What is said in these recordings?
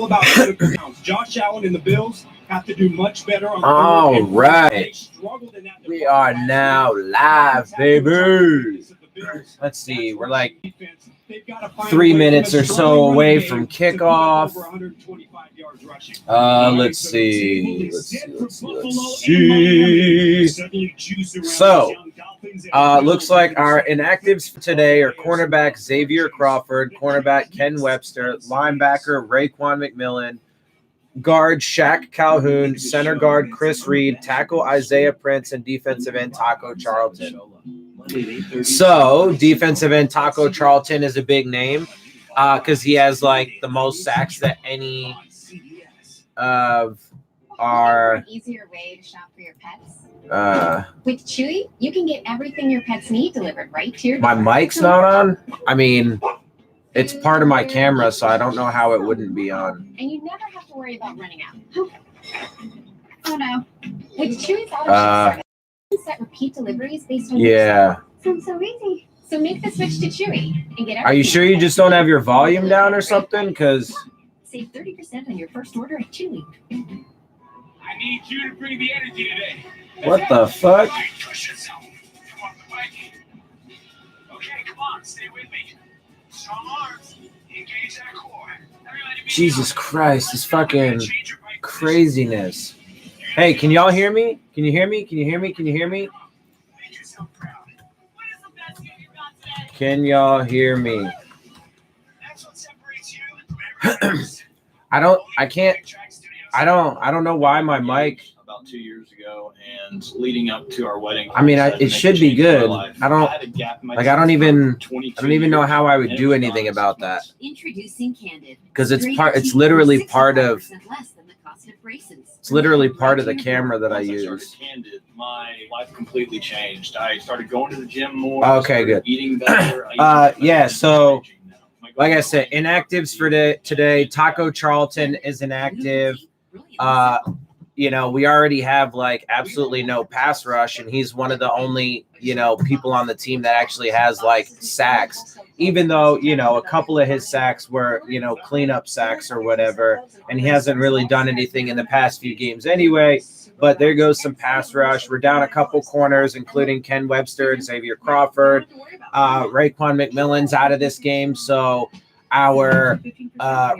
about Josh Allen and the Bills have to do much better on all right. We are now live, baby. Let's see. We're like 3 minutes or so away from kickoff. Let's see. So, looks like our inactives for today are cornerback Xavier Crawford, cornerback Ken Webster, linebacker Raekwon McMillan, guard Shaq Calhoun, center guard Chris Reed, tackle Isaiah Prince, and defensive end Taco Charlton. So defensive end Taco Charlton is a big name because he has like the most sacks that any of our easier way to shop for your pets. With Chewy, you can get everything your pets need delivered right to your door. My mic's not on. I mean, it's part of my camera, so I don't know how it wouldn't be on. And you never have to worry about running out. Oh no. With Chewy's auto ship service, set repeat deliveries based on yeah. Sounds so easy. So make the switch to Chewy and get everything. Are you sure you just don't have your volume down or something? Because save 30% on your first order at Chewy. I need you to bring the energy today. What the fuck? Push yourself. Come off the bike. Okay, come on, stay with me. Strong arms. Engage that core. Jesus Christ, this fucking craziness. Hey, can y'all hear me? Can you hear me? Can you hear me? Can you hear me? Can y'all hear me? I don't know why my mic about 2 years ago and leading up to our wedding. I mean, it should be good. I don't even know how I would do anything about that. Introducing Candid. Because it's literally part of the camera that I use. Candid, my life completely changed. I started going to the gym more. Okay, good. Eating better. Yeah, so like I said, inactives for today. Taco Charlton is inactive. You know, we already have like absolutely no pass rush, and he's one of the only, you know, people on the team that actually has like sacks, even though, you know, a couple of his sacks were, you know, cleanup sacks or whatever, and he hasn't really done anything in the past few games anyway. But there goes some pass rush. We're down a couple corners, including Ken Webster and Xavier Crawford. Raekwon McMillan's out of this game, so our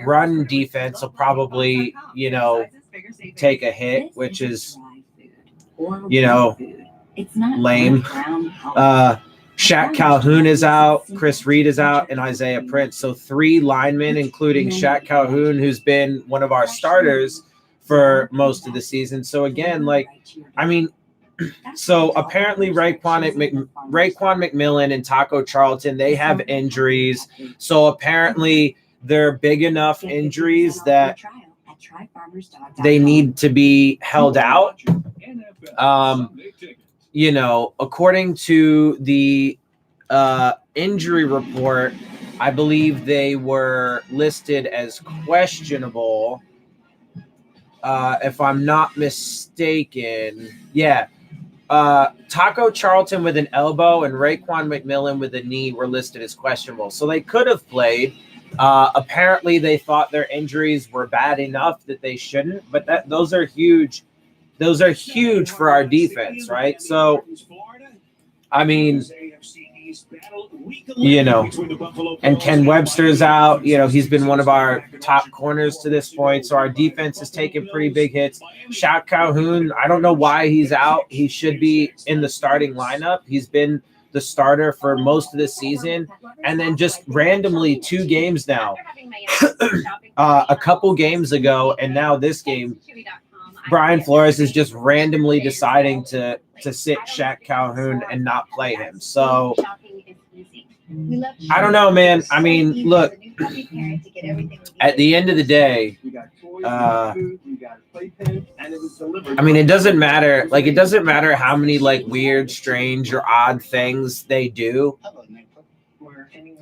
run defense will probably, you know, take a hit, which is, you know, lame. Shaq Calhoun is out, Chris Reed is out, and Isaiah Prince. So 3 linemen, including Shaq Calhoun, who's been one of our starters for most of the season. So again, like, I mean, so apparently Raekwon McMillan and Taco Charlton, they have injuries. So apparently they're big enough injuries that they need to be held out. You know, according to the injury report, I believe they were listed as questionable. If I'm not mistaken, yeah. Taco Charlton with an elbow and Raekwon McMillan with a knee were listed as questionable. So they could have played. Apparently they thought their injuries were bad enough that they shouldn't, but those are huge. Those are huge for our defense, right? So, I mean, you know, and Ken Webster's out. You know, he's been one of our top corners to this point. So our defense has taken pretty big hits. Shaq Calhoun, I don't know why he's out. He should be in the starting lineup. He's been the starter for most of the season. And then just randomly 2 games now, a couple games ago, and now this game, Brian Flores is just randomly deciding to sit Shaq Calhoun and not play him. So I don't know, man. I mean, look, at the end of the day, I mean, it doesn't matter. Like, it doesn't matter how many like weird, strange, or odd things they do.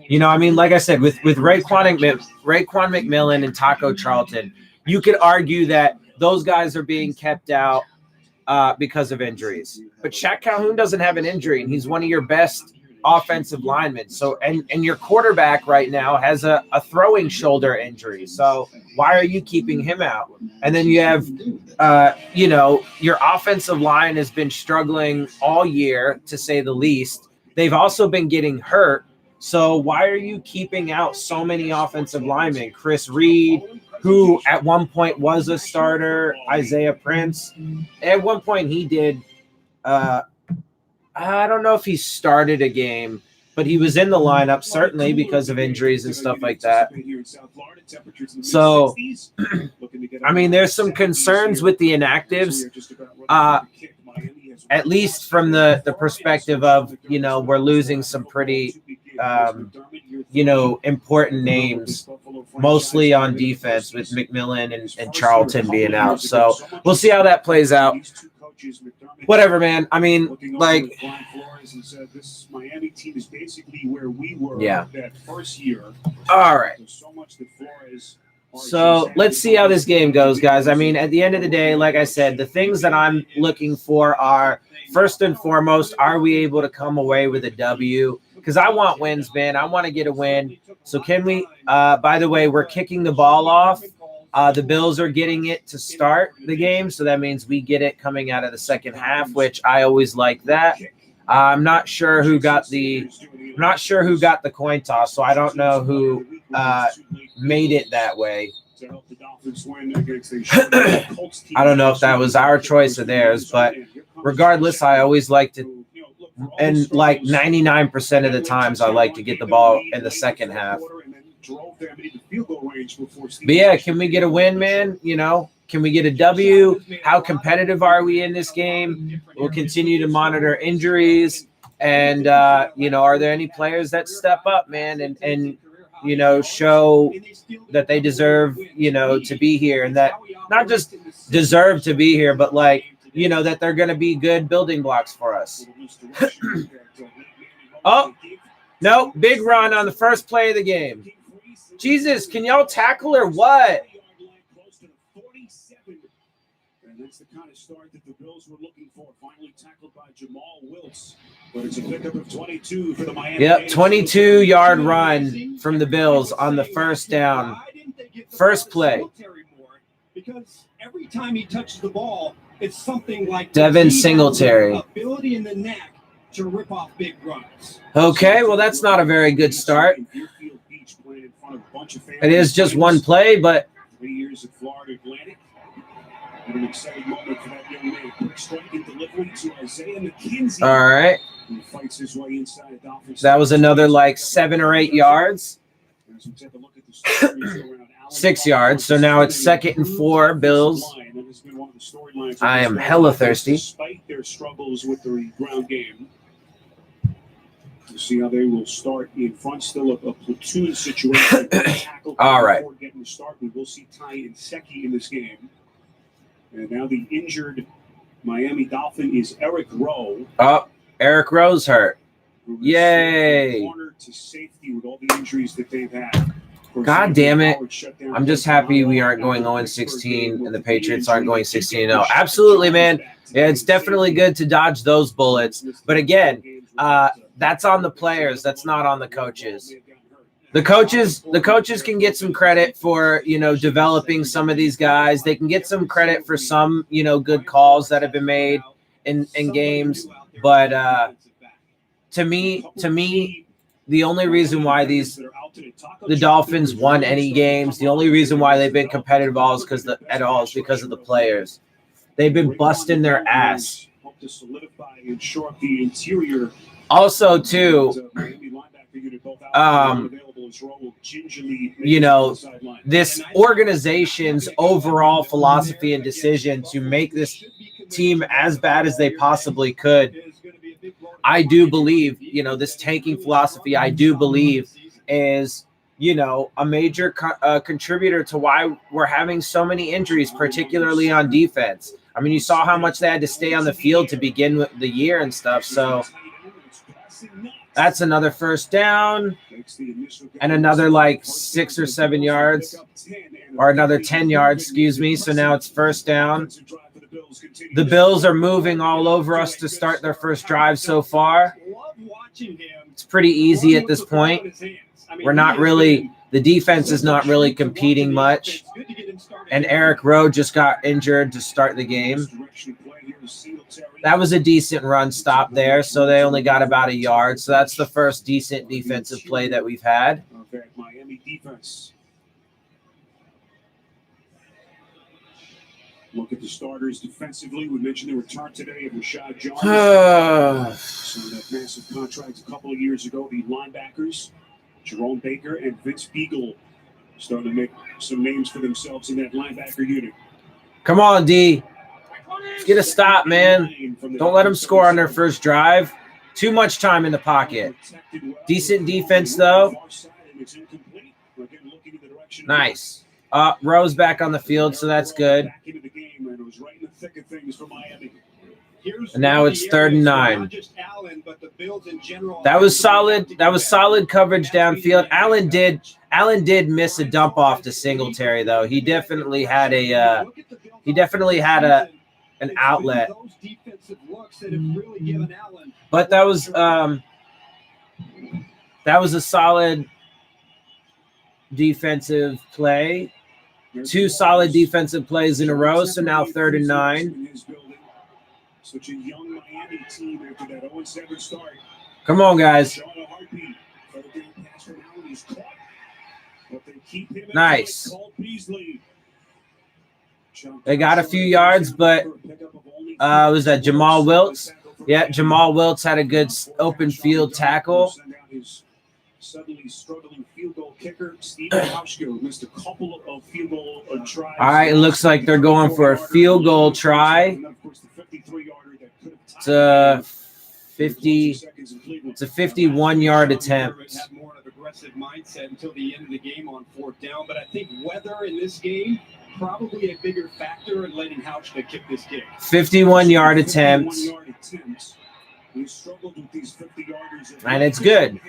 You know, I mean, like I said, with Raekwon McMillan and Taco Charlton, you could argue that those guys are being kept out because of injuries. But Shaq Calhoun doesn't have an injury, and he's one of your best offensive linemen. So and your quarterback right now has a throwing shoulder injury. So why are you keeping him out? And then you have your offensive line has been struggling all year, to say the least. They've also been getting hurt. So why are you keeping out so many offensive linemen? Chris Reed, who at one point was a starter, Isaiah Prince. At one point he did I don't know if he started a game, but he was in the lineup, certainly because of injuries and stuff like that. So, I mean, there's some concerns with the inactives, at least from the perspective of, we're losing some pretty, important names, mostly on defense with McMillan and Charlton being out. So we'll see how that plays out. Whatever, man. I mean, like, this Miami team is basically where we were that first year. All right. So let's see how this game goes, guys. I mean, at the end of the day, like I said, the things that I'm looking for are, first and foremost, are we able to come away with a W? Because I want wins, man. I want to get a win. So can we, by the way, we're kicking the ball off. The Bills are getting it to start the game, so that means we get it coming out of the second half, which I always like that. I'm not sure who got the coin toss, so I don't know who made it that way. I don't know if that was our choice or theirs, but regardless, I always like to, and like 99% of the times, I like to get the ball in the second half. But yeah, can we get a win, man? Can we get a W? How competitive are we in this game? We'll continue to monitor injuries. And, are there any players that step up, man, and show that they deserve, to be here, and that not just deserve to be here, but that they're going to be good building blocks for us. Oh, no, big run on the first play of the game. Jesus, can y'all tackle or what? And that's the kind of start that the Bills were looking for. Finally tackled by Jamal Wiltz. But it's a pickup of 22 for the Miami. Yep, 22-yard run from the Bills on the first down. First play. Because every time he touches the ball, it's something like Devin Singletary. Ability in the neck to rip off big runs. Okay, well, that's not a very good start. It is just one play, but 3 years at Florida Atlantic. What an exciting moment for that young man. Quick strike and delivery to Isaiah McKenzie. All right. He fights his way inside Dolphins. That was another 7 or 8 yards. 6 yards. So now it's 2nd and 4, Bills. I am hella thirsty. Despite their struggles with the ground game. To see how they will start in front. Still a platoon situation. All right. Before getting to start, we will see Ty and Secchi in this game. And now the injured Miami Dolphin is Eric Rowe. Oh, Eric Rowe's hurt. Yay. Corner to safety with all the injuries that they've had. God damn it. I'm just happy we aren't going 0-16 and the Patriots aren't going 16-0. Absolutely, man. Yeah, it's definitely good to dodge those bullets. But again, that's on the players. That's not on the coaches. The coaches can get some credit for, developing some of these guys. They can get some credit for some, good calls that have been made in games. But to me, the only reason why the Dolphins won any games, the only reason why they've been competitive is because of the players. They've been busting their ass. Also, too, this organization's overall philosophy and decision to make this team as bad as they possibly could, I do believe, this tanking philosophy, I do believe is, a major contributor to why we're having so many injuries, particularly on defense. I mean, you saw how much they had to stay on the field to begin with the year and stuff. So that's another first down and another 6 or 7 yards, or another 10 yards, excuse me. So now it's first down. The Bills are moving all over us to start their first drive so far. It's pretty easy at this point. We're not really – the defense is not really competing much. And Eric Rowe just got injured to start the game. That was a decent run stop there, so they only got about a yard. So that's the first decent defensive play that we've had. Miami defense. Look at the starters defensively. We mentioned the return today of Rashad Jones. So that massive contract a couple of years ago. The linebackers, Jerome Baker and Vince Beagle, starting to make some names for themselves in that linebacker unit. Come on, D. Let's get a stop, man. Don't let them score on their first drive. Too much time in the pocket. Decent defense, though. Nice. Rowe's back on the field, so that's good. And now it's 3rd and 9. That was solid. That was solid coverage downfield. Allen did miss a dump off to Singletary, though. He definitely had an outlet. But that was a solid defensive play. 2 solid defensive plays in a row. So now 3rd and 9. Such a young Miami team after that 0-7 start. Come on, guys. Nice. They got a few yards, but was that Jamal Wiltz? Yeah, Jamal Wiltz had a good open field tackle. Suddenly struggling field goal kicker Steven Hauschko missed a couple of field goal tries. All right, it looks like they're going for a field goal try. It's a 51-yard attempt. Have more of an aggressive mindset until the end of the game on 4th down, but I think weather in this game probably a bigger factor in letting Hauschka kick this kick. 51-yard attempt. And it's good.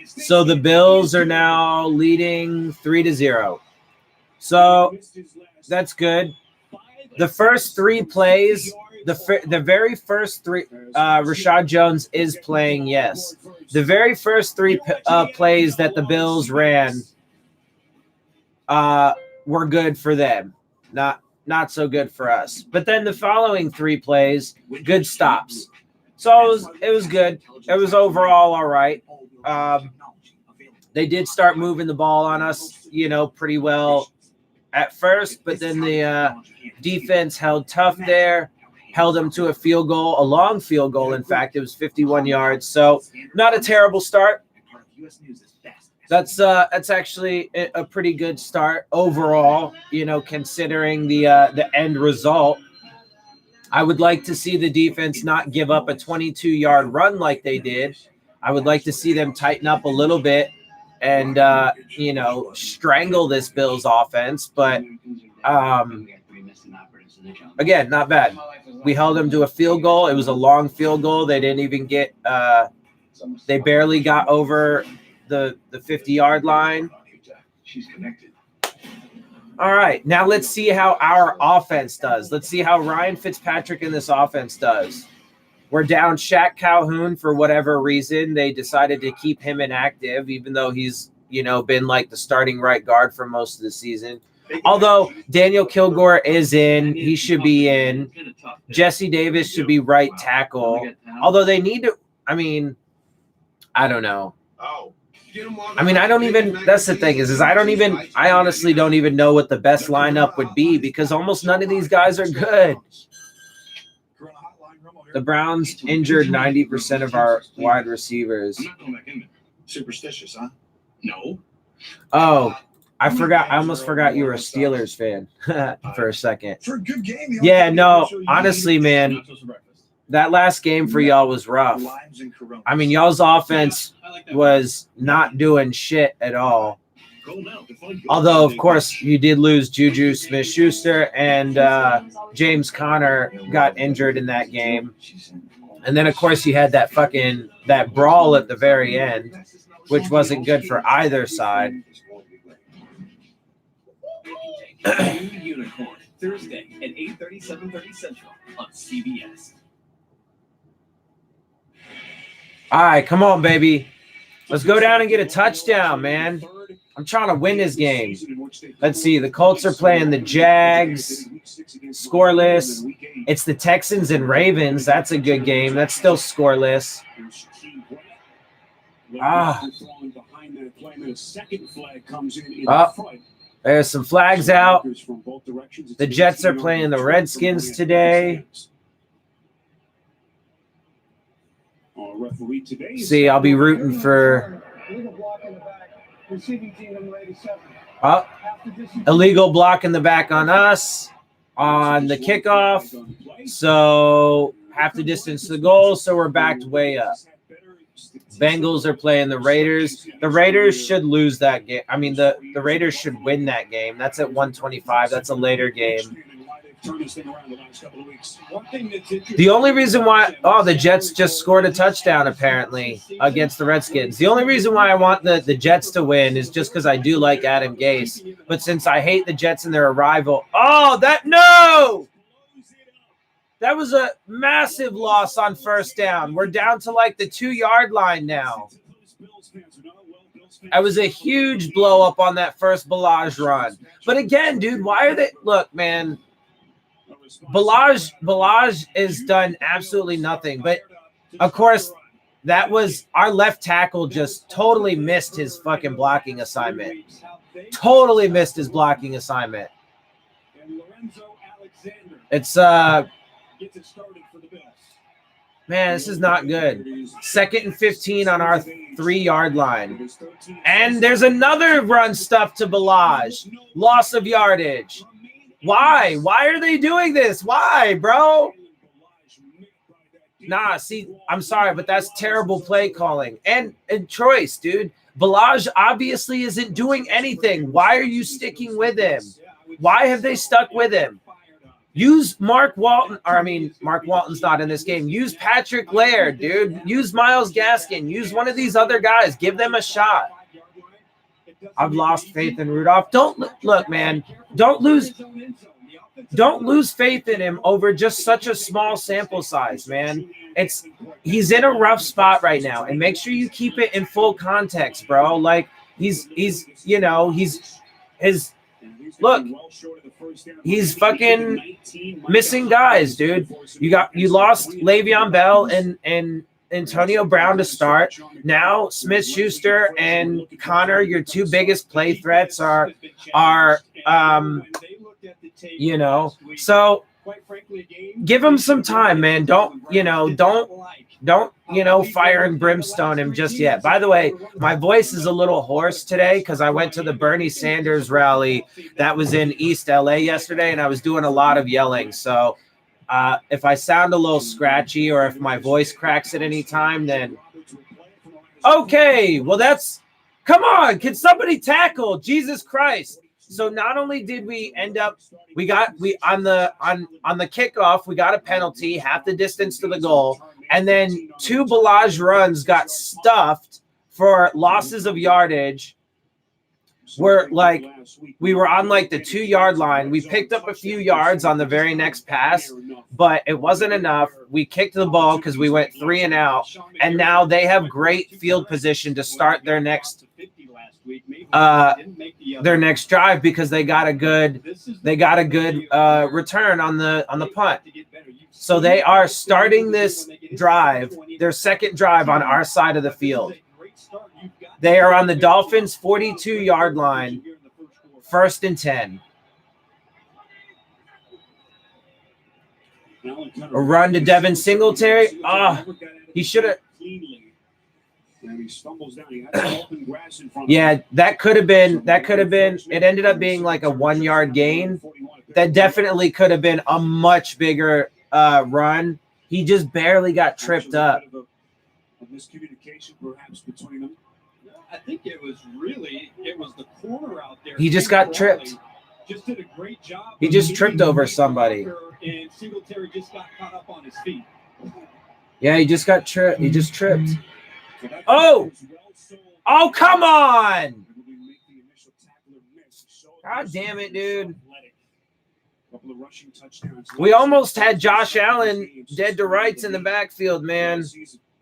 So the Bills are now leading 3-0. So that's good. The first 3 plays, the very first 3, Rashad Jones is playing, yes. The very first 3 plays that the Bills ran were good for them. Not so good for us. But then the following 3 plays, good stops. So it was good. It was overall all right. They did start moving the ball on us, pretty well at first, but then the defense held tough there, held them to a field goal, a long field goal. In fact, it was 51 yards. So not a terrible start. That's actually a pretty good start overall, considering the end result. I would like to see the defense not give up a 22-yard run like they did. I would like to see them tighten up a little bit and, strangle this Bills offense. But, again, not bad. We held them to a field goal. It was a long field goal. They didn't even get they barely got over the 50-yard line. She's connected. All right, now let's see how our offense does. Let's see how Ryan Fitzpatrick in this offense does. We're down Shaq Calhoun for whatever reason. They decided to keep him inactive, even though he's, been like the starting right guard for most of the season. Although Daniel Kilgore is in, he should be in. Jesse Davis should be right tackle. Although they need to, I don't know. I don't even, that's the thing is I honestly don't even know what the best lineup would be because almost none of these guys are good. The Browns injured 90% of our wide receivers. I'm not going back in there. Superstitious, huh? No. Oh, I almost forgot you were a Steelers fan for a second. For a good game. Yeah, no, honestly, man, that last game for y'all was rough. Y'all's offense was not doing shit at all. Although, of course, you did lose Juju Smith-Schuster and James Conner got injured in that game. And then, of course, you had that brawl at the very end, which wasn't good for either side. Unicorn, Thursday at 8:30, 7:30 Central on CBS. All right, come on, baby. Let's go down and get a touchdown, man. I'm trying to win this game. Let's see. The Colts are playing the Jags. Scoreless. It's the Texans and Ravens. That's a good game. That's still scoreless. There's some flags out. The Jets are playing the Redskins today. See, I'll be rooting for illegal block in the back on us on the kickoff. So half the distance to the goal, so we're backed way up. Bengals are playing the Raiders. The Raiders should lose that game. I mean, the Raiders should win that game. That's at 125. That's a later game. The only reason why the Jets just scored a touchdown apparently against the Redskins. The only reason why I want the Jets to win is just because I do like Adam Gase. But since I hate the Jets and their arrival, that was a massive loss on first down. We're down to like the 2-yard line now. That was a huge blow up on that first Balaj run. But again, dude, why are they – look, man, Balaj has done absolutely nothing. But, of course, that was – our left tackle just totally missed his fucking blocking assignment. Totally missed his blocking assignment. It's man, this is not good. 2nd and 15 on our 3-yard line. And there's another run stuff to Balaj. Loss of yardage. Why? Why are they doing this? Why, bro? Nah, see, I'm sorry, but that's terrible play calling. And choice, dude. Balaj obviously isn't doing anything. Why are you sticking with him? Why have they stuck with him? Use Mark Walton, Mark Walton's not in this game. Use Patrick Laird, dude. Use Myles Gaskin. Use one of these other guys. Give them a shot. I've lost faith in Rudolph. Look, man. Don't lose faith in him over just such a small sample size, man. He's in a rough spot right now, and make sure you keep it in full context, bro. Like he's fucking missing guys, dude. You lost Le'Veon Bell and Antonio Brown to start. Now Smith-Schuster and Connor, your two biggest play threats are so give him some time, man. Don't fire and brimstone him just yet. By the way, my voice is a little hoarse today because I went to the Bernie Sanders rally that was in East LA yesterday, and I was doing a lot of yelling. So if I sound a little scratchy or if my voice cracks at any time, then okay. Well, come on. Can somebody tackle? Jesus Christ. So not only did we end up, on the kickoff, we got a penalty, half the distance to the goal. And then 2 Balaj runs got stuffed for losses of yardage. We were on like the 2-yard line. We picked up a few yards on the very next pass, but it wasn't enough. We kicked the ball because we went 3 and out. And now they have great field position to start their next drive because they got a good return on the punt. So they are starting this drive, their second drive on our side of the field. They are on the Dolphins' 42-yard line, 1st and 10. A run to Devin Singletary. He should have. Yeah, that could have been. It ended up being like a 1-yard gain. That definitely could have been a much bigger run. He just barely got tripped up. Miscommunication, perhaps, between them. I think it was the corner out there. He just got tripped. Just did a great job. He just tripped over somebody. And Singletary just got caught up on his feet. Yeah, he just got tripped. He just tripped. Oh, come on. God damn it, dude. We almost had Josh Allen dead to rights in the backfield, man.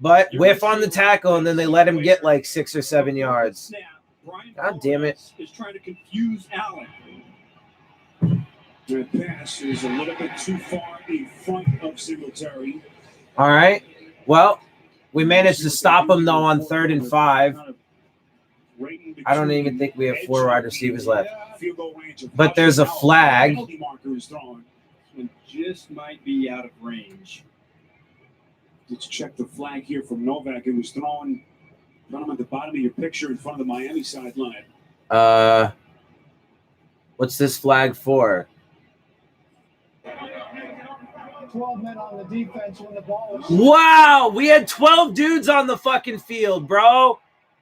but whiff on the tackle, and then they let him get like 6 or 7 yards. God damn it. Is trying to confuse Allen. The pass is a little bit too far in front of Singletary. All right. Well, we managed to stop him, though, on 3rd and 5. I don't even think we have 4 wide receivers left. But there's a flag. And just might be out of range. Let's check the flag here from Novak. It was thrown at the bottom of your picture in front of the Miami sideline. What's this flag for? 12 men on the defense when the ball was. Wow, we had 12 dudes on the fucking field, bro.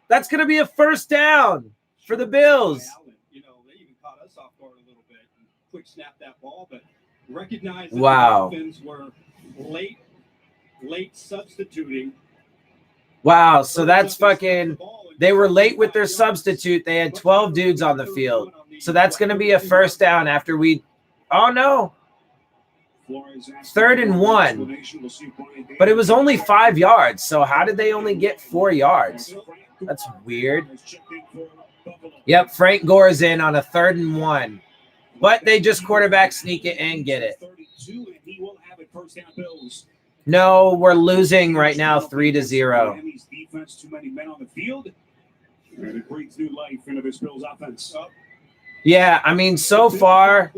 That's going to be a first down for the Bills. You know, they even caught us off guard a little bit and quick snapped that ball, but recognize that the Dolphins were late substituting. Wow, so that's fucking – they were late with their substitute. They had 12 dudes on the field. So that's going to be a first down after we – oh, no. 3rd and 1. But it was only 5 yards. So how did they only get 4 yards? That's weird. Yep, Frank Gore is in on a 3rd and 1. But they just quarterback sneak it and get it. No, we're losing right now 3-0. Yeah, I mean, so far,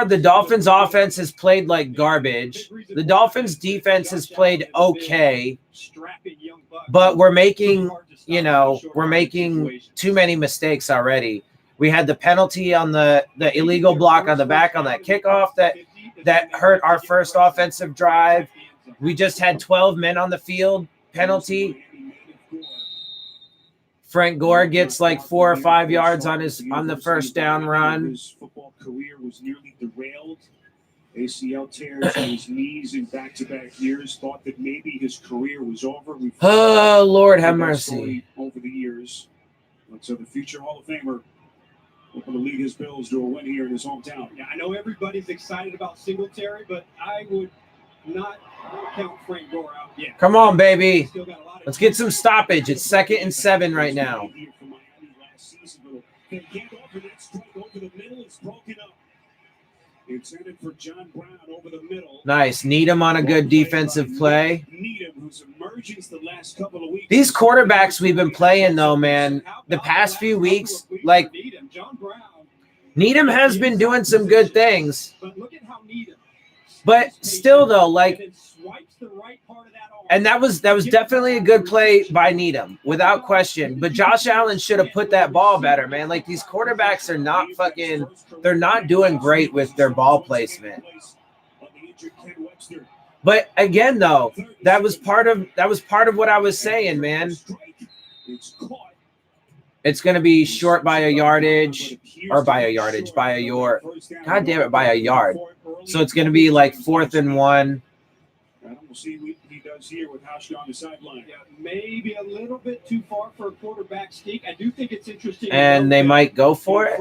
the Dolphins offense has played like garbage. The Dolphins defense has played okay, but we're making too many mistakes already. We had the penalty on the illegal block on the back on that kickoff that hurt our first offensive drive. We just had 12 men on the field penalty. Frank Gore gets like 4 or 5 yards on the first down run. His football career was nearly derailed. ACL tears in his knees in back-to-back years. Thought that maybe his career was over. Oh, Lord have mercy. Over the years. But so the future Hall of Famer looking to lead his Bills to a win here in his hometown. Yeah, I know everybody's excited about Singletary, but I would not count Frank Gore out yet. Come on, baby. Let's get some stoppage. It's 2nd and 7 right now. Intended for John Brown over the middle. Nice. Needham on a good defensive play. Needham, who's emerging the last couple of weeks. These quarterbacks we've been playing, though, man, the past few weeks, like, Needham has been doing some good things. But still, though, like, and that was definitely a good play by Needham, without question. But Josh Allen should have put that ball better, man. Like, these quarterbacks are not fucking – they're not doing great with their ball placement. But again, though, that was part of what I was saying, man. It's going to be short by a yardage or by a yardage, by a yard. God damn it, by a yard. So it's going to be like 4th and 1. We'll see what he does here with Hauschka on the sideline. Yeah, maybe a little bit too far for a quarterback sneak. I do think it's interesting. And they might go for it.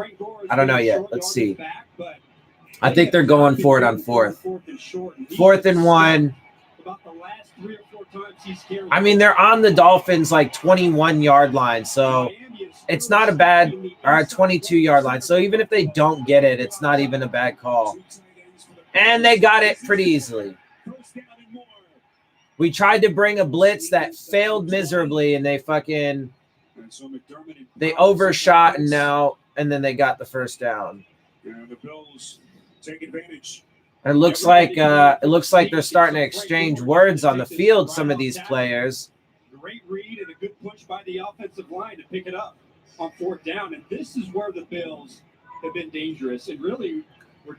I don't know yet. Let's see. I think they're going for it on 4th. 4th and 1. I mean, they're on the Dolphins like 21-yard line, so it's not a bad – or a 22-yard line. So even if they don't get it, it's not even a bad call. And they got it pretty easily. We tried to bring a blitz that failed miserably, and they overshot, and then they got the first down. The Bills take advantage. It looks like they're starting to exchange words on the field, some of these players. Great read and a good push by the offensive line to pick it up on 4th down, and this is where the Bills have been dangerous and really.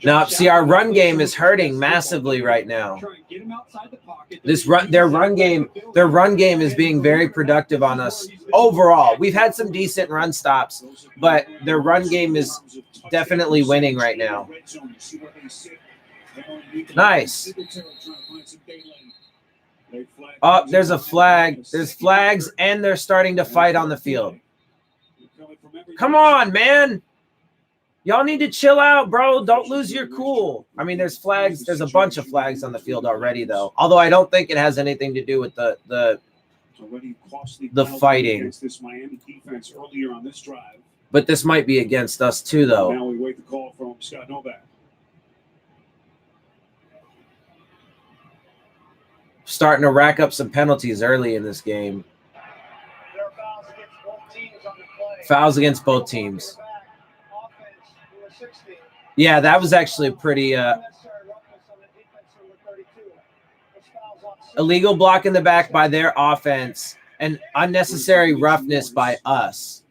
Now, see, our run game is hurting massively right now. Their run game is being very productive on us overall. We've had some decent run stops, but their run game is definitely winning right now. Nice. Oh, there's a flag. There's flags, and they're starting to fight on the field. Come on, man. Y'all need to chill out, bro. Don't lose your cool. I mean, there's flags. There's a bunch of flags on the field already, though. Although I don't think it has anything to do with the fighting. Against this Miami defense earlier on this drive. But this might be against us too, though. Now we wait the call from Scott Novak. Starting to rack up some penalties early in this game. There are fouls against both teams on the play. Fouls against both teams. Offense, number 16. Yeah, that was actually pretty Unnecessary roughness on the defense, number 32. Those fouls on 16. illegal block in the back by their offense and unnecessary roughness by us.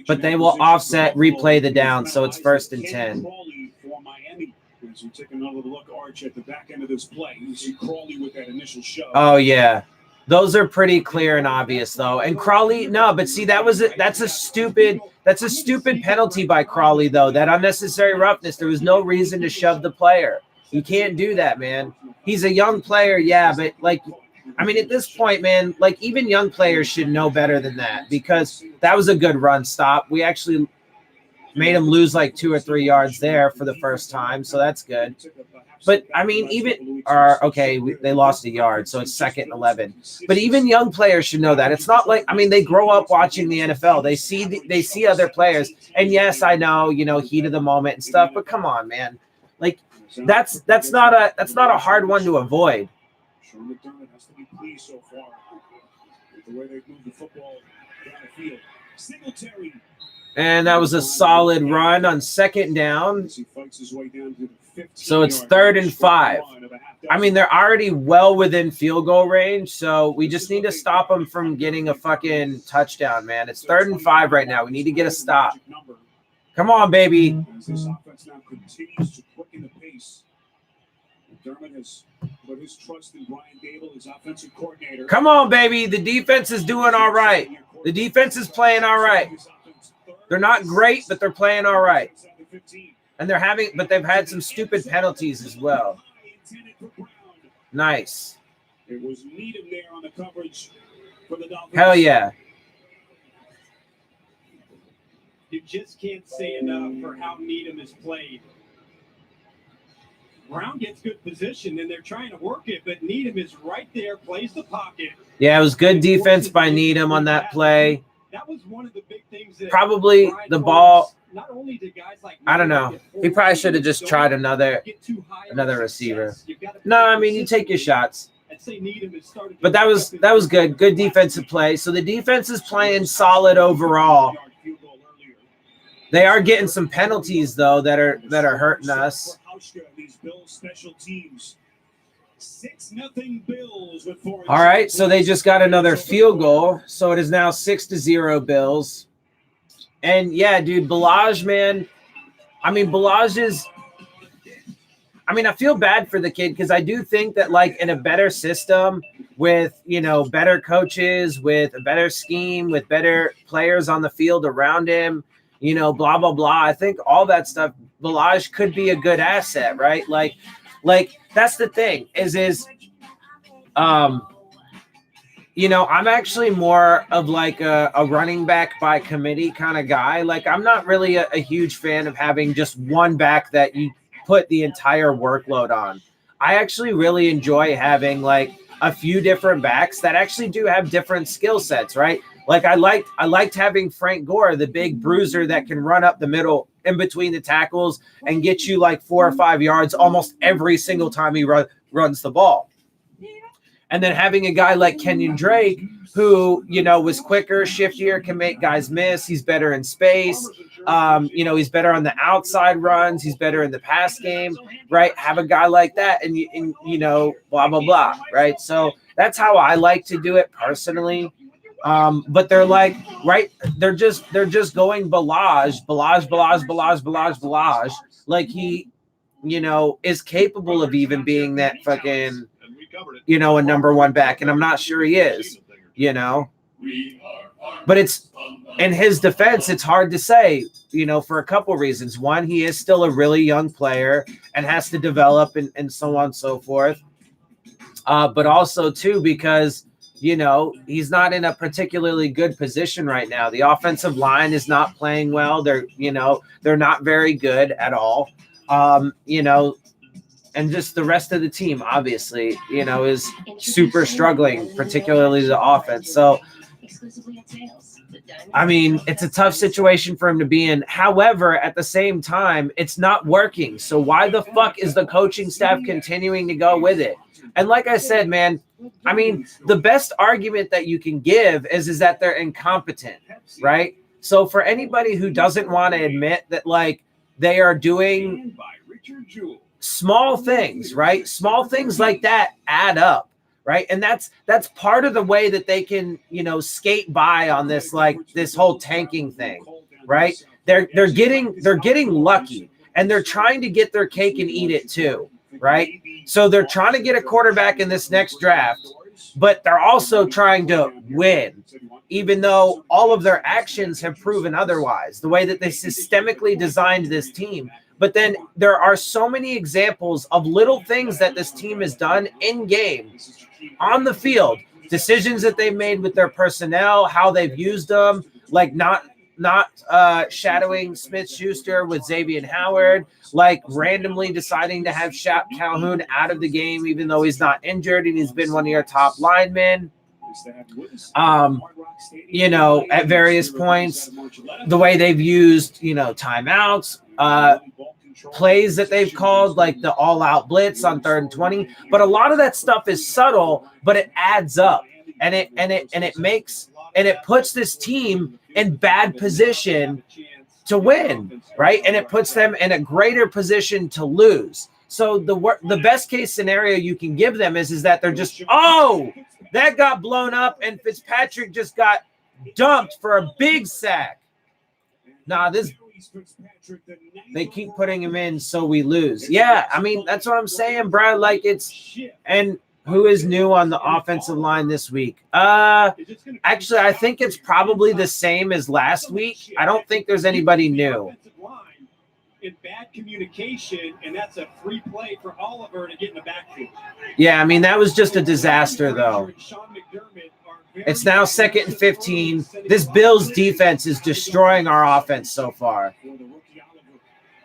But they will offset, replay the down, so it's 1st and 10. Crawley for Miami. As we take another look, Arch, at the back end of this play, you see Crawley with that initial shove. Oh yeah, those are pretty clear and obvious though. And Crawley, no, but see that's a stupid penalty by Crawley though. That unnecessary roughness. There was no reason to shove the player. You can't do that, man. He's a young player, yeah, but like, I mean, at this point, man, like even young players should know better than that because that was a good run stop. We actually made him lose like 2 or 3 yards there for the first time, so that's good. But I mean, they lost a yard, so it's 2nd and 11. But even young players should know that. It's not like, I mean, they grow up watching the NFL. They see other players, and yes, I know, heat of the moment and stuff. But come on, man, like that's not a hard one to avoid. Sean McDermott has to be pleased so far with the way they've moved the football down the field. Singletary. And that was a solid run on 2nd down. So it's 3rd and 5. I mean, they're already well within field goal range, so we just need to stop them from getting a fucking touchdown, man. It's 3rd and 5 right now. We need to get a stop. Come on, baby. As this offense now continues to quicken the pace, McDermott has put his trust in Brian Dable, his offensive coordinator. Come on, baby. The defense is doing all right. The defense is playing all right. They're not great, but they're playing all right. And they've had some stupid penalties as well. Nice. It was Needham there on the coverage for the Dolphins. Hell yeah. You just can't say enough for how Needham has played. Brown gets good position, and they're trying to work it, but Needham is right there, plays the pocket. Yeah, it was good defense by Needham on that play. That was one of the big things that probably the ball. Not only did guys like I don't know. He probably should have just tried another receiver. No, I mean, you take your shots. But that was good. Good defensive play. So the defense is playing solid overall. They are getting some penalties though that are hurting us. All right, so they just got another field goal. So it is now 6-0 Bills. And yeah, dude, Balaj, man. I mean, Balaj is. I mean, I feel bad for the kid because I do think that, like, in a better system with, better coaches, with a better scheme, with better players on the field around him, blah, blah, blah. I think all that stuff, Balaj could be a good asset, right? Like that's the thing I'm actually more of like a running back by committee kind of guy. Like, I'm not really a huge fan of having just one back that you put the entire workload on. I actually really enjoy having like a few different backs that actually do have different skill sets, right? Like I liked having Frank Gore, the big bruiser that can run up the middle in between the tackles and get you like 4 or 5 yards almost every single time he runs the ball. And then having a guy like Kenyon Drake, who, was quicker, shiftier, can make guys miss. He's better in space. He's better on the outside runs. He's better in the pass game, right? Have a guy like that and blah, blah, blah, right? So that's how I like to do it personally. But they're like, right, they're just going Balaj. Like he, is capable of even being that fucking, a number one back. And I'm not sure he is, but it's in his defense. It's hard to say, for a couple reasons. One, he is still a really young player and has to develop and so on and so forth. But also too, because he's not in a particularly good position right now. The offensive line is not playing well. They're not very good at all. And just the rest of the team, obviously, is super struggling, particularly the offense. So, I mean, it's a tough situation for him to be in. However, at the same time, it's not working. So why the fuck is the coaching staff continuing to go with it? And like I said, man, I mean, the best argument that you can give is that they're incompetent, right? So for anybody who doesn't want to admit that, like, they are doing small things, right? Small things like that add up, right? And that's part of the way that they can, skate by on this, like, this whole tanking thing, right? They're getting lucky, and they're trying to get their cake and eat it too, right? So they're trying to get a quarterback in this next draft, but they're also trying to win, even though all of their actions have proven otherwise, the way that they systemically designed this team. But then there are so many examples of little things that this team has done in game, on the field, decisions that they've made with their personnel, how they've used them, like not shadowing Smith-Schuster with Xavier Howard, like randomly deciding to have Calhoun out of the game, even though he's not injured and he's been one of your top linemen. At various points, the way they've used, timeouts, plays that they've called, like the all-out blitz on 3rd and 20. But a lot of that stuff is subtle, but it adds up, and it puts this team in bad position to win, right? And it puts them in a greater position to lose. So the best case scenario you can give them is that they're just, that got blown up, and Fitzpatrick just got dumped for a big sack. They keep putting him in, so we lose. Yeah, I mean, that's what I'm saying, bro. Like, and who is new on the offensive line this week? Actually, I think it's probably the same as last week. I don't think there's anybody new. In bad communication, and that's a free play for Oliver to get in the backfield. Yeah, I mean, that was just a disaster, though. It's now 2nd and 15. This Bills defense is destroying our offense so far.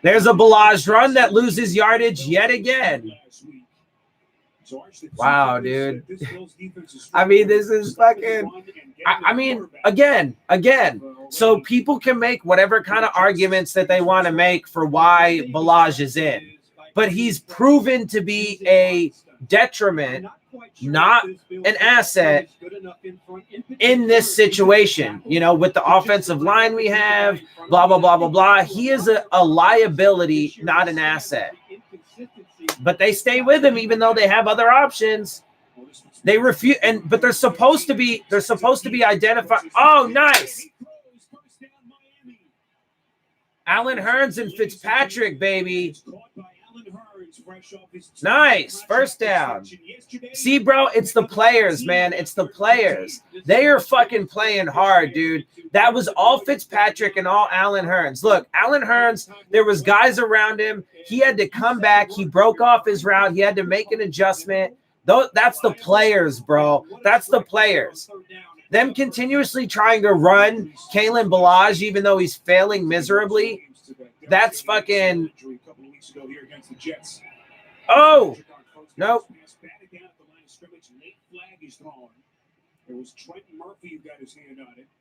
There's a Balazs run that loses yardage yet again. Wow, dude. I mean, this is fucking... I mean, again. So people can make whatever kind of arguments that they want to make for why Balazs is in. But he's proven to be a detriment, not an asset in this situation. With the offensive line we have, blah, blah, blah, blah, blah. He is a liability, not an asset. But they stay with him even though they have other options. They refuse, but they're supposed to be identified. Oh, nice. Allen Hurns and Fitzpatrick, baby. Nice. First down. See, bro, it's the players, man. It's the players. They are fucking playing hard, dude. That was all Fitzpatrick and all Allen Hurns. Look, Allen Hurns, there was guys around him. He had to come back. He broke off his route. He had to make an adjustment. That's the players, bro. That's the players. Them continuously trying to run Kalen Balazs, even though he's failing miserably. That's fucking... Oh! Nope.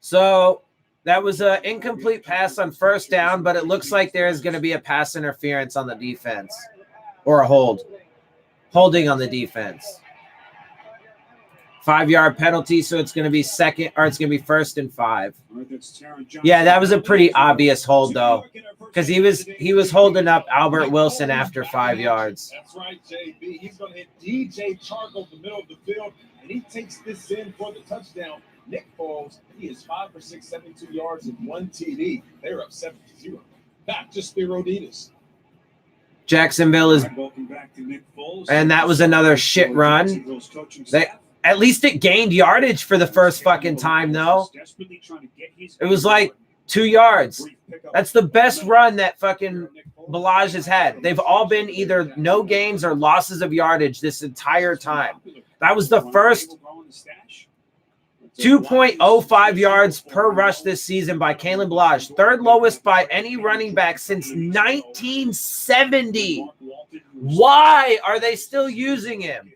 So that was an incomplete pass on first down, but it looks like there is going to be a pass interference on the defense. Or a holding on the defense. 5-yard penalty, so it's going to be it's going to be 1st and 5. Yeah, that was a pretty obvious hold, though, because he was holding up Albert Wilson after 5 yards. That's right, JB. He's going to hit DJ Chark the middle of the field, and he takes this in for the touchdown. Nick Foles, he is 5 for 6, 72 yards and 1 TD. They're up 7-0. Back to Spiro Ditas. Jacksonville is, and that was another shit run. At least it gained yardage for the first fucking time, though. It was like 2 yards. That's the best run that fucking Balazs has had. They've all been either no gains or losses of yardage this entire time. That was the first. 2.05 yards per rush this season by Kalen Balazs, third lowest by any running back since 1970. Why are they still using him?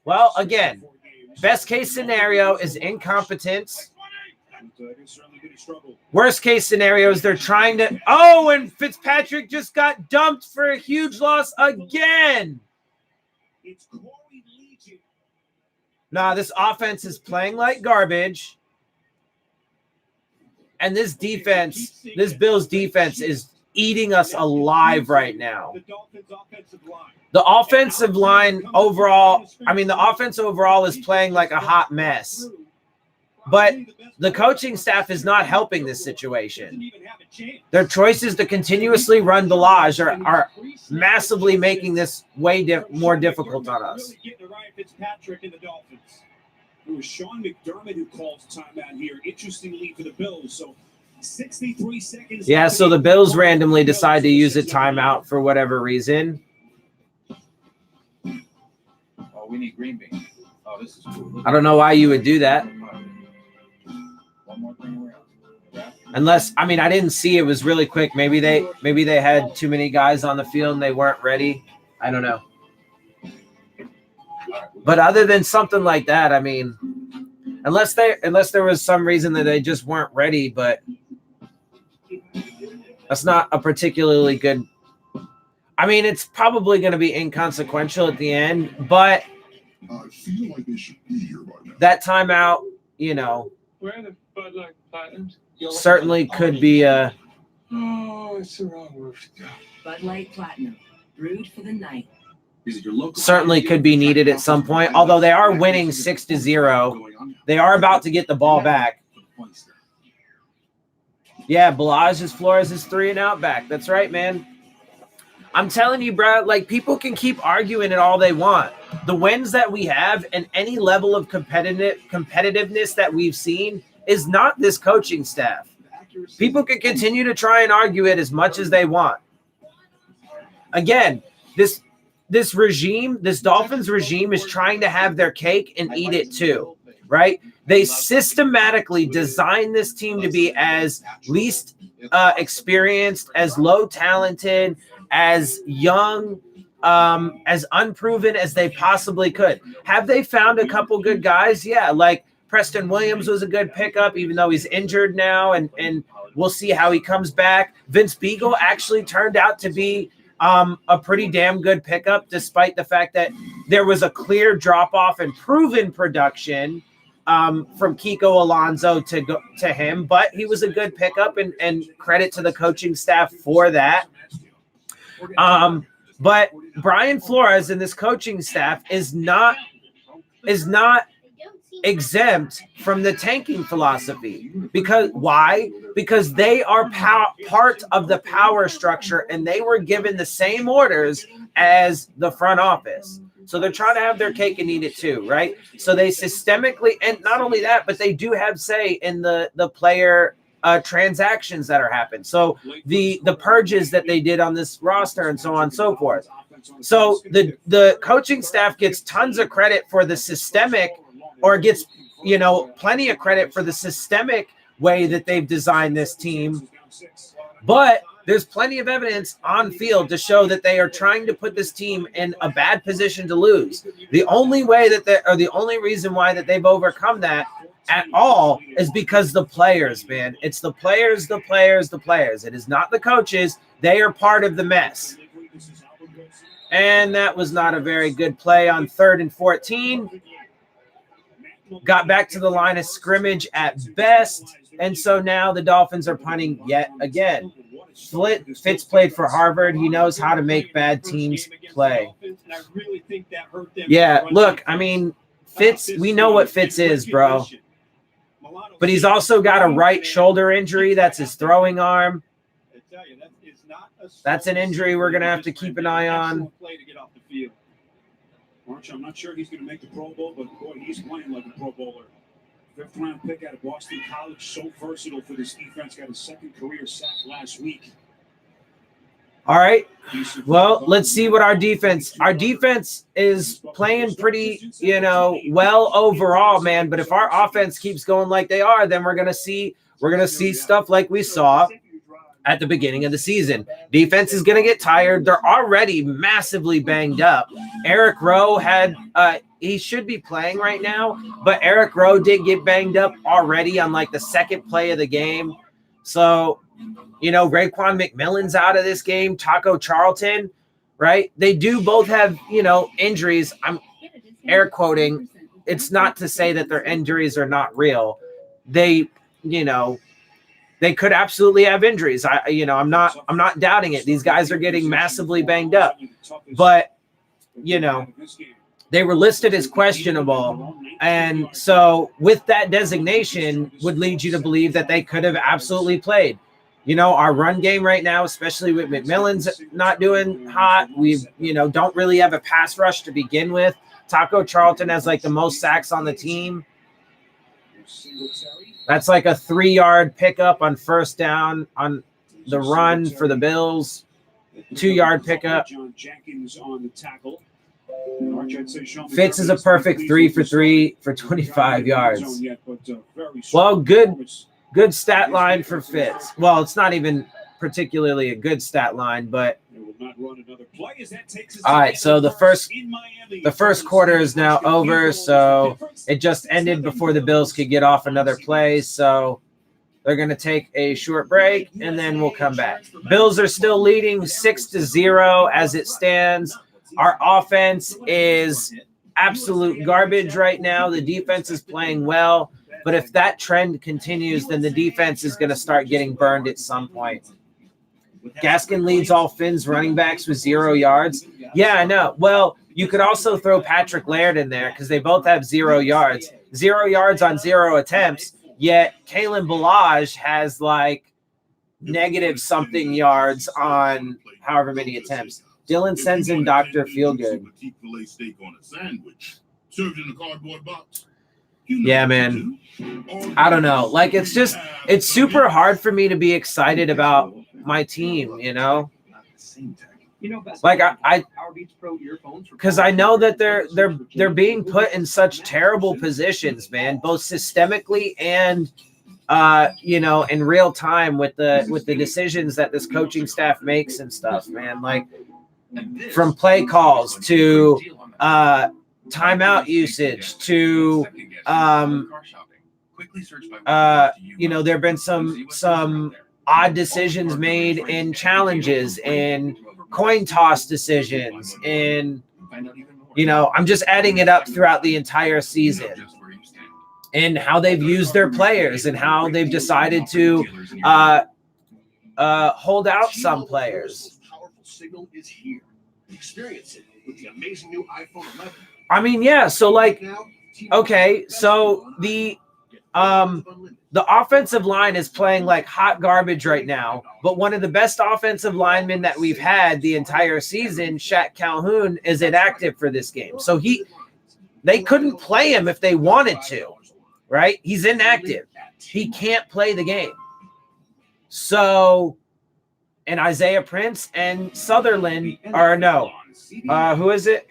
Well, again, best case scenario is incompetence. Worst case scenario is they're trying to – oh, and Fitzpatrick just got dumped for a huge loss again. Nah, this offense is playing like garbage. And this defense, this Bills defense is eating us alive right now. The offensive line overall, the offense overall is playing like a hot mess. But the coaching staff is not helping this situation. Their choices to continuously run Balazs are massively making this way more difficult on us. It was Sean McDermott who calls timeout here, interestingly, for the Bills. So 63 seconds. Yeah, so the Bills randomly decide to use a timeout for whatever reason. Oh, we need green beans. Oh, this is cool. I don't know why you would do that. One more thing around. Unless, I didn't see it was really quick. Maybe they had too many guys on the field and they weren't ready. I don't know. But other than something like that, unless there was some reason that they just weren't ready, but that's not a particularly good. It's probably going to be inconsequential at the end, but I feel like they should be here by now. that timeout, Where are the Bud Light Platinums? certainly could be a. Oh, it's the wrong roof to go. Bud Light Platinum, brewed for the night. Certainly could be needed at some point, although they are winning 6-0. They are about to get the ball back. Yeah, Balazs Flores' 3-and-out back. That's right, man. I'm telling you, bro, people can keep arguing it all they want. The wins that we have and any level of competitiveness that we've seen is not this coaching staff. People can continue to try and argue it as much as they want. Again, this regime, this Dolphins regime is trying to have their cake and eat it too, right? They systematically designed this team to be as least experienced, as low talented, as young, as unproven as they possibly could. Have they found a couple good guys? Yeah, like Preston Williams was a good pickup, even though he's injured now, and we'll see how he comes back. Vince Beagle actually turned out to be a pretty damn good pickup, despite the fact that there was a clear drop-off in proven production from Kiko Alonso to him, but he was a good pickup, and credit to the coaching staff for that. But Brian Flores and this coaching staff is not exempt from the tanking philosophy. Because why? Because they are part of the power structure, and they were given the same orders as the front office. So they're trying to have their cake and eat it too, right? So they systemically, and not only that, but they do have say in the player transactions that are happening. So the purges that they did on this roster and so on and so forth. So the coaching staff gets tons of credit for the systemic, or gets, plenty of credit for the systemic way that they've designed this team. But there's plenty of evidence on field to show that they are trying to put this team in a bad position to lose. The only way the only reason why that they've overcome that at all is because the players, man. It's the players. It is not the coaches. They are part of the mess. And that was not a very good play on 3rd and 14. Got back to the line of scrimmage at best. And so now the Dolphins are punting yet again. Fitz played for Harvard. He knows how to make bad teams play. Yeah, look, Fitz, we know what Fitz is, bro. But he's also got a right shoulder injury. That's his throwing arm. That's an injury we're going to have to keep an eye on. March, I'm not sure he's going to make the Pro Bowl, but boy, he's playing like a Pro Bowler. 5th-round pick out of Boston College, so versatile for this defense. Got his 2nd career sack last week. All right. Well, let's see what our defense is playing pretty, well overall, man. But if our offense keeps going like they are, then we're gonna see stuff like we saw at the beginning of the season. Defense is gonna get tired. They're already massively banged up. Eric Rowe he should be playing right now, but Eric Rowe did get banged up already on like the second play of the game. So Raekwon McMillan's out of this game. Taco Charlton, right? They do both have, injuries. I'm air quoting. It's not to say that their injuries are not real. They could absolutely have injuries. I'm not doubting it. These guys are getting massively banged up. But, they were listed as questionable. And so with that designation would lead you to believe that they could have absolutely played. Our run game right now, especially with McMillan's not doing hot, we, don't really have a pass rush to begin with. Taco Charlton has like the most sacks on the team. That's like a 3-yard pickup on first down on the run for the Bills. 2-yard pickup. Fitz is a perfect 3 for 3 for 25 yards. Well, good stat line for Fitz. Well, it's not even particularly a good stat line, but all right. So the first quarter is now over. So it just ended before the Bills could get off another play. So they're going to take a short break and then we'll come back. Bills are still leading 6-0 as it stands. Our offense is absolute garbage right now. The defense is playing well. But if that trend continues, then the defense is going to start getting burned at some point. Gaskin leads all Finn's running backs with 0 yards. Yeah, I know. Well, you could also throw Patrick Laird in there because they both have 0 yards. 0 yards on 0 attempts, yet Kalen Ballage has like negative something yards on however many attempts. Dylan sends in Dr. Feelgood. Yeah, man. I don't know. Like, it's super hard for me to be excited about my team, Like because I know that they're being put in such terrible positions, man, both systemically and in real time with the decisions that this coaching staff makes and stuff, man. Like from play calls to timeout usage to there have been some odd decisions made in challenges and coin toss decisions and I'm just adding it up throughout the entire season and how they've used their players and how they've decided to hold out some players. Signal is here. Experience it with the amazing new iPhone 11. I mean, yeah. So like, okay, so the offensive line is playing like hot garbage right now. But one of the best offensive linemen that we've had the entire season, Shaq Calhoun, is inactive for this game. So they couldn't play him if they wanted to, right? He's inactive. He can't play the game. So. And Isaiah Prince and Sutherland who is it?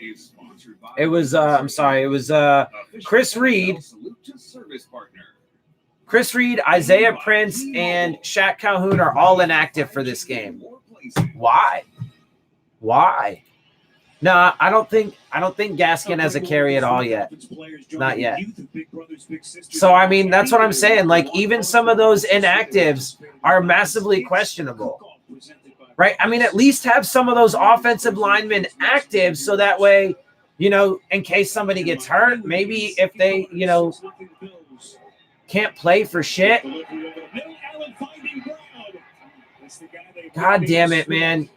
It was Chris Reed. Chris Reed, Isaiah Prince, and Shaq Calhoun are all inactive for this game. Why? No, I don't think Gaskin has a carry at all yet. Not yet. So I mean, that's what I'm saying. Like even some of those inactives are massively questionable. Right? I mean, at least have some of those offensive linemen active so that way, in case somebody gets hurt, maybe if they, can't play for shit. God damn it, man.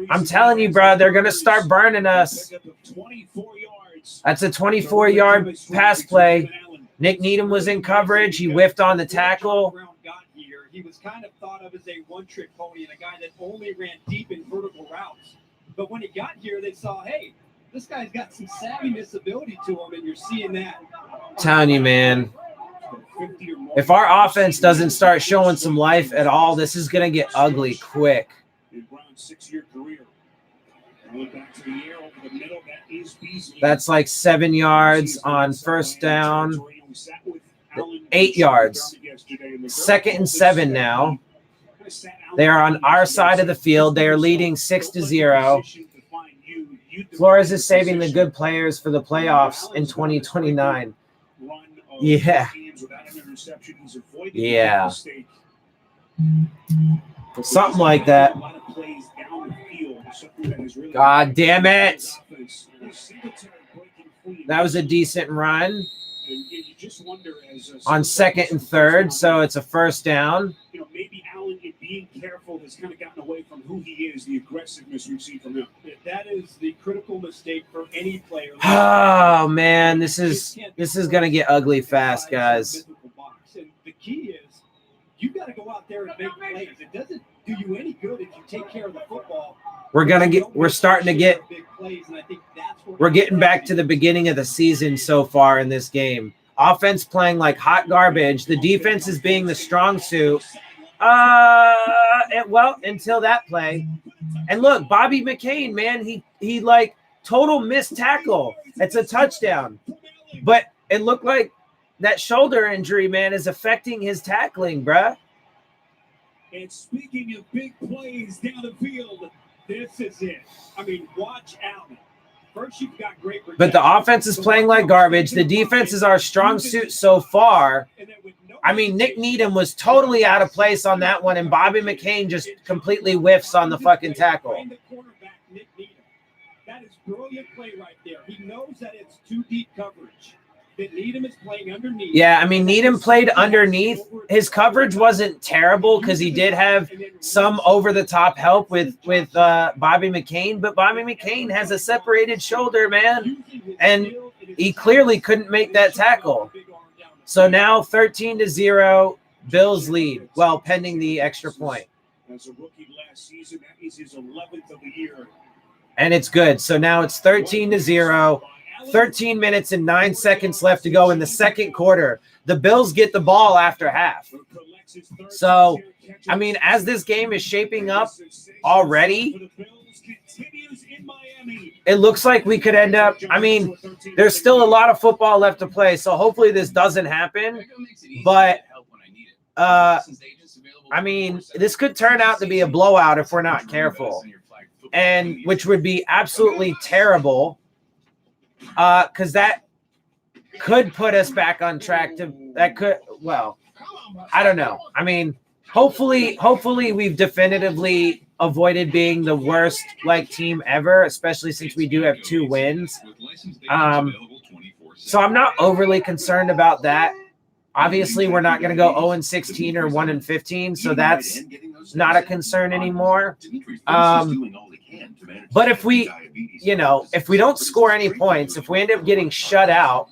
I'm telling you, bro, they're going to start burning us. That's a 24-yard pass play. Nick Needham was in coverage. He whiffed on the tackle. He was kind of thought of as a one-trick pony and a guy that only ran deep in vertical routes. But when he got here, they saw, hey, this guy's got some savviness ability to him, and you're seeing that. I'm telling you, man. If our offense doesn't start showing some life at all, this is going to get ugly quick. 6-year career. Going back to the air over the middle, that is Beasley. That's like 7 yards on first down. 8 yards. 2nd and 7 now. They are on our side of the field. They are leading 6-0. Flores is saving the good players for the playoffs in 2029. Yeah. Yeah. Something like that. God damn it. That was a decent run on 2nd and 3rd, so it's a first down. Maybe Allen, being careful, has kind of gotten away from who he is, the aggressiveness we've seen from him. That is the critical mistake for any player. Oh man, this is gonna get ugly fast, guys. And the key is you got to go out there and make plays. It doesn't do you any good if you take care of the football. We're getting back to the beginning of the season so far in this game. Offense playing like hot garbage. The defense is being the strong suit. Well, until that play. And look, Bobby McCain, man, he like total missed tackle. It's a touchdown. But it looked like that shoulder injury, man, is affecting his tackling, bruh. And speaking of big plays down the field, this is it. I mean, watch Allen. First, you've got great protection. But the offense is playing like garbage. The defense is our strong suit so far. I mean, Nick Needham was totally out of place on that one, and Bobby McCain just completely whiffs on the fucking tackle. That is brilliant play right there. He knows that it's too deep coverage. That Needham is playing underneath. Yeah, I mean, Needham played underneath. His coverage wasn't terrible because he did have some over-the-top help with Bobby McCain, but Bobby McCain has a separated shoulder, man, and he clearly couldn't make that tackle. So now 13-0, Bills lead, well, pending the extra point. As a rookie last season, that is his 11th of the year. And it's good. So now it's 13-0. 13 minutes and 9 seconds left to go in the second quarter. The Bills get the ball after half. So, I mean, as this game is shaping up already, it looks like we could end up, I mean, there's still a lot of football left to play, so hopefully this doesn't happen. But, I mean, this could turn out to be a blowout if we're not careful, and which would be absolutely terrible. Because that could put us back on track I don't know. I mean, hopefully we've definitively avoided being the worst team ever, especially since we do have 2 wins. So I'm not overly concerned about that. Obviously, we're not going to go 0-16 or 1-15, so that's not a concern anymore. But if we don't score any points, if we end up getting shut out,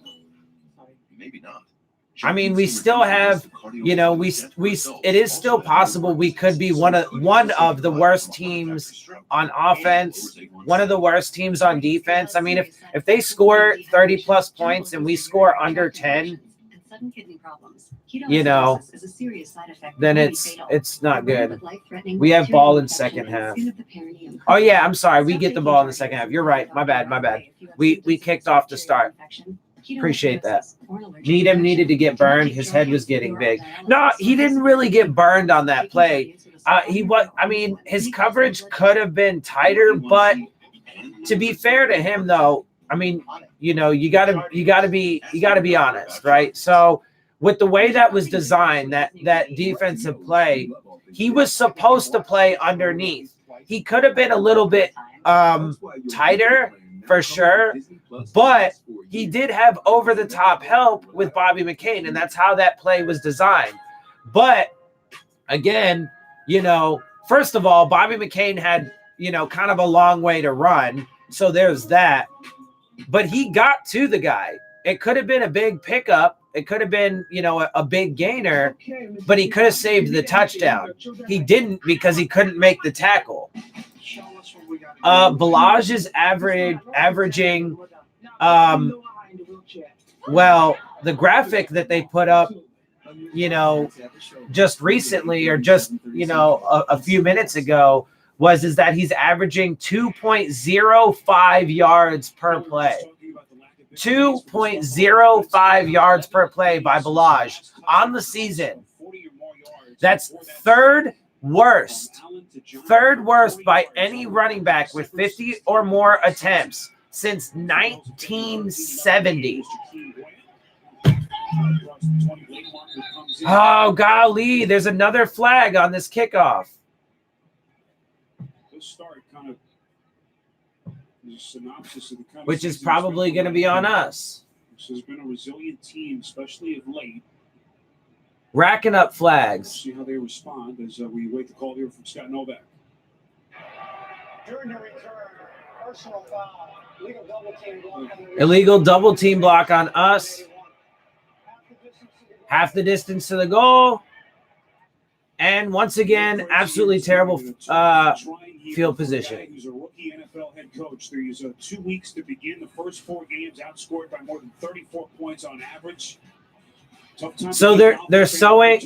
I mean, we still have, it is still possible we could be one of the worst teams on offense, one of the worst teams on defense. I mean, if they score 30 plus points and we score under 10, then it's not good. We have ball in second half. Oh yeah, I'm sorry. We get the ball in the second half. You're right. My bad. We kicked off to start. Appreciate that. Needham needed to get burned. His head was getting big. No, he didn't really get burned on that play. His coverage could have been tighter, but to be fair to him though, I mean, you gotta be honest, right? So with the way that was designed, that defensive play, he was supposed to play underneath. He could have been a little bit tighter for sure, but he did have over-the-top help with Bobby McCain, and that's how that play was designed. But again, first of all, Bobby McCain had, kind of a long way to run, so there's that. But he got to the guy. It could have been a big pickup. It could have been, a big gainer, but he could have saved the touchdown. He didn't because he couldn't make the tackle. Balaj is averaging, the graphic that they put up, just recently or just, a few minutes ago is that he's averaging 2.05 yards per play. 2.05 yards per play by Balaj on the season. That's third worst by any running back with 50 or more attempts since 1970. Oh, golly, there's another flag on this kickoff. Which is probably going to be on us. This has been a resilient team, especially of late. Racking up flags. See how they respond as we wait the call here from Scott Novak. During the return, personal foul, illegal double team block on us. Half the distance to the goal. And once again, absolutely terrible field position. Who's a rookie NFL head coach. There's 2 weeks to begin. The first 4 games outscored by more than 34 points on average. So they're showing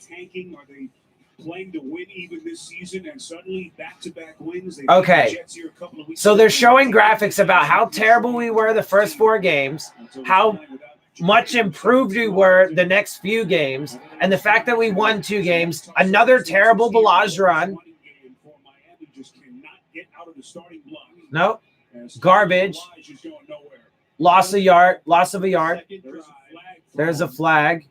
tanking. Are they playing to win even this season? And suddenly back-to-back wins. Okay. So they're showing graphics about how terrible we were the first 4 games, how much improved we were the next few games, and the fact that we won 2 games, another terrible Balaj run. No, garbage. Loss of a yard. There's a flag.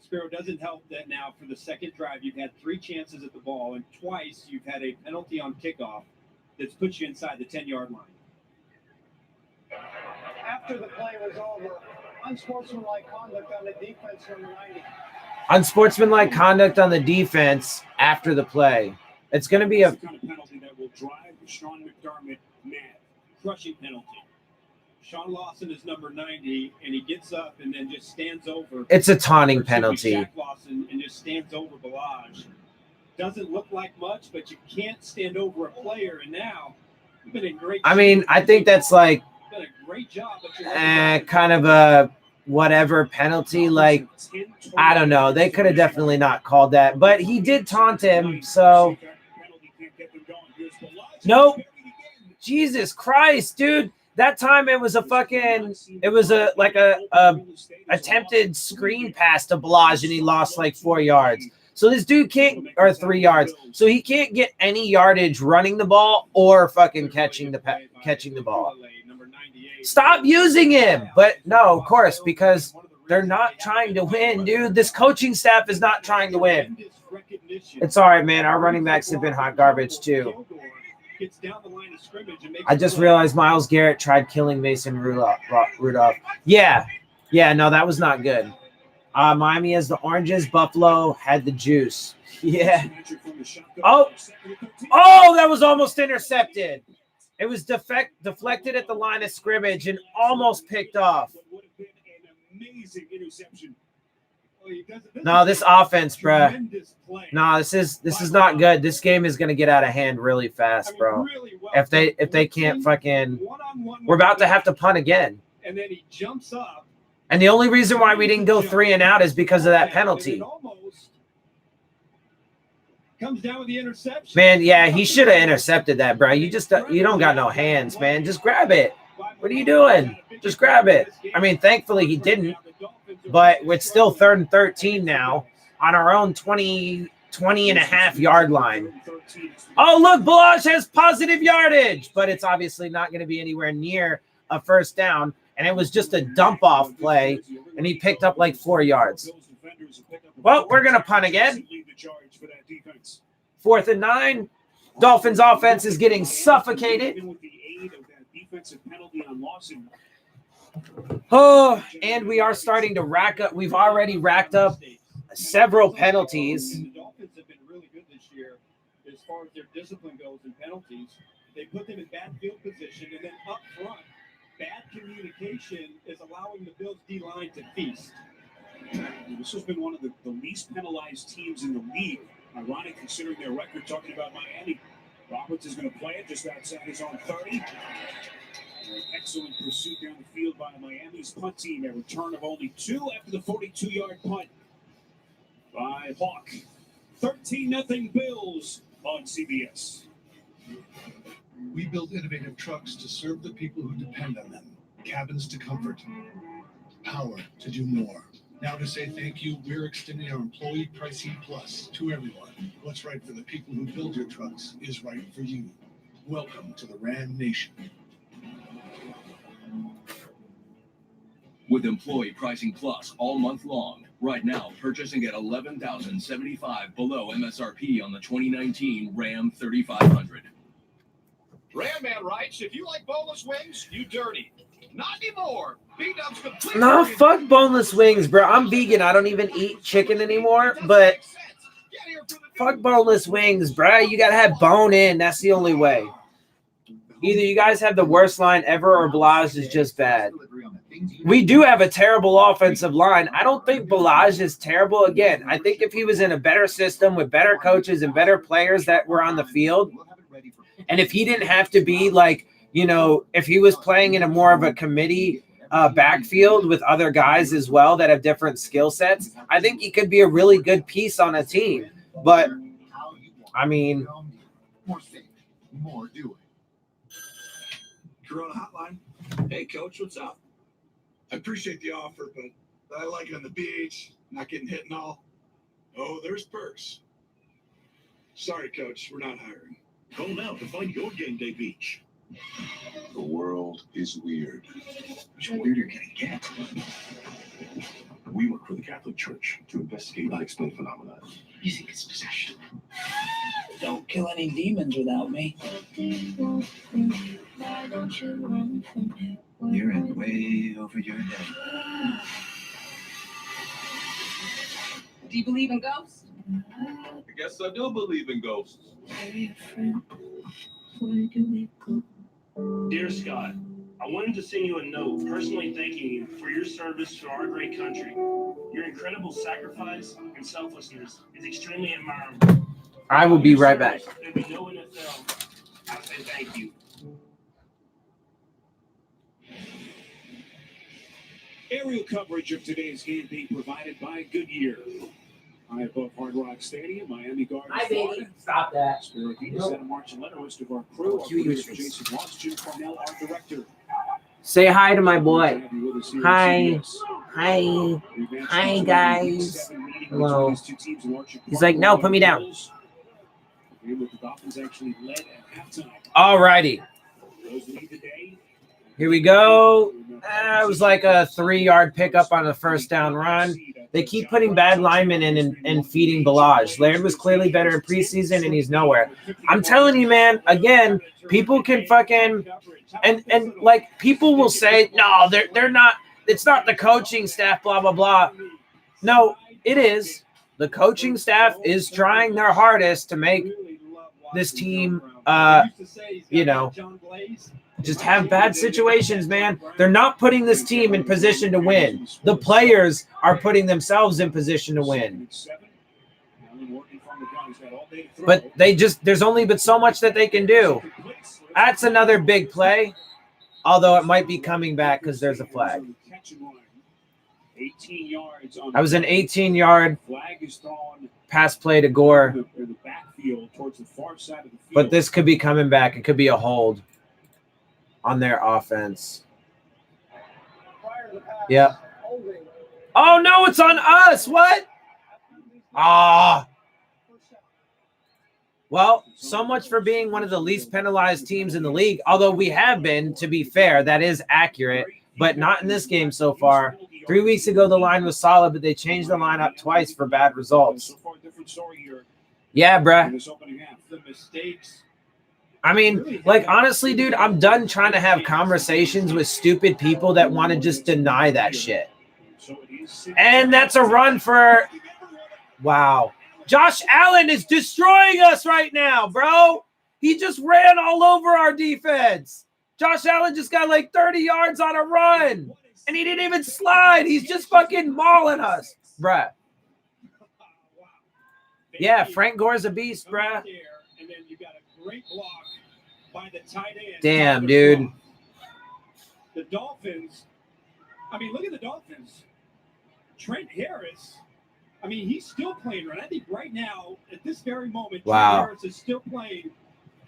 Spiro, doesn't help that now for the second drive you've had 3 chances at the ball, and twice you've had a penalty on kickoff that's put you inside the 10-yard line. After the play was over, unsportsmanlike conduct on the defense from 90. Unsportsmanlike conduct on the defense after the play. It's going to be a kind of penalty that will drive Sean McDermott mad. Crushing penalty. Sean Lawson is number 90, and he gets up and then just stands over. It's a taunting penalty. Shaq Lawson and just stands over Balaj. Doesn't look like much, but you can't stand over a player. And now you've been in great. I mean, I think that's like done a great job. But kind of a whatever penalty. Like, I don't know. They could have definitely not called that, but he did taunt him. So, nope. Jesus Christ, dude. That time it was a attempted screen pass to Balaj, and he lost like 4 yards. So this dude can't, or 3 yards. So he can't get any yardage running the ball or fucking catching the ball. Stop using him. But no, of course, because they're not trying to win, dude. This coaching staff is not trying to win. It's all right, man. Our running backs have been hot garbage too. I just realized Myles Garrett tried killing Mason Rudolph. Yeah, no, that was not good. Miami has the oranges. Buffalo had the juice. Yeah. Oh, that was almost intercepted. It was deflected at the line of scrimmage and almost picked off. No, this offense, bro. No, this is not good. This game is gonna get out of hand really fast, bro. If they can't fucking, we're about to have to punt again. And then he jumps up. And the only reason why we didn't go 3 and out is because of that penalty. Comes down with the interception. Man, yeah, he should have intercepted that, bro. You don't got no hands, man. Just grab it. What are you doing? Just grab it. I mean, thankfully he didn't. But it's still 3rd and 13 now on our own 20 and a half yard line. Oh, look, Balaj has positive yardage, but it's obviously not going to be anywhere near a first down. And it was just a dump off play, and he picked up like 4 yards. Well, we're going to punt again. 4th and 9. Dolphins offense is getting suffocated. Oh, and we are starting to rack up. We've already racked up several penalties. The Dolphins have been really good this year as far as their discipline goes and penalties. They put them in bad field position, and then up front, bad communication is allowing the Bills D-line to feast. This has been one of the least penalized teams in the league. Ironic considering their record, talking about Miami. Roberts is going to play it just outside his own 30. Excellent pursuit down the field by Miami's punt team. A return of only 2 after the 42-yard punt by Hawk. 13 13-0 Bills on CBS. We build innovative trucks to serve the people who depend on them. Cabins to comfort. Power to do more. Now to say thank you, we're extending our employee pricing plus to everyone. What's right for the people who build your trucks is right for you. Welcome to the Ram Nation. With employee pricing plus all month long. Right now, purchasing at $11,075 below MSRP on the 2019 Ram 3500. Ram Man writes, if you like boneless wings, you dirty. Not anymore. B-Dub's completely. No, fuck boneless wings, bro. I'm vegan. I don't even eat chicken anymore, but fuck boneless wings, bro. You gotta have bone in. That's the only way. Either you guys have the worst line ever or Balaj is just bad. We do have a terrible offensive line. I don't think Balaj is terrible. Again, I think if he was in a better system with better coaches and better players that were on the field, and if he didn't have to be like, you know, if he was playing in a more of a committee backfield with other guys as well that have different skill sets, I think he could be a really good piece on a team. But, I mean, More safe, more doing. Corona Hotline. Hey, Coach, what's up? I appreciate the offer, but I like it on the beach, not getting hit and all. Oh, there's perks. Sorry, Coach, we're not hiring. Call now to find your game day beach. The world is weird. Which weirder can it get? We work for the Catholic Church to investigate unexplained phenomena. You think it's possession? Don't kill any demons without me. You're in way over your head. Do you believe in ghosts? I guess I do believe in ghosts. Dear Scott, I wanted to send you a note personally thanking you for your service to our great country. Your incredible sacrifice and selflessness is extremely admirable. I will be right back. There'll be no NFL. I say thank you. Aerial coverage of today's game being provided by Goodyear. High above Hard Rock Stadium, Miami Gardens, Florida. Stop that. Spirit Santa March and letter list of our crew. Our producer, Jason Watts, Jim Cornell, our director. Say hi to my boy. Hi. Hi. Hi, guys. Hello. He's like, no, put me down. All righty. Here we go. It was like a 3-yard pickup on a first down run. They keep putting bad linemen in and feeding Balaj. Laird was clearly better in preseason, and he's nowhere. I'm telling you, man, again, people can fucking and like people will say, no, they're not. It's not the coaching staff, blah, blah, blah. No, it is. The coaching staff is trying their hardest to make this team, you know, just have bad situations, man. They're not putting this team in position to win. The players are putting themselves in position to win. But there's only but so much that they can do. That's another big play, although it might be coming back because there's a flag. That was an 18-yard pass play to Gore. But this could be coming back. It could be a hold on their offense. Yep. Oh, no, it's on us. What? Ah. Well, so much for being one of the least penalized teams in the league, although we have been, to be fair. That is accurate, but not in this game so far. 3 weeks ago, the line was solid, but they changed the line up twice for bad results. Yeah, bruh. I mean, like, honestly, dude, I'm done trying to have conversations with stupid people that want to just deny that shit. And that's a run for – wow. Josh Allen is destroying us right now, bro. He just ran all over our defense. Josh Allen just got like 30 yards on a run, and he didn't even slide. He's just fucking mauling us, bruh. Yeah, Frank Gore's a beast, bruh. By the tight end. Damn, dude. The Dolphins, I mean, look at the Dolphins. Trent Harris I mean, he's still playing right. I think right now, at this very moment, Wow. Trey Harris is still playing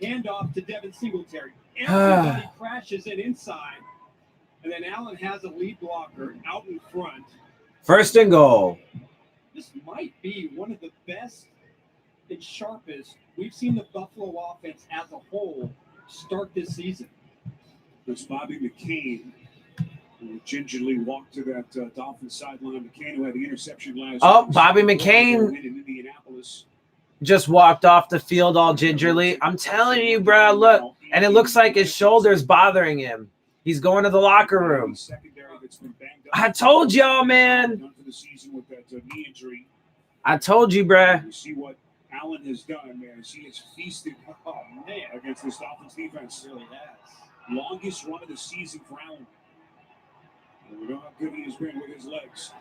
handoff to Devin Singletary. Everybody crashes it inside. And then Allen has a lead blocker out in front. First and goal. This might be one of the best and sharpest we've seen the Buffalo offense as a whole start this season. There's Bobby McCain, who gingerly walked to that Dolphins sideline. McCain, who had the interception last Oh, week. Bobby McCain In Indianapolis. just walked off the field all gingerly. I'm telling you, bro, look. And it looks like his shoulder's bothering him. He's going to the locker room. I told y'all, man. Done for the season with that knee injury. I told you, bruh. You see what Allen has done, man. He has feasted against this Dolphins defense. Really has. Longest run of the season for Allen. And we know how good he has been with his legs.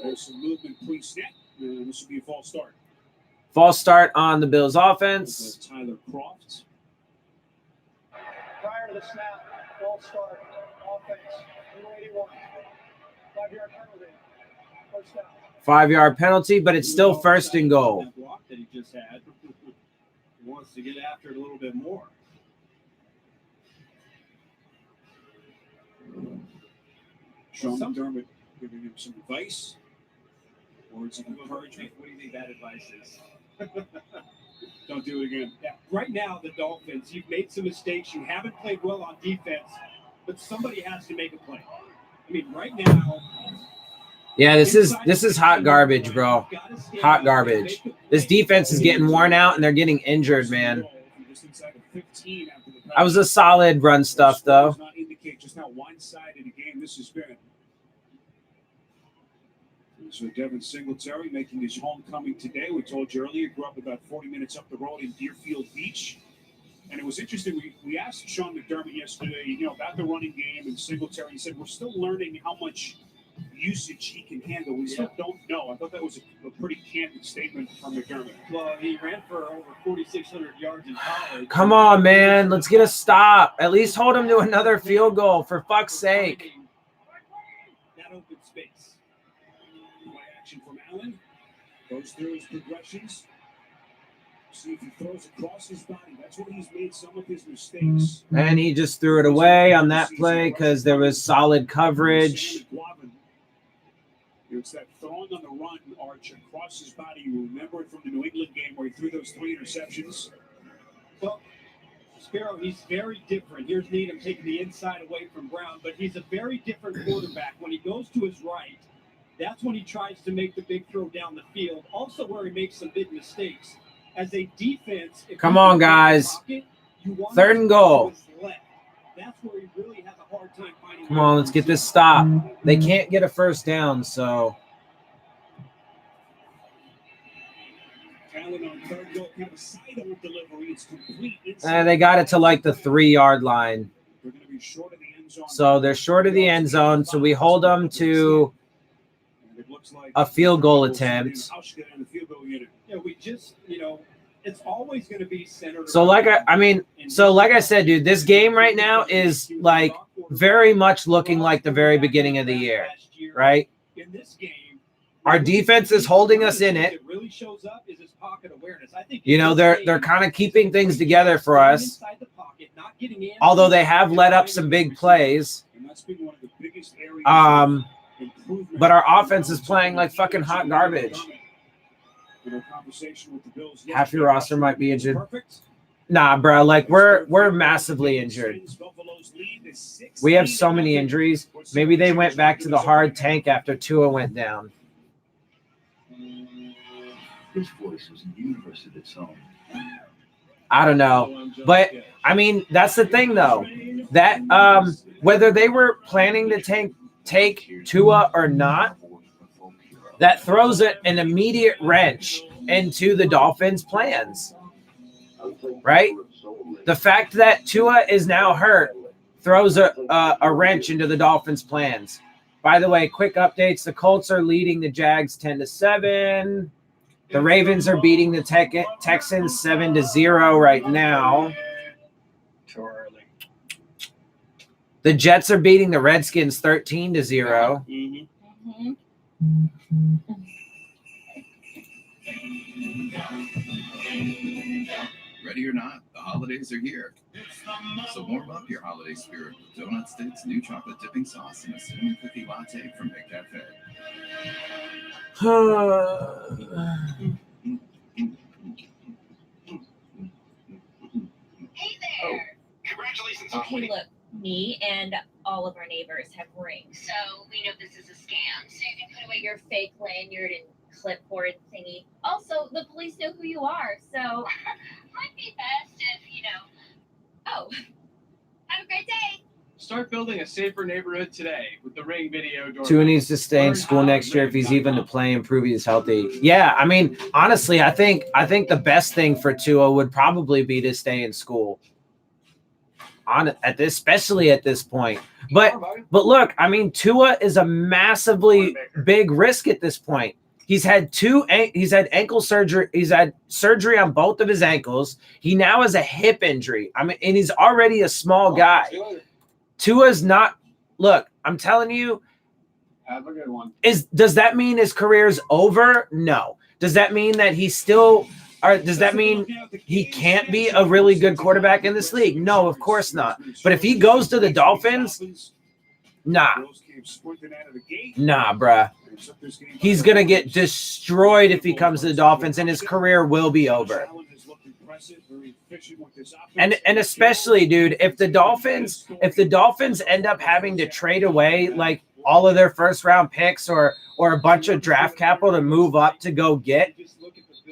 There's some movement pre-snap, and this will be a false start. False start on the Bills offense. Tyler Croft. Prior to the snap, false start, offense, number 81. 5-yard penalty. First down. 5-yard penalty, but it's still first and goal. That block that he just had. He wants to get after it a little bit more. Sean McDermott giving him some advice. Words of encouragement. What do you think that advice is? Don't do it again. Yeah, right now, the Dolphins, you've made some mistakes. You haven't played well on defense, but somebody has to make a play. I mean, right now. Yeah, this is hot garbage, bro. Hot garbage. This defense is getting worn out, and they're getting injured, man. That was a solid run stuff, though. Does not indicate just how one-sided a game this has been. So Devin Singletary making his homecoming today. We told you earlier, grew up about 40 minutes up the road in Deerfield Beach. And it was interesting. We asked Sean McDermott yesterday, about the running game and Singletary. He said, we're still learning how much usage he can handle. We still don't know. I thought that was a pretty candid statement from McDermott. Well, he ran for over 4,600 yards in college. Come on, man. Let's get a stop. At least hold him to another field goal, for fuck's sake. That open space. Play action from Allen. Goes through his progressions. See if he throws across his body. That's where he's made some of his mistakes. And he just threw it away on that play because there was solid coverage. It's that throwing on the run arch across his body. You remember it from the New England game where he threw those 3 interceptions. Well, Sparrow, he's very different. Here's Needham taking the inside away from Brown, but he's a very different quarterback. When he goes to his right, that's when he tries to make the big throw down the field. Also where he makes some big mistakes. As a defense, come on, guys. Pocket, 3rd and goal. That's where he really has a hard time finding. Come on, let's get this stop. They can't get a first down, so. Allen on 3rd goal, kind of a side-on delivery. It's complete. They got it to like the 3-yard line. They're going to be short of the end zone. So they're short of the end zone, so we hold them to a field goal attempt. Yeah, we just, it's always going to be centered. So like I said, dude, this game right now is like very much looking like the very beginning of the year, right? In this game, our defense is holding us in it. Really shows up is his pocket awareness. I think they're kind of keeping things together for us. Although they have let up some big plays. But our offense is playing like fucking hot garbage. Half your roster might be injured. Nah, bro. Like we're massively injured. We have so many injuries. Maybe they went back to the hard tank after Tua went down. His voice was a universe of its own. I don't know, but I mean that's the thing though. That whether they were planning to take Tua or not, that throws an immediate wrench into the Dolphins' plans, right? The fact that Tua is now hurt throws a wrench into the Dolphins' plans. By the way, quick updates. The Colts are leading the Jags 10-7. The Ravens are beating the Texans 7-0 right now. The Jets are beating the Redskins 13-0. Ready or not, the holidays are here. So warm up your holiday spirit with Donut Sticks, new chocolate dipping sauce, and a cinnamon cookie latte from Big Cafe. Hey there. Congratulations. Okay, look, me and all of our neighbors have rings, so we know this is a scam. So you can put away your fake lanyard and clipboard thingy. Also, the police know who you are, so might be best if, Oh, have a great day. Start building a safer neighborhood today with the Ring Video Doorbell. Tua needs to stay in school next year if he's even to play and prove he's healthy. Yeah, I mean, honestly, I think the best thing for Tua would probably be to stay in school. Especially at this point. But look, I mean, Tua is a massively big risk at this point. He's had ankle surgery. He's had surgery on both of his ankles. He now has a hip injury. I mean, and he's already a small guy. Tua's not. Look, I'm telling you. Have a good one. Does that mean his career's over? No. Does that mean that he's still? Or does that mean he can't be a really good quarterback in this league? No, of course not. But if he goes to the Dolphins, nah, bruh. He's going to get destroyed if he comes to the Dolphins, and his career will be over. And especially, dude, if the Dolphins end up having to trade away like all of their first round picks or a bunch of draft capital to move up to go get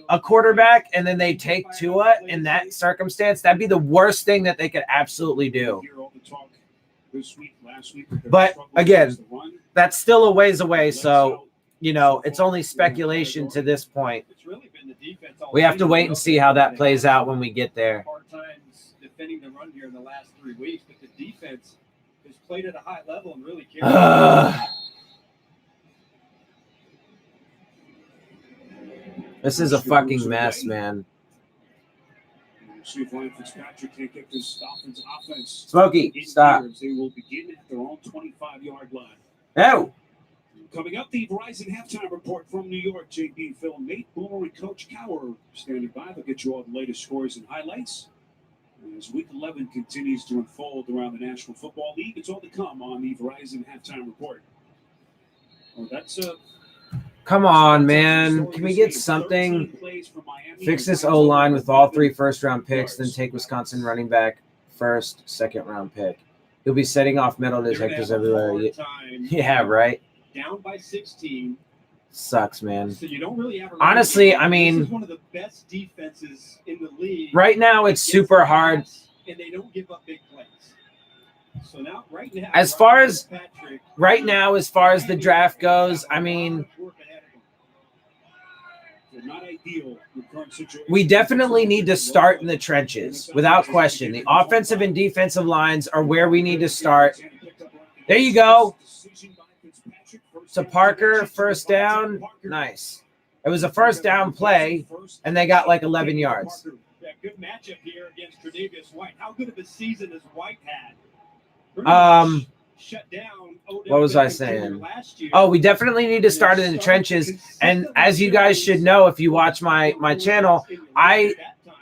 a quarterback, and then they take Tua in that circumstance, that'd be the worst thing that they could absolutely do. But again, that's still a ways away, so it's only speculation to this point. We have to wait and see how that plays out when we get there. Hard times defending the run here in the last 3 weeks, but the defense has played at a high level and really carried. This is a fucking mess, man. See if Ryan Fitzpatrick can't get this Dolphins offense. Smokey, stop. They will begin at their own 25-yard line. Oh. Coming up, the Verizon halftime report from New York. JB, Phil, Nate, Boomer, and Coach Cower standing by. They'll get you all the latest scores and highlights. As Week 11 continues to unfold around the National Football League, it's all to come on the Verizon halftime report. Well, that's Come on, man. Can we get something? Fix this O-line with all 3 first-round picks, then take Wisconsin running back first, second-round pick. He'll be setting off metal detectors everywhere. Yeah, right. Down by 16. Sucks, man. So you don't really have a honestly, I mean, this is one of the best defenses in the league. Right now, it's super hard. And they don't give up big plays. So now, as far as the draft goes, I mean, we definitely need to start in the trenches, without question. The offensive and defensive lines are where we need to start. There you go. To Parker, first down. Nice. It was a first down play, and they got like 11 yards. Good matchup here against Tre'Davious White. How good of a season has White had? Shut down. What was I saying? Oh, we definitely need to start in the trenches. And as you guys should know, if you watch my channel, I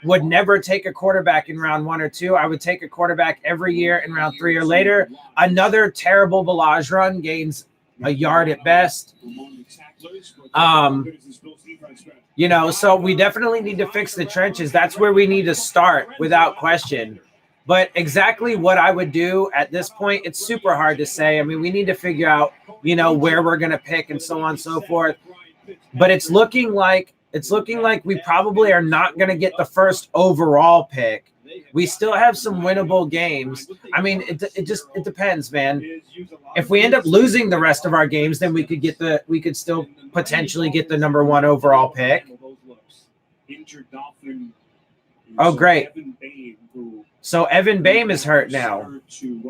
would never take a quarterback in round 1 or 2. I would take a quarterback every year in round 3 or later. Another terrible barrage run gains a yard at best. So we definitely need to fix the trenches. That's where we need to start without question. But exactly what I would do at this point, it's super hard to say. I mean, we need to figure out, where we're going to pick and so on and so forth. But it's looking like we probably are not going to get the first overall pick. We still have some winnable games. I mean, it depends, man. If we end up losing the rest of our games, then we could still potentially get the number 1 overall pick. Oh, great. So Evan Boehm is hurt now.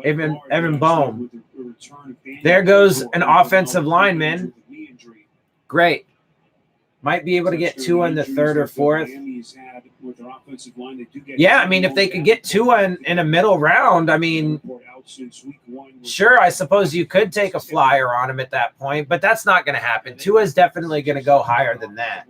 Evan Boehm. There goes an offensive lineman. Great. Might be able to get Tua in the 3rd or 4th. Yeah, I mean, if they could get Tua in a middle round, I mean, sure, I suppose you could take a flyer on him at that point, but that's not going to happen. Tua is definitely going to go higher than that.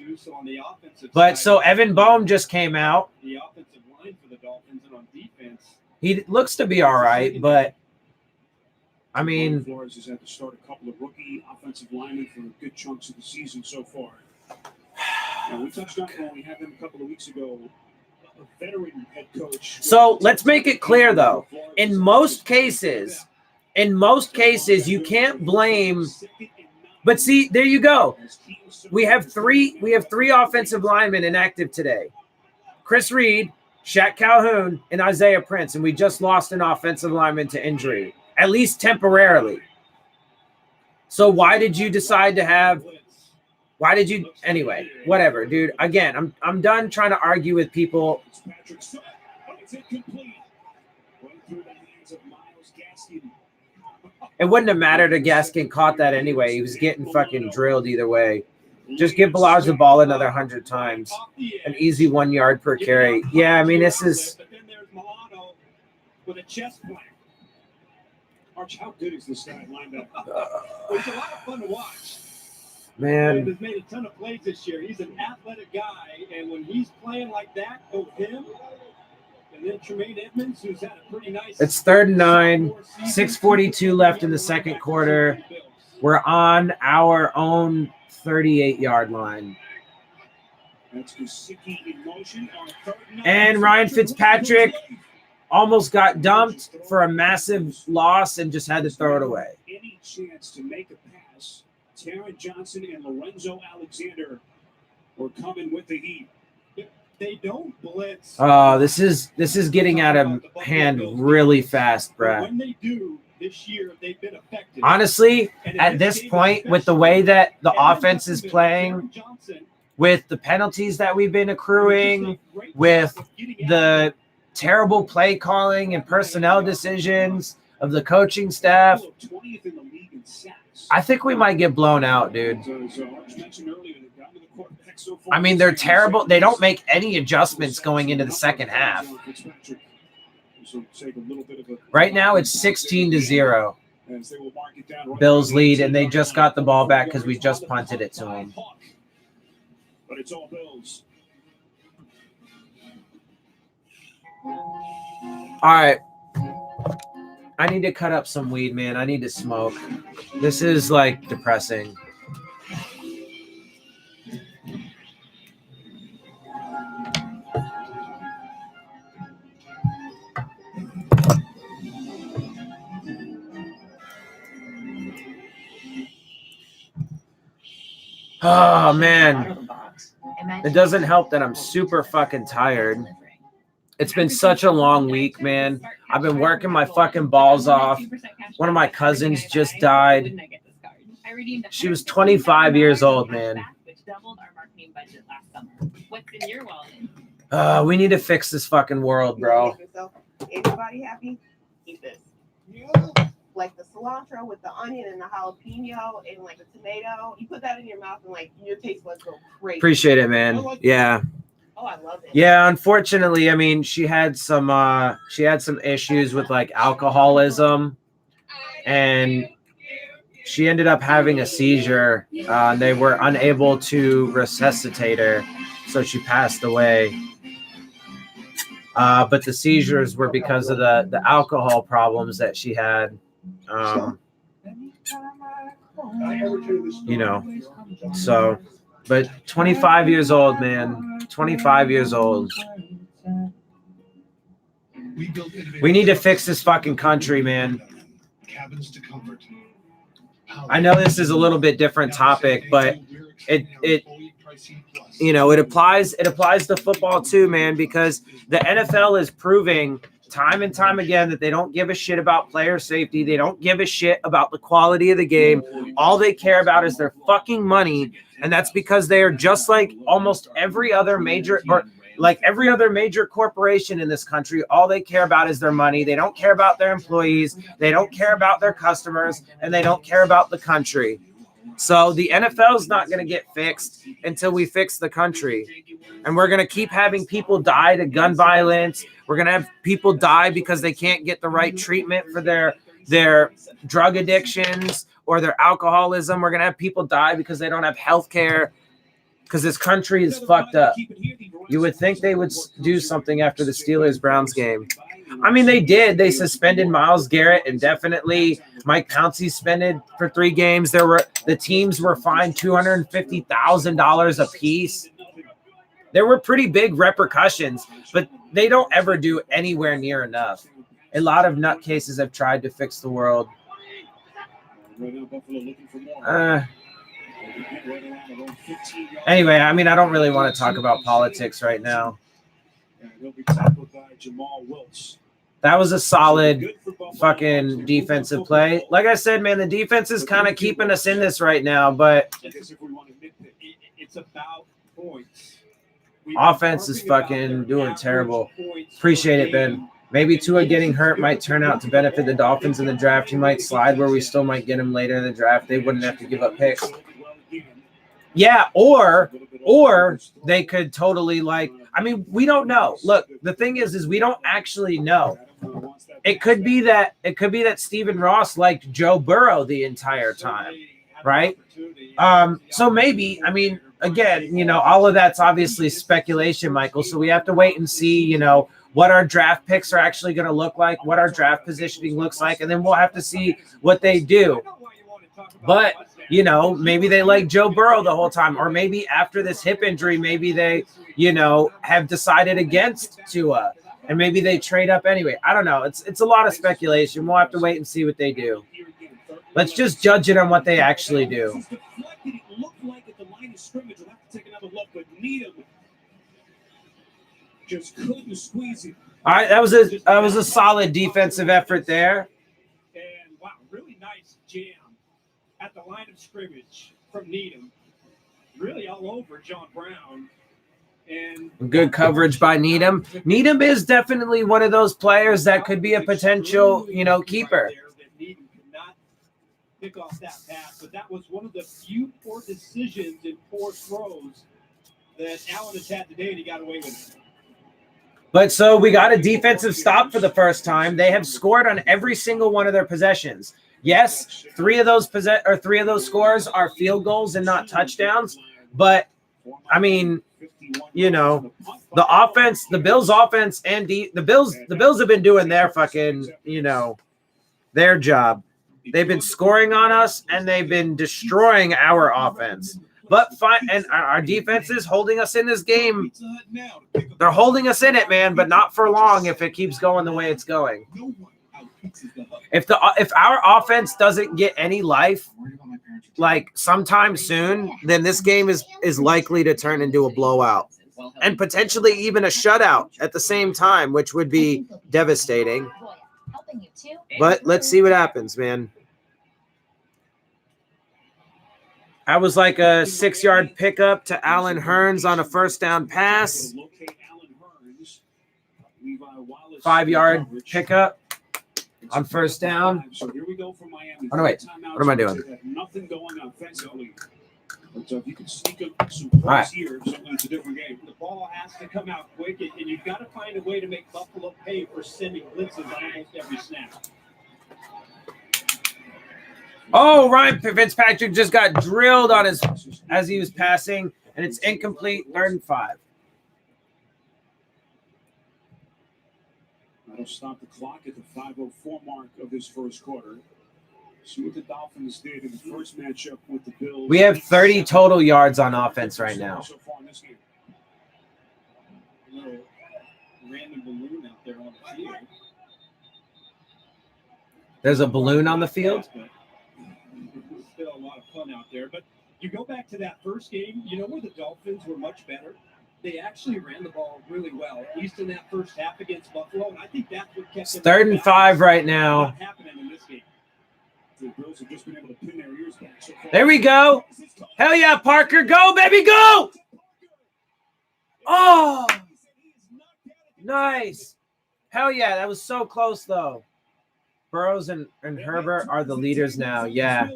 too. So on the offensive But side, so Evan Boehm just came out. the offensive line for the Dolphins, and on defense, He looks to be all right, but I mean, Flores has had to start a couple of rookie offensive linemen for good chunks of the season so far. Now, we touched on when we had them a couple of weeks ago. A veteran head coach. So let's make it clear, though. In most cases, you can't blame. But see, there you go. We have three offensive linemen inactive today: Chris Reed, Shaq Calhoun, and Isaiah Prince, and we just lost an offensive lineman to injury, at least temporarily. So why did you decide to have? Why did you? Anyway, whatever, dude. Again, I'm done trying to argue with people. It wouldn't have mattered if Gaskin caught that anyway. He was getting fucking drilled either way. Just give Balaj the ball another 100 times. An easy 1 yard per carry. Yeah, I mean, this is. But then there's Milano with a chest flag. Arch, how good is this guy linebacker? It's a lot of fun to watch. Man. He's made a ton of plays this year. He's an athletic guy, and when he's playing like that, both him and then Tremaine Edmonds, who's had a pretty nice. It's 3rd and 9, 6:42 left in the second quarter. We're on our own 38-yard line. And Ryan Fitzpatrick almost got dumped for a massive loss and just had to throw it away. Any chance to make a pass? Taron Johnson and Lorenzo Alexander were coming with the heat. They don't blitz. This is getting out of hand really fast, Brad. When they do this year, they've been effective. Honestly, at this point, with the way that the offense is playing, with the penalties that we've been accruing, with the terrible play calling and personnel decisions of the coaching staff, I think we might get blown out, dude. I mean, they're terrible. They don't make any adjustments going into the second half. Right now, it's 16-0. Bills lead, and they just got the ball back because we just punted it to them. But it's all Bills. All right. I need to cut up some weed, man. I need to smoke. This is like depressing. Oh, man. It doesn't help that I'm super fucking tired. It's been such a long week, man. I've been working my fucking balls off. One of my cousins just died. She was 25 years old, man. We need to fix this fucking world, bro. Everybody happy? Eat this. Like the cilantro with the onion and the jalapeno and like the tomato. You put that in your mouth and like your taste buds go crazy. Appreciate it, man. Yeah. Oh, I love it. Yeah, unfortunately, I mean, she had some issues with like alcoholism, and she ended up having a seizure. They were unable to resuscitate her, so she passed away. But the seizures were because of the alcohol problems that she had. So, but 25 years old, man. 25 years old. We need to fix this fucking country, man. I know this is a little bit different topic, but it applies to football too, man, because the NFL is proving time and time again that they don't give a shit about player safety. They don't give a shit about the quality of the game. All they care about is their fucking money. And that's because they are just like almost every other major corporation in this country. All they care about is their money. They don't care about their employees. They don't care about their customers, and they don't care about the country. So the NFL is not going to get fixed until we fix the country. And we're going to keep having people die to gun violence. We're going to have people die because they can't get the right treatment for their drug addictions or their alcoholism. We're going to have people die because they don't have health care. because this country is fucked up. You would think they would do something after the Steelers-Browns game. I mean, they did. They suspended Myles Garrett indefinitely. Mike Pouncey suspended for 3 games. The teams were fined $250,000 apiece. There were pretty big repercussions, but they don't ever do anywhere near enough. A lot of nutcases have tried to fix the world. Anyway, I mean, I don't really want to talk about politics right now. That was a solid fucking defensive play. Like I said, man, the defense is kind of keeping us in this right now, but it's about points. Offense is fucking doing terrible. Appreciate it, Ben. Maybe Tua getting hurt might turn out to benefit the Dolphins in the draft. He might slide where we still might get him later in the draft. They wouldn't have to give up picks. Yeah, or they could totally I mean, we don't know. Look, the thing is we don't actually know. It could be that Stephen Ross liked Joe Burrow the entire time, right? So maybe, I mean, again, all of that's obviously speculation, Michael. So we have to wait and see, what our draft picks are actually going to look like, what our draft positioning looks like, and then we'll have to see what they do. But, maybe they like Joe Burrow the whole time, or maybe after this hip injury, maybe they, have decided against Tua, and maybe they trade up anyway. I don't know. It's a lot of speculation. We'll have to wait and see what they do. Let's just judge it on what they actually do. Just couldn't squeeze it. All right, that was a solid defensive effort there. And wow, really nice jam at the line of scrimmage from Needham. Really all over John Brown. And good coverage by Needham. Needham is definitely one of those players that could be a potential, keeper. Needham could not pick off that pass, but that was one of the few poor decisions and poor throws that Allen has had today, and he got away with it. But so we got a defensive stop for the first time. They have scored on every single one of their possessions. Yes, 3 of those scores are field goals and not touchdowns. But I mean, the offense, the Bills' offense, and the Bills have been doing their fucking, their job. They've been scoring on us, and they've been destroying our offense. But and our defense is holding us in this game. They're holding us in it, man, but not for long if it keeps going the way it's going. If our offense doesn't get any life, sometime soon, then this game is likely to turn into a blowout and potentially even a shutout at the same time, which would be devastating. But let's see what happens, man. That was like a 6-yard pickup to Allen Hurns on a first down pass. 5-yard pickup on first down. So here we go for Miami. Oh, wait. What am I doing? Nothing going offensively. But if you can sneak up some All right. points here, suddenly it's a different game. The ball has to come out quick, and you've got to find a way to make Buffalo pay for sending blitzes on almost every snap. Oh, Ryan Fitzpatrick just got drilled on as he was passing, and it's incomplete, 3rd and 5. That'll stop the clock at the 5:04 mark of this first quarter. See what the Dolphins did in the first matchup with the Bills. We have 30 total yards on offense right now. So far in this game. A little random balloon out there on the field. There's a balloon on the field? Still a lot of fun out there. But you go back to that first game, where the Dolphins were much better? They actually ran the ball really well, at least in that first half against Buffalo. And I think that's what kept It's 3rd and 5 right now. Not happening in this game. The Bills have just been able to pin their ears back so far. There we go. Hell yeah, Parker. Go, baby, go. Oh, nice. Hell yeah, that was so close, though. Burrows and Herbert are the leaders now. Yeah.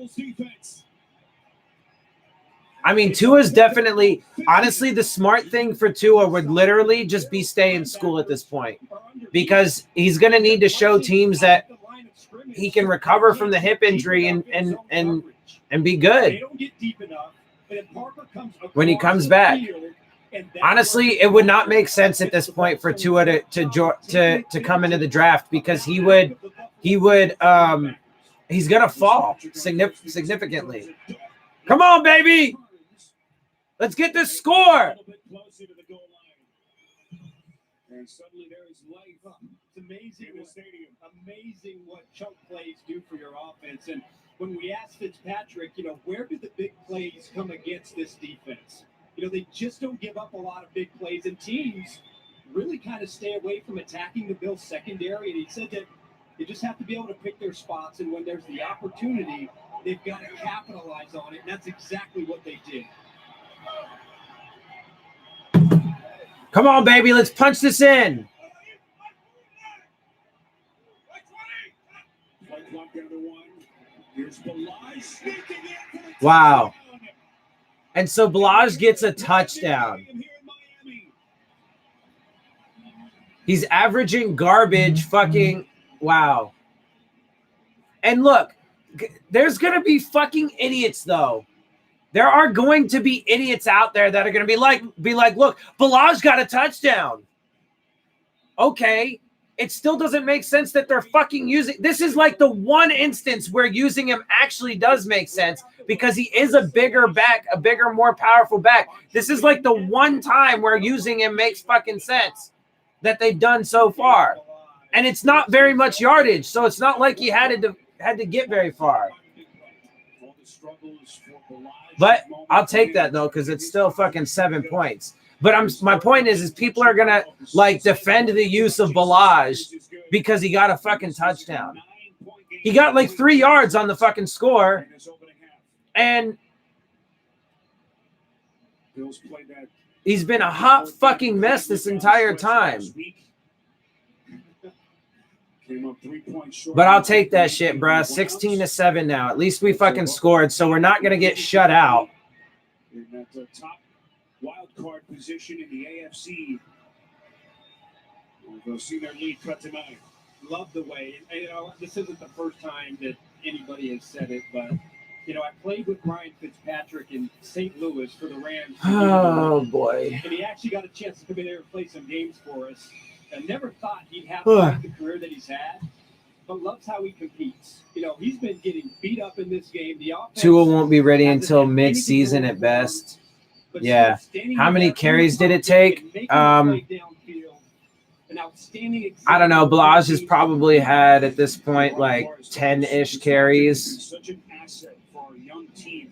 I mean, Tua's definitely, honestly, the smart thing for Tua would literally just be stay in school at this point, because he's going to need to show teams that he can recover from the hip injury and be good. They don't get deep enough, when he comes back. Honestly, it would not make sense at this point for Tua to come into the draft because he's gonna fall significantly. Come on, baby. Let's get this score. And suddenly there is life. It's amazing what chunk plays do for your offense. And when we asked Fitzpatrick, where do the big plays come against this defense? They just don't give up a lot of big plays, and teams really kind of stay away from attacking the Bills secondary. And he said that they just have to be able to pick their spots, and when there's the opportunity, they've got to capitalize on it. And that's exactly what they did. Come on, baby. Let's punch this in. Wow. And so Balaj gets a touchdown. He's averaging garbage fucking wow. And look, there's going to be fucking idiots though. There are going to be idiots out there that are going to be like, look, Balaj got a touchdown. Okay. It still doesn't make sense that they're fucking using. This is like the one instance where using him actually does make sense because he is a bigger back, a bigger, more powerful back. This is like the one time where using him makes fucking sense that they've done so far. And it's not very much yardage. So it's not like he had to get very far. But I'll take that though, because it's still fucking 7 points. But my point is people are gonna like defend the use of Balaj because he got a fucking touchdown. He got like 3 yards on the fucking score, and he's been a hot fucking mess this entire time. But I'll take that shit, bruh. 16-7 now. At least we fucking scored, so we're not gonna get shut out. Wild card position in the AFC. We'll see their lead cut tonight. Love the way, this isn't the first time that anybody has said it, but I played with Ryan Fitzpatrick in St. Louis for the Rams. Oh boy! And he actually got a chance to come in there and play some games for us. I never thought he'd have the career that he's had, but loves how he competes. He's been getting beat up in this game. The offense Tua won't be ready until mid-season at best. Yeah. How many carries did it take? I don't know. Balaj has probably had at this point like 10-ish carries.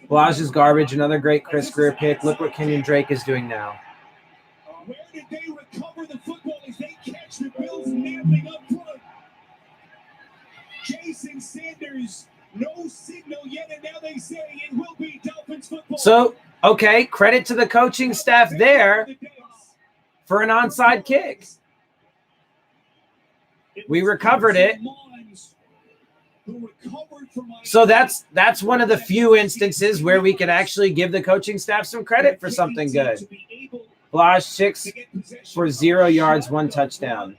Balaj is garbage. Another great Chris Greer pick. Look what Kenyon Drake is doing now. Where did they recover the football as they catch the Bills napping up front? Jason Sanders, no signal yet, and now they say it will be Dolphins football. So, okay, credit to the coaching staff there for an onside kick. We recovered it. So that's one of the few instances where we can actually give the coaching staff some credit for something good. Balaj 6 for 0 yards, 1 touchdown.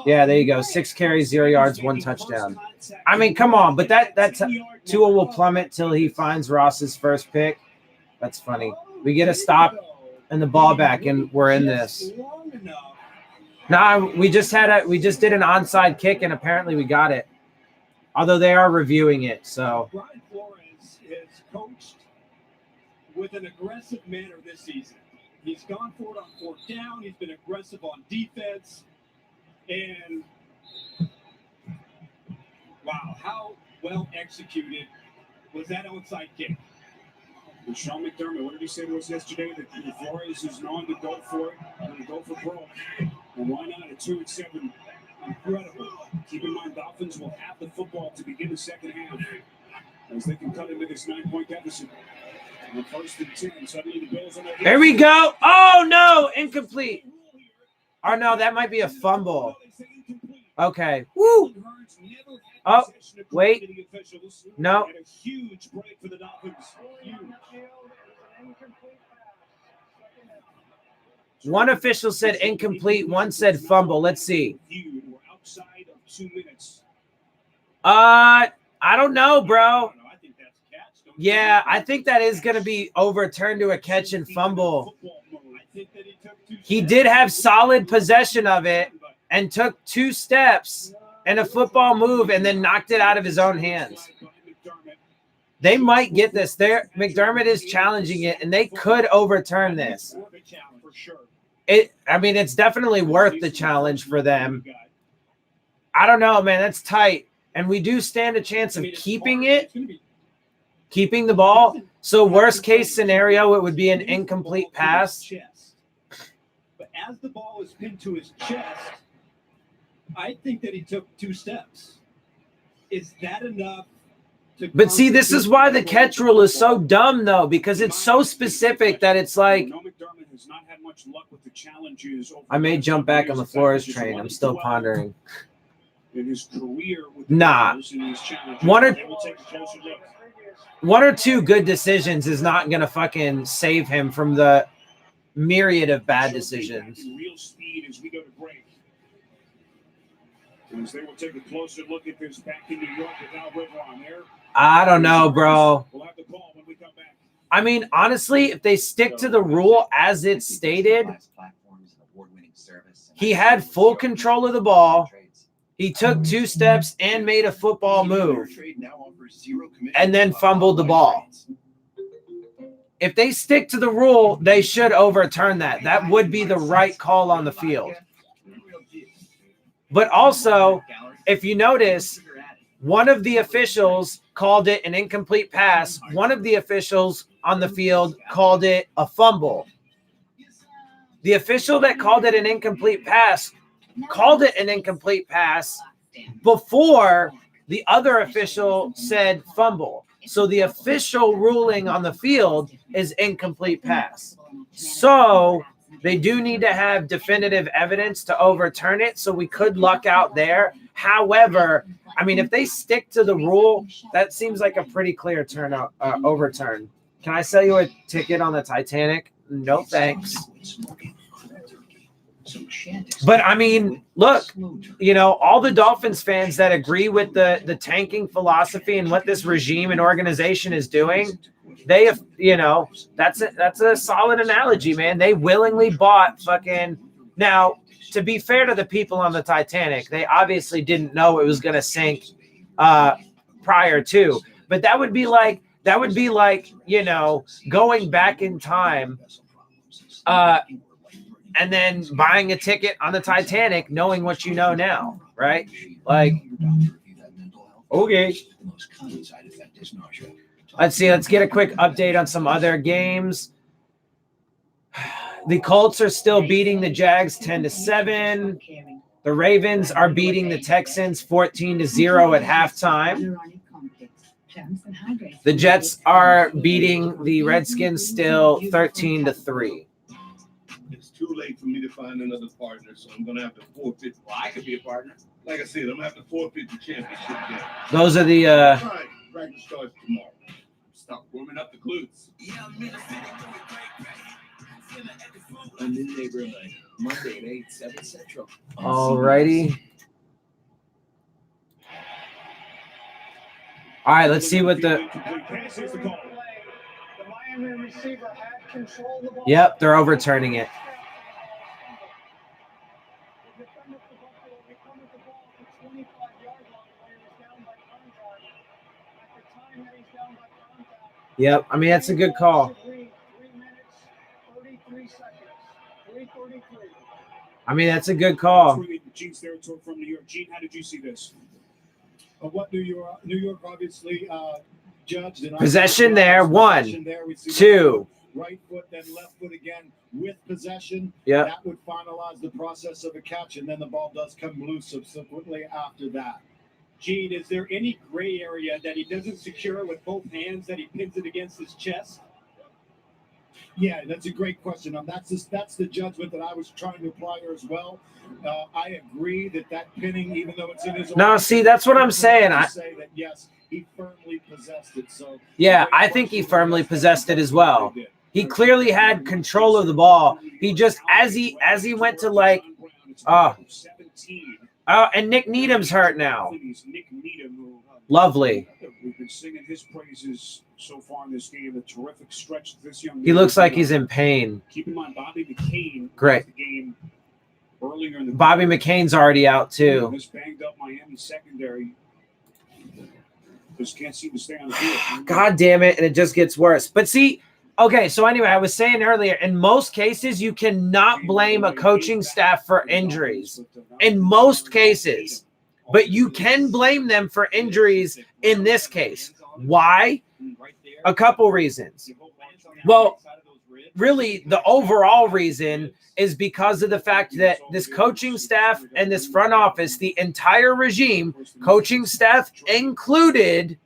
Yeah, there you go. 6 carries, 0 yards, 1 touchdown. I mean, come on, but that's Tua will plummet till he finds Ross's first pick. That's funny. We get a stop and the ball back, and we're in this. Nah, we just did an onside kick, and apparently we got it. Although they are reviewing it, so. Brian Flores has coached with an aggressive manner this season. He's gone for it on 4th down. He's been aggressive on defense. And wow, how well executed was that onside kick? And Sean McDermott, what did he say to us yesterday? That Flores is known to go for it, and to go for broke. And why not at 2-7? Incredible. Keep in mind, Dolphins will have the football to begin the second half as they can cut into this 9-point deficit. On 1st and 10, suddenly the Bills on There we go. Oh, no, incomplete. Or no, that might be a fumble. Okay. Woo. Oh, wait. No. Huge break for the Dolphins. One official said incomplete. One said fumble. Let's see. Outside of 2 minutes. I don't know, bro. Yeah, I think that is going to be overturned to a catch and fumble. He did have solid possession of it and took 2 steps and a football move and then knocked it out of his own hands. They might get this. McDermott is challenging it, and they could overturn this. It's definitely worth the challenge for them. I don't know, man. That's tight. And we do stand a chance of keeping the ball. So worst case scenario, it would be an incomplete pass. But as the ball is pinned to his chest, I think that he took 2 steps. Is that enough? But see, this is why the catch rule is so dumb, though, because it's so specific that it's like, I may jump back on the Flores train. I'm still pondering. Nah. One or two good decisions is not going to fucking save him from the myriad of bad decisions. As they will take a closer look at this back in New York with Al River on there. I don't know, bro. We'll have the call when we come back. I mean, honestly, if they stick to the rule as it's stated, he had full control of the ball. He took 2 steps and made a football move and then fumbled the ball. If they stick to the rule, they should overturn that. That would be the right call on the field. But also, if you notice, one of the officials called it an incomplete pass. One of the officials on the field called it a fumble. The official that called it an incomplete pass called it an incomplete pass before the other official said fumble. So the official ruling on the field is incomplete pass. So they do need to have definitive evidence to overturn it, so we could luck out there. However, I mean, if they stick to the rule, that seems like a pretty clear overturn. Can I sell you a ticket on the Titanic? No, thanks. But, I mean, look, you know, all the Dolphins fans that agree with the tanking philosophy and what this regime and organization is doing, they have, you know, that's a solid analogy, man. They willingly bought fucking – now, to be fair to the people on the Titanic, they obviously didn't know it was going to sink prior to. But that would be like, you know, going back in time and then buying a ticket on the Titanic knowing what you know now, right? Like, okay. Let's see. Let's get a quick update on some other games. The Colts are still beating the Jags 10-7. The Ravens are beating the Texans 14-0 at halftime. The Jets are beating the Redskins still 13-3. It's too late for me to find another partner, so I'm going to have to forfeit. Well, I could be a partner. Like I said, I'm going to have to forfeit the championship game. Those are the All right, practice starts tomorrow. Stop warming up the glutes. A new neighborhood, Monday at 8, 7 Central. Alrighty. All right, let's see what the. Yep, they're overturning it. Yep, I mean, that's a good call. I mean, that's a good call. Gene's territory from New York. Gene, how did you see this? What New York obviously judged. And Possession there, 1, 2. Right foot, then left foot again with possession. Yeah. That would finalize the process of a catch, and then the ball does come loose subsequently after that. Gene, is there any gray area that he doesn't secure with both hands, that he pins it against his chest? Yeah, that's a great question. That's the judgment that I was trying to apply here as well. I agree that pinning, even though it's in his. No, see, that's what I'm saying. I say that yes, he firmly possessed it. So yeah, I think he firmly possessed it as well. He clearly had control of the ball. He just as he went to like, and Nick Needham's hurt now. Lovely. We've been singing his praises so far in this game. A terrific stretch this young man. He looks like he's in pain. Keep in mind, Bobby McCain. Great. The game earlier in the Bobby McCain's already out too. This banged up Miami secondary just can't seem to stay on the field. God damn it, and it just gets worse. But see, okay, so anyway, I was saying earlier, in most cases, you cannot blame a coaching staff for injuries. In most cases. But you can blame them for injuries in this case. Why? A couple reasons. Well, really, the overall reason is because of the fact that this coaching staff and this front office, the entire regime, coaching staff included,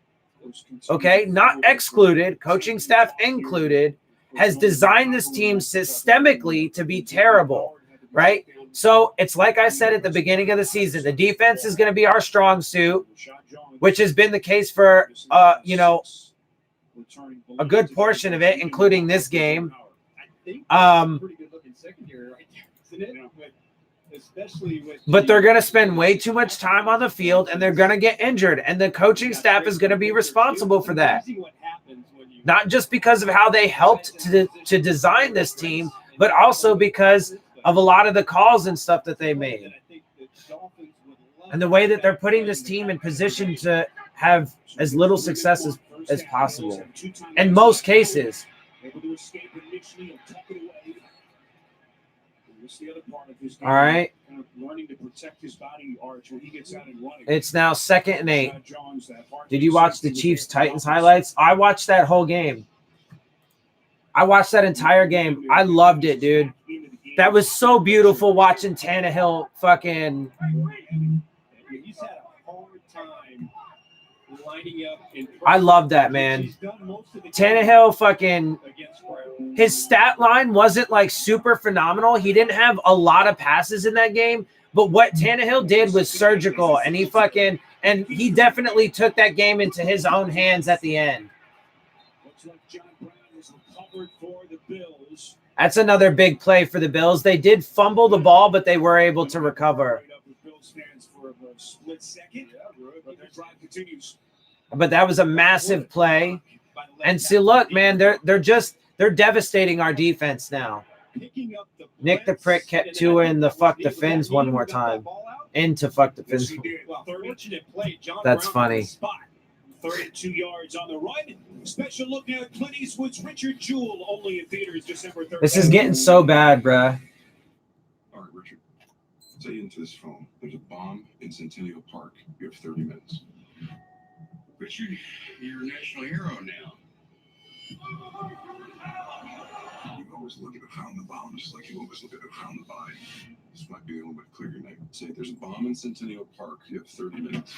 okay, not excluded, coaching staff included, has designed this team systemically to be terrible, right? So it's like I said at the beginning of the season, the defense is going to be our strong suit, which has been the case for, you know, a good portion of it, including this game. But they're going to spend way too much time on the field, and they're going to get injured, and the coaching staff is going to be responsible for that. Not just because of how they helped to design this team, but also because of a lot of the calls and stuff that they made. And the way that they're putting this team in position to have as little success as possible. In most cases. All right. It's now 2nd and 8. Did you watch the Chiefs-Titans highlights? I watched that whole game. I watched that entire game. I loved it, dude. That was so beautiful watching Tannehill fucking. I love that, man. Tannehill fucking. His stat line wasn't like super phenomenal. He didn't have a lot of passes in that game, but what Tannehill did was surgical, and he definitely took that game into his own hands at the end. That's another big play for the Bills. They did fumble the ball, but they were able to recover. But that was a massive play. And see, look, man, they're devastating our defense now. Nick the Prick kept Tua in the fuck the fins one more time. Into fuck the fins. That's funny. 32 yards on the run. Special look now at Clint Eastwood's Richard Jewell, only in theaters December 3rd. This is getting so bad, bruh. All right, Richard. Say into this phone. There's a bomb in Centennial Park. You have 30 minutes. Richard, you're a national hero now. You always look at who found the bomb, just like you always look at who found the body. This might be a little bit clearer now. Say there's a bomb in Centennial Park. You have 30 minutes.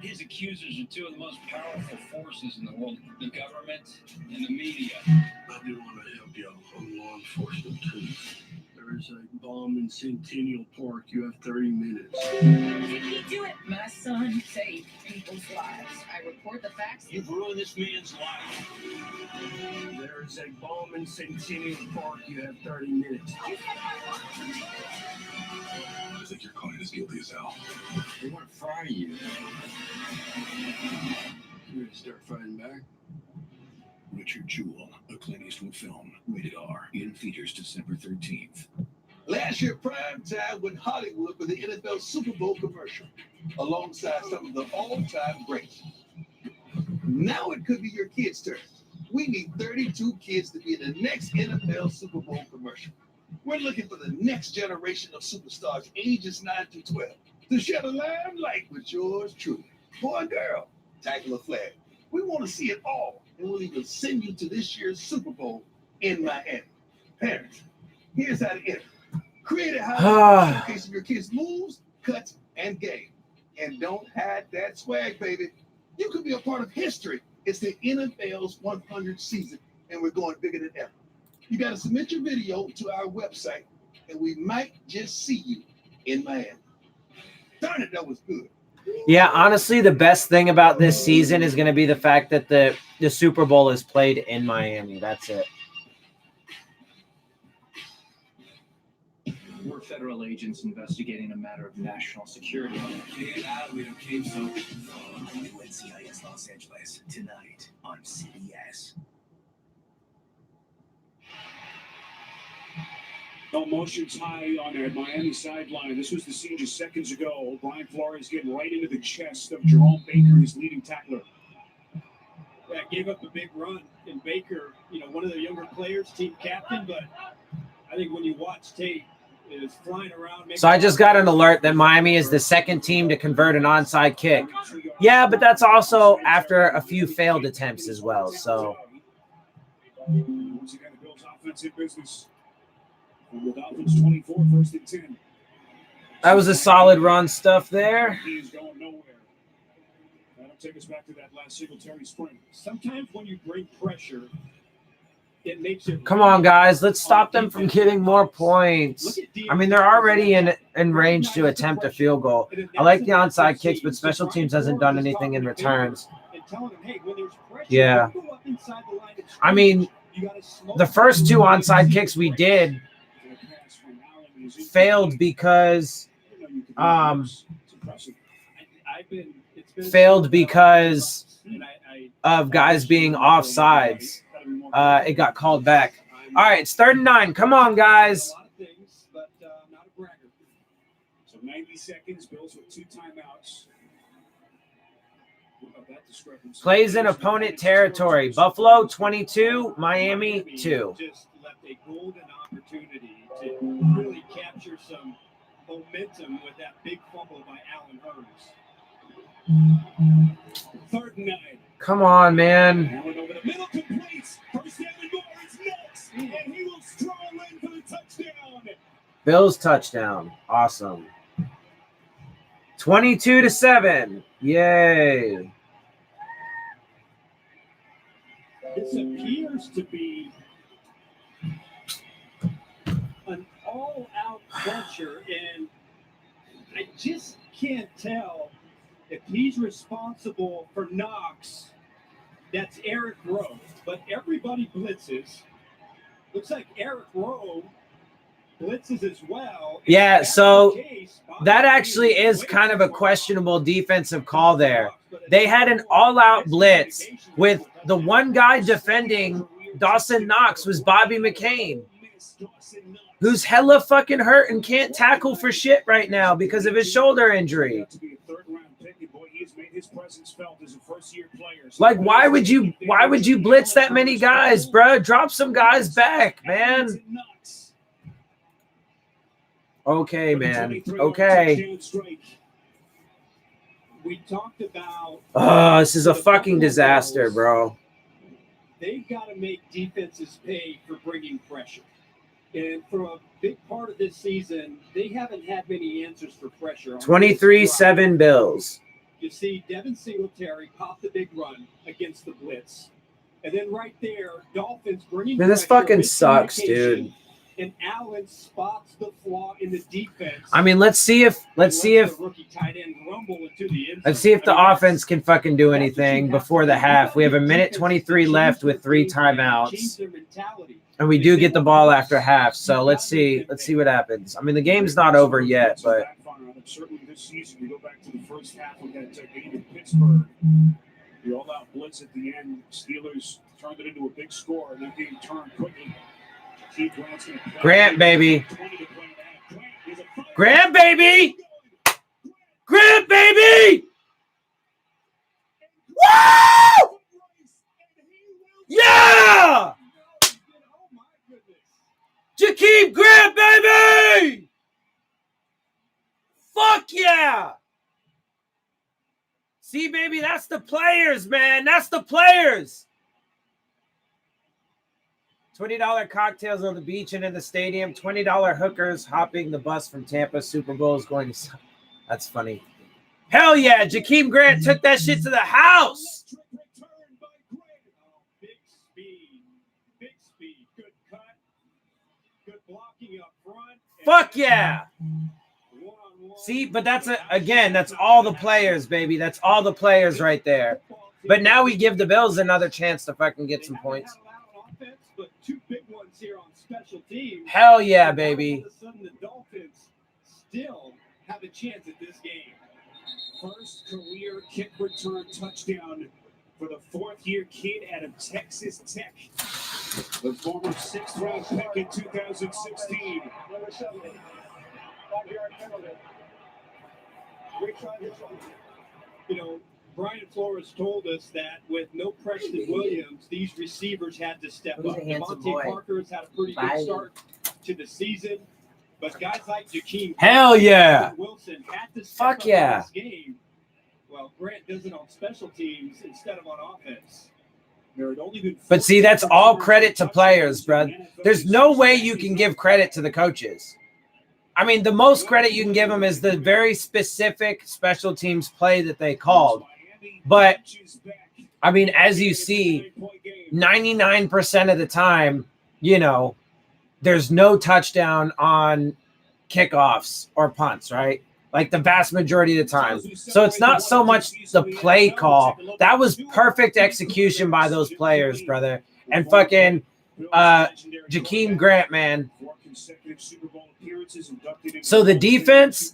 His accusers are two of the most powerful forces in the world, the government and the media. I do want to help you on law enforcement, too. There is a bomb in Centennial Park. You have 30 minutes. Did he do it? My son saved people's lives. I report the facts. You've ruined this man's life. There is a bomb in Centennial Park. You have 30 minutes. I think your client is guilty as hell. They want to fry you. You're going to start fighting back? Richard Jewell, a Clint Eastwood film, rated R, in theaters December 13th. Last year, prime time went Hollywood with the NFL Super Bowl commercial, alongside some of the all-time greats. Now it could be your kids' turn. We need 32 kids to be in the next NFL Super Bowl commercial. We're looking for the next generation of superstars, ages 9 to 12, to shed a limelight with yours truly. Boy and girl, tackle a flag. We want to see it all, and we'll even send you to this year's Super Bowl in Miami. Parents, here's how to enter. Create a highlight showcasing your kids' moves, cuts, and game. And don't hide that swag, baby. You could be a part of history. It's the NFL's 100th season, and we're going bigger than ever. You got to submit your video to our website, and we might just see you in Miami. Darn it, that was good. Yeah, honestly, the best thing about this season is going to be the fact that the Super Bowl is played in Miami. That's it. We're federal agents investigating a matter of national security. Get out of it, okay? So, new NCIS Los Angeles tonight on CBS. No motions high on that Miami sideline. This was the scene just seconds ago. Brian Flores getting right into the chest of Jerome Baker, his leading tackler. Yeah, gave up a big run. And Baker, one of the younger players, team captain, but I think when you watch tape, is flying around. So I just got an alert that Miami is the second team to convert an onside kick. Yeah, but that's also after a few failed attempts as well. So Once again, the Bills offensive business. From the Dolphins 24, 1st and 10. that was a solid run stuff there. He is going nowhere. That'll take us back to that last Singletary sprint. Sometimes when you bring pressure, it makes it. Come on, guys. Let's stop them from getting more points. I mean, they're already in range to attempt a field goal. I like the onside kicks, but special teams hasn't done anything in returns. Yeah. I mean, the first two onside kicks we did failed because of guys being offsides. It got called back. All right, it's 3rd and 9. Come on, guys. So 90 seconds, Bills with 2 timeouts. What about that discrepancy? Plays in opponent territory. Buffalo 22, Miami 2. Just left a golden opportunity to really capture some momentum with that big fumble by Allen Hurts. 3rd and 9. Come on, man. Allen over the middle, completes. First down and more. It's next, and he will stroll in for the touchdown. Bills touchdown. Awesome. 22-7. Yay. This appears to be an all-out venture, and I just can't tell if he's responsible for Knox. That's Eric Rowe, but everybody blitzes. Looks like Eric Rowe blitzes as well. Yeah, so that actually is kind of a questionable defensive call there. They had an all-out blitz with the one guy defending Dawson Knox was Bobby McCain, who's hella fucking hurt and can't tackle for shit right now because of his shoulder injury. Like, why would you blitz that many guys, bro? Drop some guys back, man. Okay, man. Okay. We talked about. Oh, this is a fucking disaster, bro. They've got to make defenses pay for bringing pressure. And for a big part of this season, they haven't had many answers for pressure. 23-7 Bills. You see Devin Singletary pop the big run against the blitz. And then right there, Dolphins bringing Man, this fucking sucks, dude. And Allen spots the flaw in the defense. I mean, let's see if the offense can fucking do anything before the half. We have 1:23 left with 3 timeouts. And we do get the ball after half. So let's see what happens. I mean, the game's not over yet, but certainly this season, you go back to the first half of that game in Pittsburgh. The all-out blitz at the end. Steelers turned it into a big score, and that game turned quickly. Grant, baby. Grant, baby. Grant, baby. Woo! Yeah! Jakeem Grant, baby! Fuck yeah! See, baby, that's the players, man. That's the players. $20 cocktails on the beach and in the stadium. $20 hookers hopping the bus from Tampa. Super Bowl is going to... That's funny. Hell yeah, Jakeem Grant took that shit to the house. Big speed, good cut, good blocking up front. Fuck yeah. See, but that's that's all the players, baby. That's all the players right there. But now we give the Bills another chance to fucking get some points. But 2 big ones here on special teams. Hell yeah, and now baby. All of a sudden, the Dolphins still have a chance at this game. First career kick return touchdown for the fourth-year kid out of Texas Tech. The former sixth-round pick in 2016. Number 70. 5-yard penalty. Retry this one. You know, Brian Flores told us that with no Preston Williams, these receivers had to step Who's up. a handsome Devontae boy? Parker has had a pretty Bye. good start to the season, but guys like Jakeem Hell yeah. and Wilson had to step Fuck up yeah. in this game. Well, Grant does it on special teams instead of on offense. There had only been But see, that's all credit to players, bro. There's no way you can give credit to the coaches. I mean, the most credit you can give them is the very specific special teams play that they called. But, I mean, as you see, 99% of the time, you know, there's no touchdown on kickoffs or punts, right? Like the vast majority of the time. So it's not so much the play call. That was perfect execution by those players, brother. And fucking Jakeem Grant, man. So the defense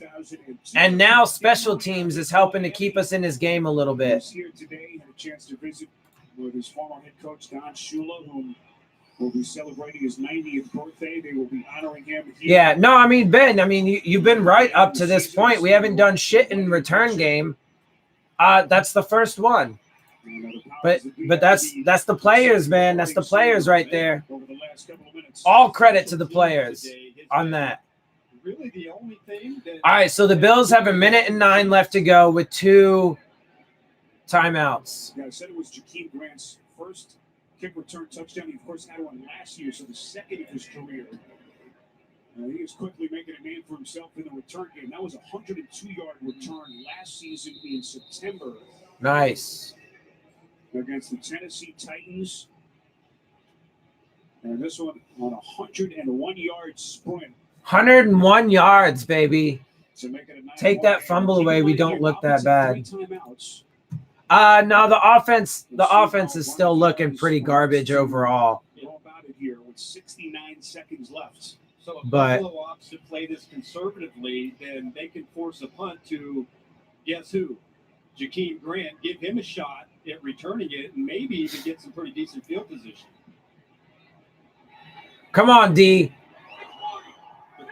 and now special teams is helping to keep us in this game a little bit. Here today, had a chance to visit with his former head coach Don Shula, whom will be celebrating his 90th birthday. They will be honoring him. Yeah, no, I mean, Ben, I mean, you've been right up to this point. We haven't done shit in return game. That's the first one. But that's the players, man. That's the players right there. All credit to the players on that. Really the only thing that All right, so the Bills have 1:09 left to go with 2 timeouts. Yeah, I said it was Jakeem Grant's first kick return touchdown. He, of course, had one last year, so the second of his career. He is quickly making a name for himself in the return game. That was a 102-yard return last season in September. Nice. Against the Tennessee Titans. And this one on a 101-yard sprint. 101 yards, baby. To make it a 9-1 Take that game. fumble Keep away. in We mind don't here, look that Dolphins have bad. 3 timeouts. No, the offense is still looking pretty garbage overall. Go about it here with 69 seconds left. So if But- Buffalo opts to play this conservatively, then they can force a punt to guess who? Jakeem Grant, give him a shot at returning it and maybe even get some pretty decent field position. Come on, D.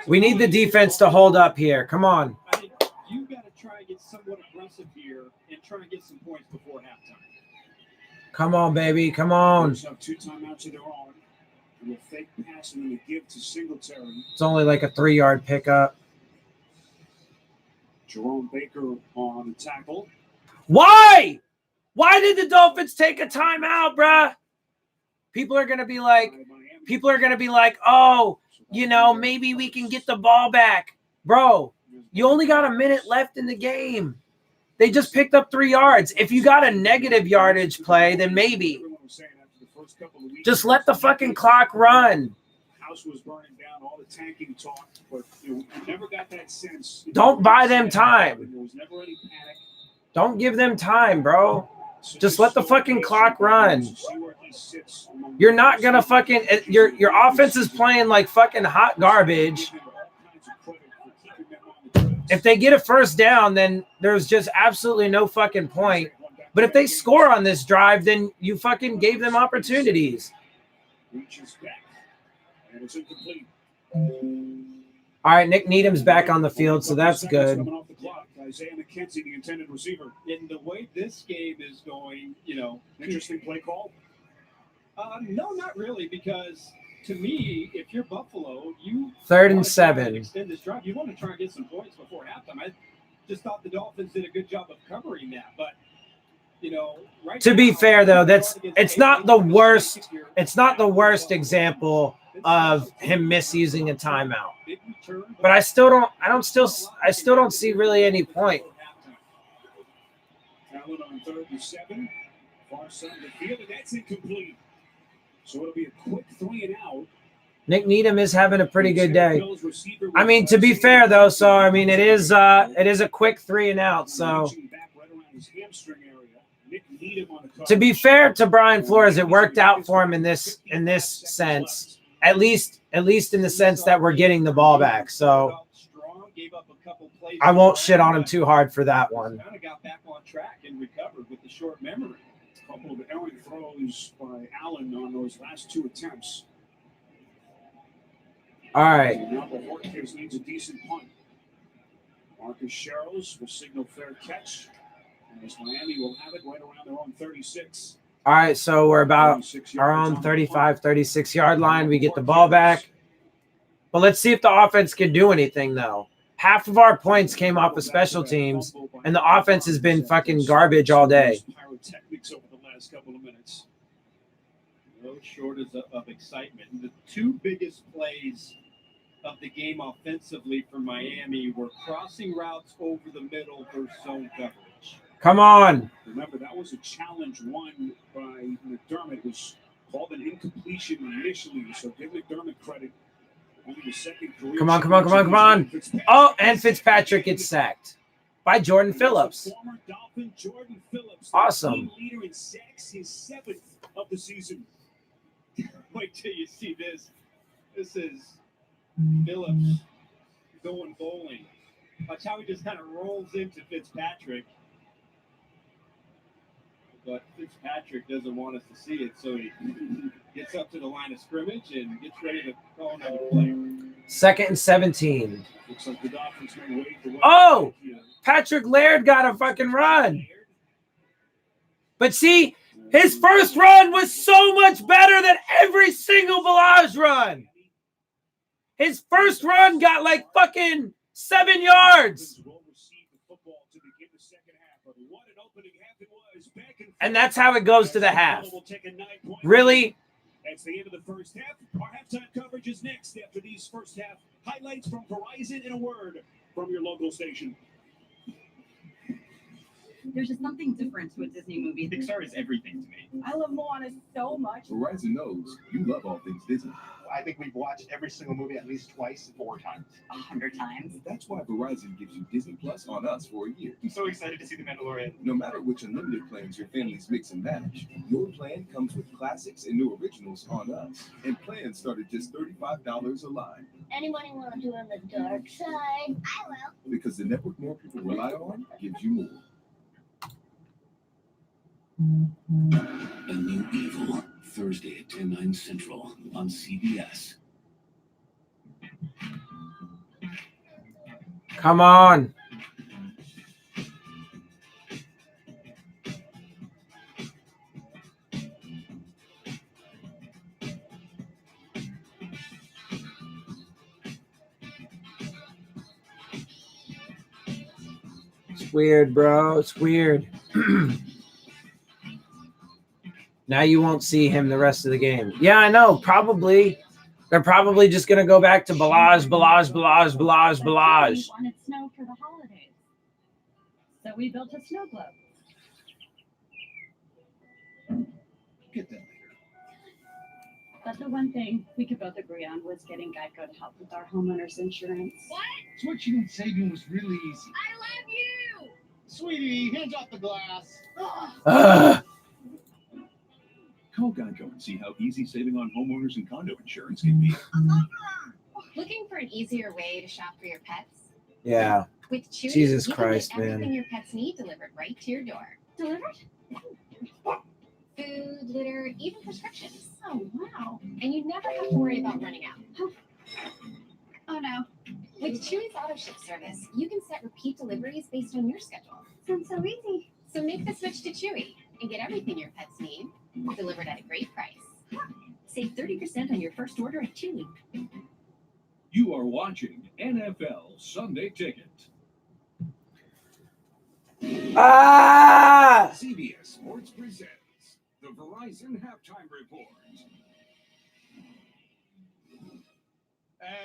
We need the defense to hold up here. Come on. I think you got to try and get somewhat aggressive here and try and get some points before halftime. Come on, baby. Come on. Bills have 2 timeouts of their own. And a fake pass and then a give to Singletary. It's only like a 3-yard pickup. Jerome Baker on the tackle. Why? Why did the Dolphins take a timeout, bruh? People are going to be like, oh, you know, maybe we can get the ball back. Bro, you only got a minute left in the game. They just picked up 3 yards. If you got a negative yardage play, then maybe. Just let the fucking clock run. House was burning down, all the tanking talk, but you never got that sense. Don't buy them time. There was never any panic. Don't give them time, bro. Just let the fucking clock run. You're not gonna fucking your offense is playing like fucking hot garbage. If they get a first down, then there's just absolutely no fucking point. But if they score on this drive, then you fucking gave them opportunities. Reaches back, and it's incomplete. All right, Nick Needham's back on the field, so that's good. Coming off the clock, Isaiah McKenzie, the intended receiver. In the way this game is going, you know, Interesting play call. No, not really, because to me, if you're Buffalo, you 3rd and want to try 7. extend this drive. You want to try and get some points before halftime. I just thought the Dolphins did a good job of covering that, but you know, right To be now, fair though, against it's a not the team worst. here, It's not the worst example of him misusing a timeout. big return, But I still don't see really any point. Allen on 3rd and 7. Far side of the field, and that's incomplete. So it'll be a quick 3 and out. Nick Needham is having a pretty good day. I mean, to be fair though, so I mean it is a quick 3 and out. So to be fair to Brian Flores, it worked out for him in this sense. At least at least in the sense that we're getting the ball back. So I won't shit on him too hard for that one. Kind of got back on track and recovered with the short memory. A couple of errant throws by Allen on those last two attempts. All right. Now the Horkins needs a decent punt. Marcus Sherrills will signal fair catch. As Miami will have it right around their own 36. All right, so we're about our own 35, 36-yard line. We get the ball back. But let's see if the offense can do anything, though. Half of our points came off of special teams, and the offense has been fucking garbage all day. Pyrotechnics over the last couple of minutes. No shortage of excitement. The two biggest plays of the game offensively for Miami were crossing routes over the middle versus zone coverage. Come on. Remember, that was a challenge won by McDermott. It was called an incompletion initially, so give McDermott credit. Only the second career. Come on, come on, come on, come on. Oh, and Fitzpatrick gets sacked by Jordan Phillips. Former Dolphin Jordan Phillips. Awesome. Team leader in sacks, his 7th of the season. Wait till you see this. This is Phillips going bowling. Watch how he just kind of rolls into Fitzpatrick. But Fitzpatrick doesn't want us to see it, so he gets up to the line of scrimmage and gets ready to call another play. 2nd and 17. Looks like the Dolphins may wait the way. Oh, Patrick Laird got a fucking run. But see, his first run was so much better than every single Balaj run. His first run got like fucking 7 yards. And that's how it goes to the half. Really? That's the end of the first half. Our halftime coverage is next after these first half highlights from Verizon in a word from your local station. There's just something different to a Disney movie. Pixar is everything to me. I love Moana so much. Verizon knows you love all things Disney. I think we've watched every single movie at least twice, 4 times. 100 times. That's why Verizon gives you Disney Plus on us for a year. I'm so excited to see The Mandalorian. No matter which unlimited plans your families mix and match, your plan comes with classics and new originals on us. And plans start at just $35 a line. Anybody want to do on the dark side? I will. Because the network more people rely on gives you more. A New Evil, Thursday at 10/9 Central on CBS. Come on. It's weird, bro. It's weird. Now you won't see him the rest of the game. Yeah, I know. Probably. They're probably just going to go back to Balaj. We wanted snow for the holidays. So we built a snow globe. Get that later. But the one thing we could both agree on was getting Geico to help with our homeowner's insurance. What? Switching and saving was really easy. I love you. Sweetie, hands off the glass. Call Geico and see how easy saving on homeowners and condo insurance can be. Looking for an easier way to shop for your pets? Yeah. With Chewy, Jesus you Christ, can get everything man. your pets need delivered right to your door. Delivered? Food, litter, even prescriptions. Oh, wow. And you never have to worry about running out. Oh, no. With Chewy's auto ship service, you can set repeat deliveries based on your schedule. Sounds so easy. So make the switch to Chewy and get everything your pets need delivered at a great price. Save 30% on your first order at Chewy. You are watching NFL Sunday Ticket. CBS Sports presents the Verizon Halftime Report.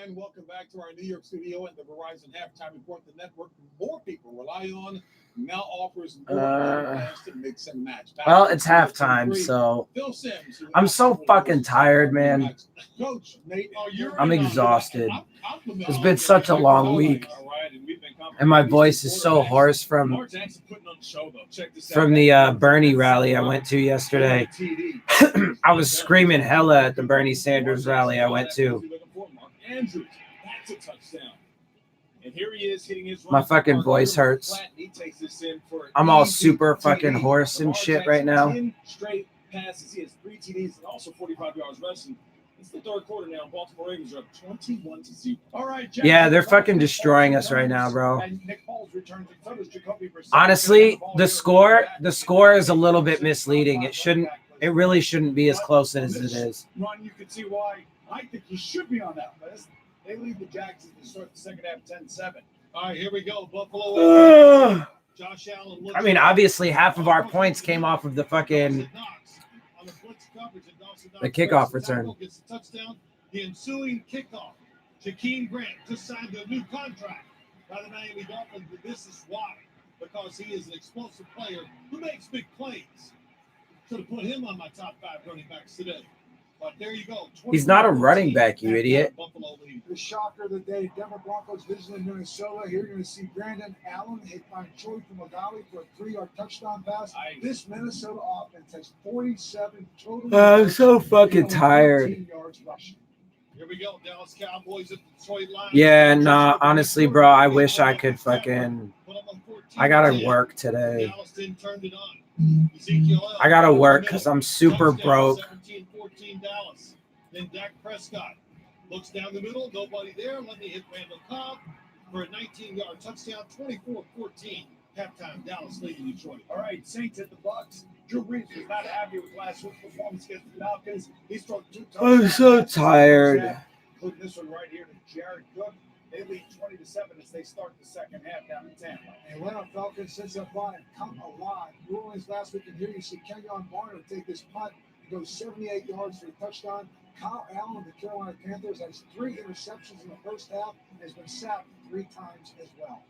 And welcome back to our New York studio and the Verizon Halftime Report. The network more people rely on now offers more plans to mix and match. Well, it's halftime, so I'm so fucking tired, man. Coach, Nate, I'm exhausted. It's been such a long week, and my voice is so hoarse from the Bernie rally I went to yesterday. I was screaming hella at the Bernie Sanders rally I went to. Andrews. That's a touchdown. And here he is hitting his My fucking voice hurts. He takes this in for I'm all easy super fucking TD. hoarse and Lamar shit takes right now. 10 straight passes. He has 3 TDs and also 45 yards rushing. It's the third quarter now. Baltimore Ravens are up 21-0. All right, Jackson, Yeah, they're fucking destroying us right now, bro. and Nick Foles returns, and so does Jacoby Brissett. Honestly, the score is a little bit misleading. It really shouldn't be as close as it is. Run, you can see why I think he should be on that list. They lead the Jacksons to start the second half 10-7. All right, here we go. Buffalo. Josh Allen. I mean, obviously, half of our points came off of the fucking the kickoff return. Gets the touchdown. The ensuing kickoff. Jakeem Grant just signed a new contract by the Miami Dolphins, but this is why. Because he is an explosive player who makes big plays. Should have put him on my top 5 running backs today. But there you go. He's not a running back, you idiot. The shocker of the day, Denver Broncos visiting Minnesota. Here you're going to see Brandon Allen hit by Troy Fumagalli for a 3-yard touchdown pass. This Minnesota offense has 47 total. I'm so fucking tired. Here we go. Dallas Cowboys at the Detroit Lions. Yeah, nah, honestly, bro, I wish I could fucking. I gotta work today. Dallas didn't turn it on. I gotta work because I'm super broke. 17-14 Dallas. Then Dak Prescott looks down the middle. Nobody there. Let me hit Randall Cobb for a 19-yard touchdown. 24-14. Halftime. Dallas leading Detroit. All right, Saints at the Bucks. Drew Brees was not happy with last week's performance against the Falcons. He struck 2 touchdowns. I'm so tired. Including this one right here to Jared Cook. They lead 20-7 as they start the second half down in Tampa. Atlanta Falcons since that line come alive. New Orleans last week, and here you see Kenyon Barner take this punt. He goes 78 yards for a touchdown. Kyle Allen of the Carolina Panthers has 3 interceptions in the first half and has been sacked 3 times as well.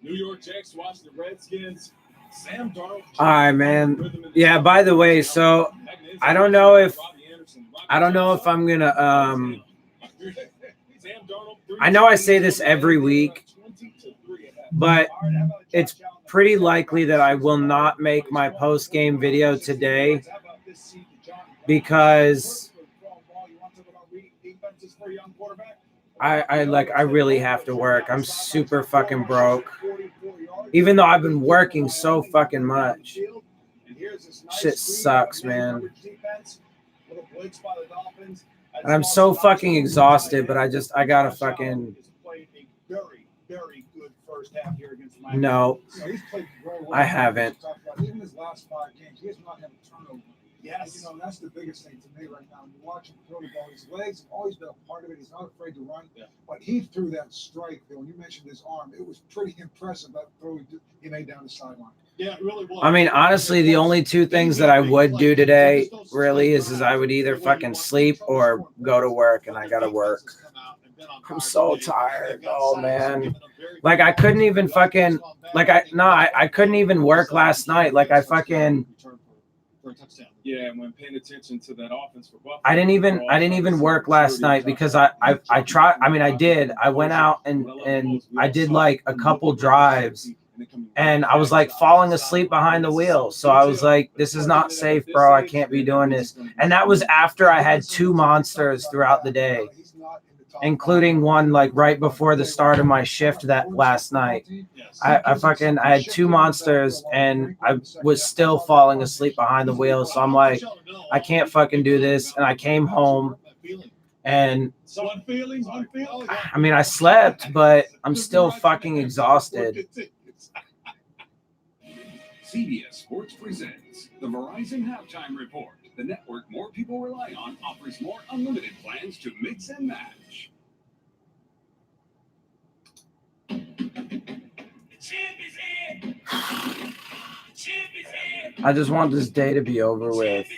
New York Jets watching the Redskins. Sam Darnold. All right, man. Yeah, by the way, so I don't know if I'm gonna I know I say this every week, but it's pretty likely that I will not make my post-game video today because I really have to work. I'm super fucking broke. Even though I've been working so fucking much. Shit sucks, man. And I'm so fucking exhausted, but I gotta fucking. No, I haven't. Even his last 5 games, he has not had a turnover. Yes, you know that's the biggest thing to me right now. You watch him throw the ball. His legs have always been a part of it. He's not afraid to run. Yeah. But he threw that strike. When you mentioned his arm, it was pretty impressive that throw he made down the sideline. Yeah, it really was. I mean, honestly, the only 2 things that I would do today really is I would either fucking sleep or go to work, and I gotta work. I'm so tired. Oh man. Like I couldn't even fucking I couldn't even work last night. Like I fucking Yeah, and when paying attention to that offense for Buffalo, I didn't even work last night because I tried. I mean, I did. I went out and I did like a couple drives, and I was like falling asleep behind the wheel. So I was like, "This is not safe, bro. I can't be doing this." And that was after I had 2 monsters throughout the day, including one like right before the start of my shift that last night. I had 2 monsters and I was still falling asleep behind the wheel. So I'm like, I can't fucking do this. And I came home and I mean, I slept, but I'm still fucking exhausted. CBS Sports presents the Verizon Halftime Report. The network more people rely on offers more unlimited plans to mix and match. I just want this day to be over with.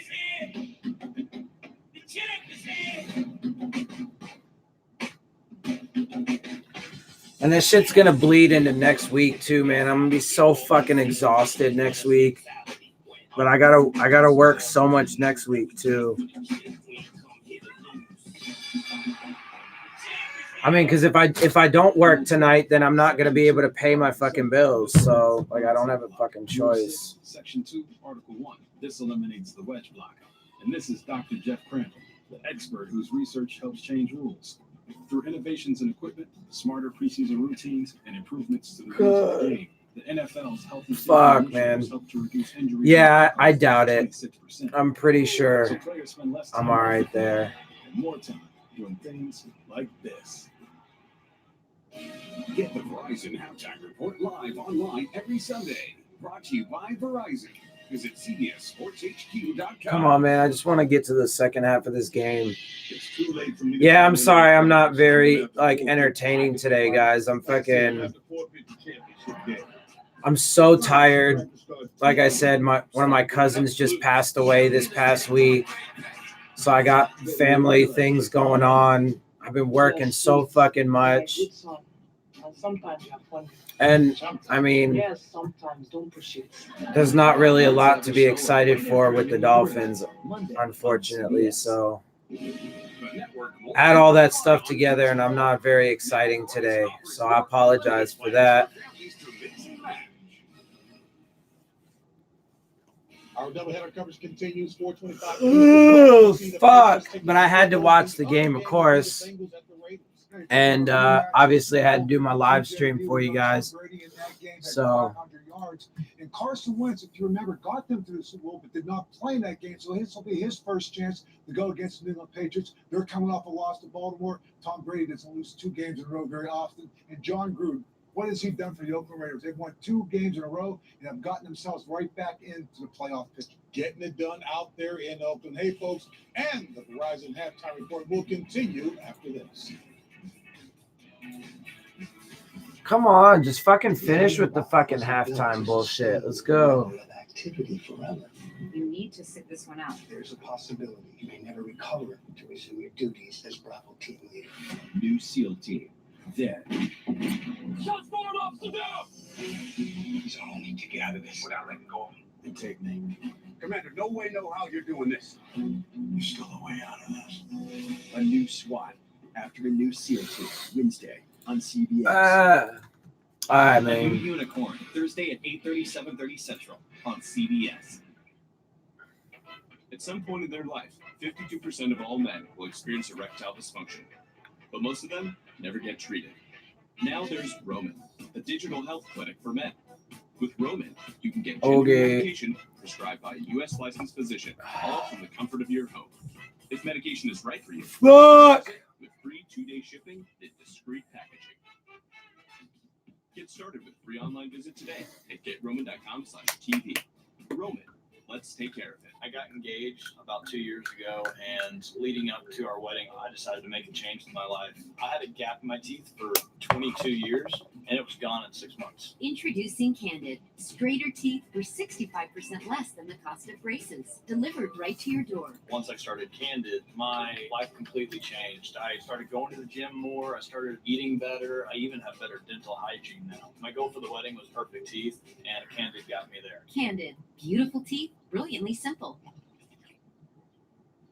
And this shit's gonna bleed into next week too, man. I'm gonna be so fucking exhausted next week. But I gotta work so much next week too. I mean, because if I don't work tonight, then I'm not gonna be able to pay my fucking bills. So like, I don't have a fucking choice. Section 2, Article 1. This eliminates the wedge blocker. And this is Dr. Jeff Crandall. the expert whose research helps change rules. Through innovations in equipment, smarter preseason routines, and improvements to the rules of the game, the NFL's healthy Fuck, man. help to reduce injuries. Yeah, I doubt it. 26%. I'm pretty sure So players spend less I'm time all on the right field there. and more time doing things like this. Get the Verizon Halftime Report live online every Sunday. Brought to you by Verizon. Visit CBSSportsHQ.com. Come on, man. I just want to get to the second half of this game. It's too late for me to Yeah, I'm find sorry. another I'm not partner, so very I'm gonna have to like forfeit entertaining today, guys. I'm Like I said, I'm gonna fucking. have to forfeit the championship game. I'm so tired. Like I said, one of my cousins just passed away this past week. So I got family things going on. I've been working so fucking much. Sometimes have fun. And I mean, Yes, sometimes don't push it. there's not really a lot to be excited for with the Dolphins, unfortunately. So add all that stuff together, and I'm not very exciting today. So I apologize for that. Our doubleheader coverage continues. 425. Oh, fuck. But I had to watch the game, of course. And obviously, I had to do my live stream for you guys. So, and Carson Wentz, if you remember, got them to the Super Bowl, but did not play in that game. So this will be his first chance to go against the New England Patriots. They're coming off a loss to Baltimore. Tom Brady doesn't lose 2 games in a row very often. And John Gruden, what has he done for the Oakland Raiders? They've won 2 games in a row and have gotten themselves right back into the playoff picture. Getting it done out there in Oakland. Hey, folks, and the Verizon Halftime Report will continue after this. come on. Just fucking finish with the fucking halftime bullshit. Let's go. Activity forever. You need to sit this one out. There's a possibility you may never recover to resume your duties as Bravo team leader. New SEAL team. Then. Shots fired off the down. So I need to get out of this without letting go of the technique. Commander, no way, no how you're doing this. There's still a way out of this. A new SWAT after a new SEAL team. Wednesday on CBS. All right, New man. Unicorn. Thursday at 8:30, 7:30 Central on CBS. At some point in their life, 52% of all men will experience erectile dysfunction, but most of them never get treated. Now there's Roman, a digital health clinic for men. With Roman, you can get gender medication prescribed by a U.S. licensed physician, all from the comfort of your home. If medication is right for you, Fuck! with free 2-day shipping and discreet packaging. Get started with free online visit today at GetRoman.com/TV. Roman, let's take care of it. I got engaged about 2 years ago, and leading up to our wedding, I decided to make a change in my life. I had a gap in my teeth for 22 years, and it was gone in 6 months. Introducing Candid. Straighter teeth for 65% less than the cost of braces. Delivered right to your door. Once I started Candid, my life completely changed. I started going to the gym more. I started eating better. I even have better dental hygiene now. My goal for the wedding was perfect teeth, and Candid got me there. Candid. Beautiful teeth, brilliantly simple.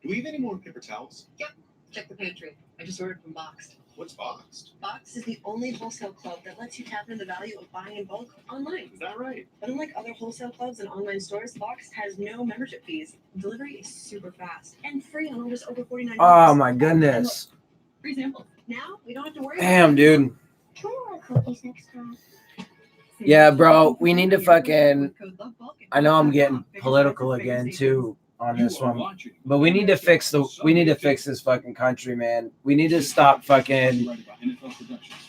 Do we have any more paper towels? Yep. Check the pantry. I just ordered from Boxed. What's Boxed? Boxed is the only wholesale club that lets you tap into the value of buying in bulk online. Is that right? But unlike other wholesale clubs and online stores, Boxed has no membership fees. Delivery is super fast and free on orders over $49. Oh my goodness. For example, now we don't have to worry Damn, dude. Can we order cookies next time? Yeah, bro. We need to fucking. I know I'm getting political again too on this one, but we need to fix this fucking country, man. We need to stop fucking.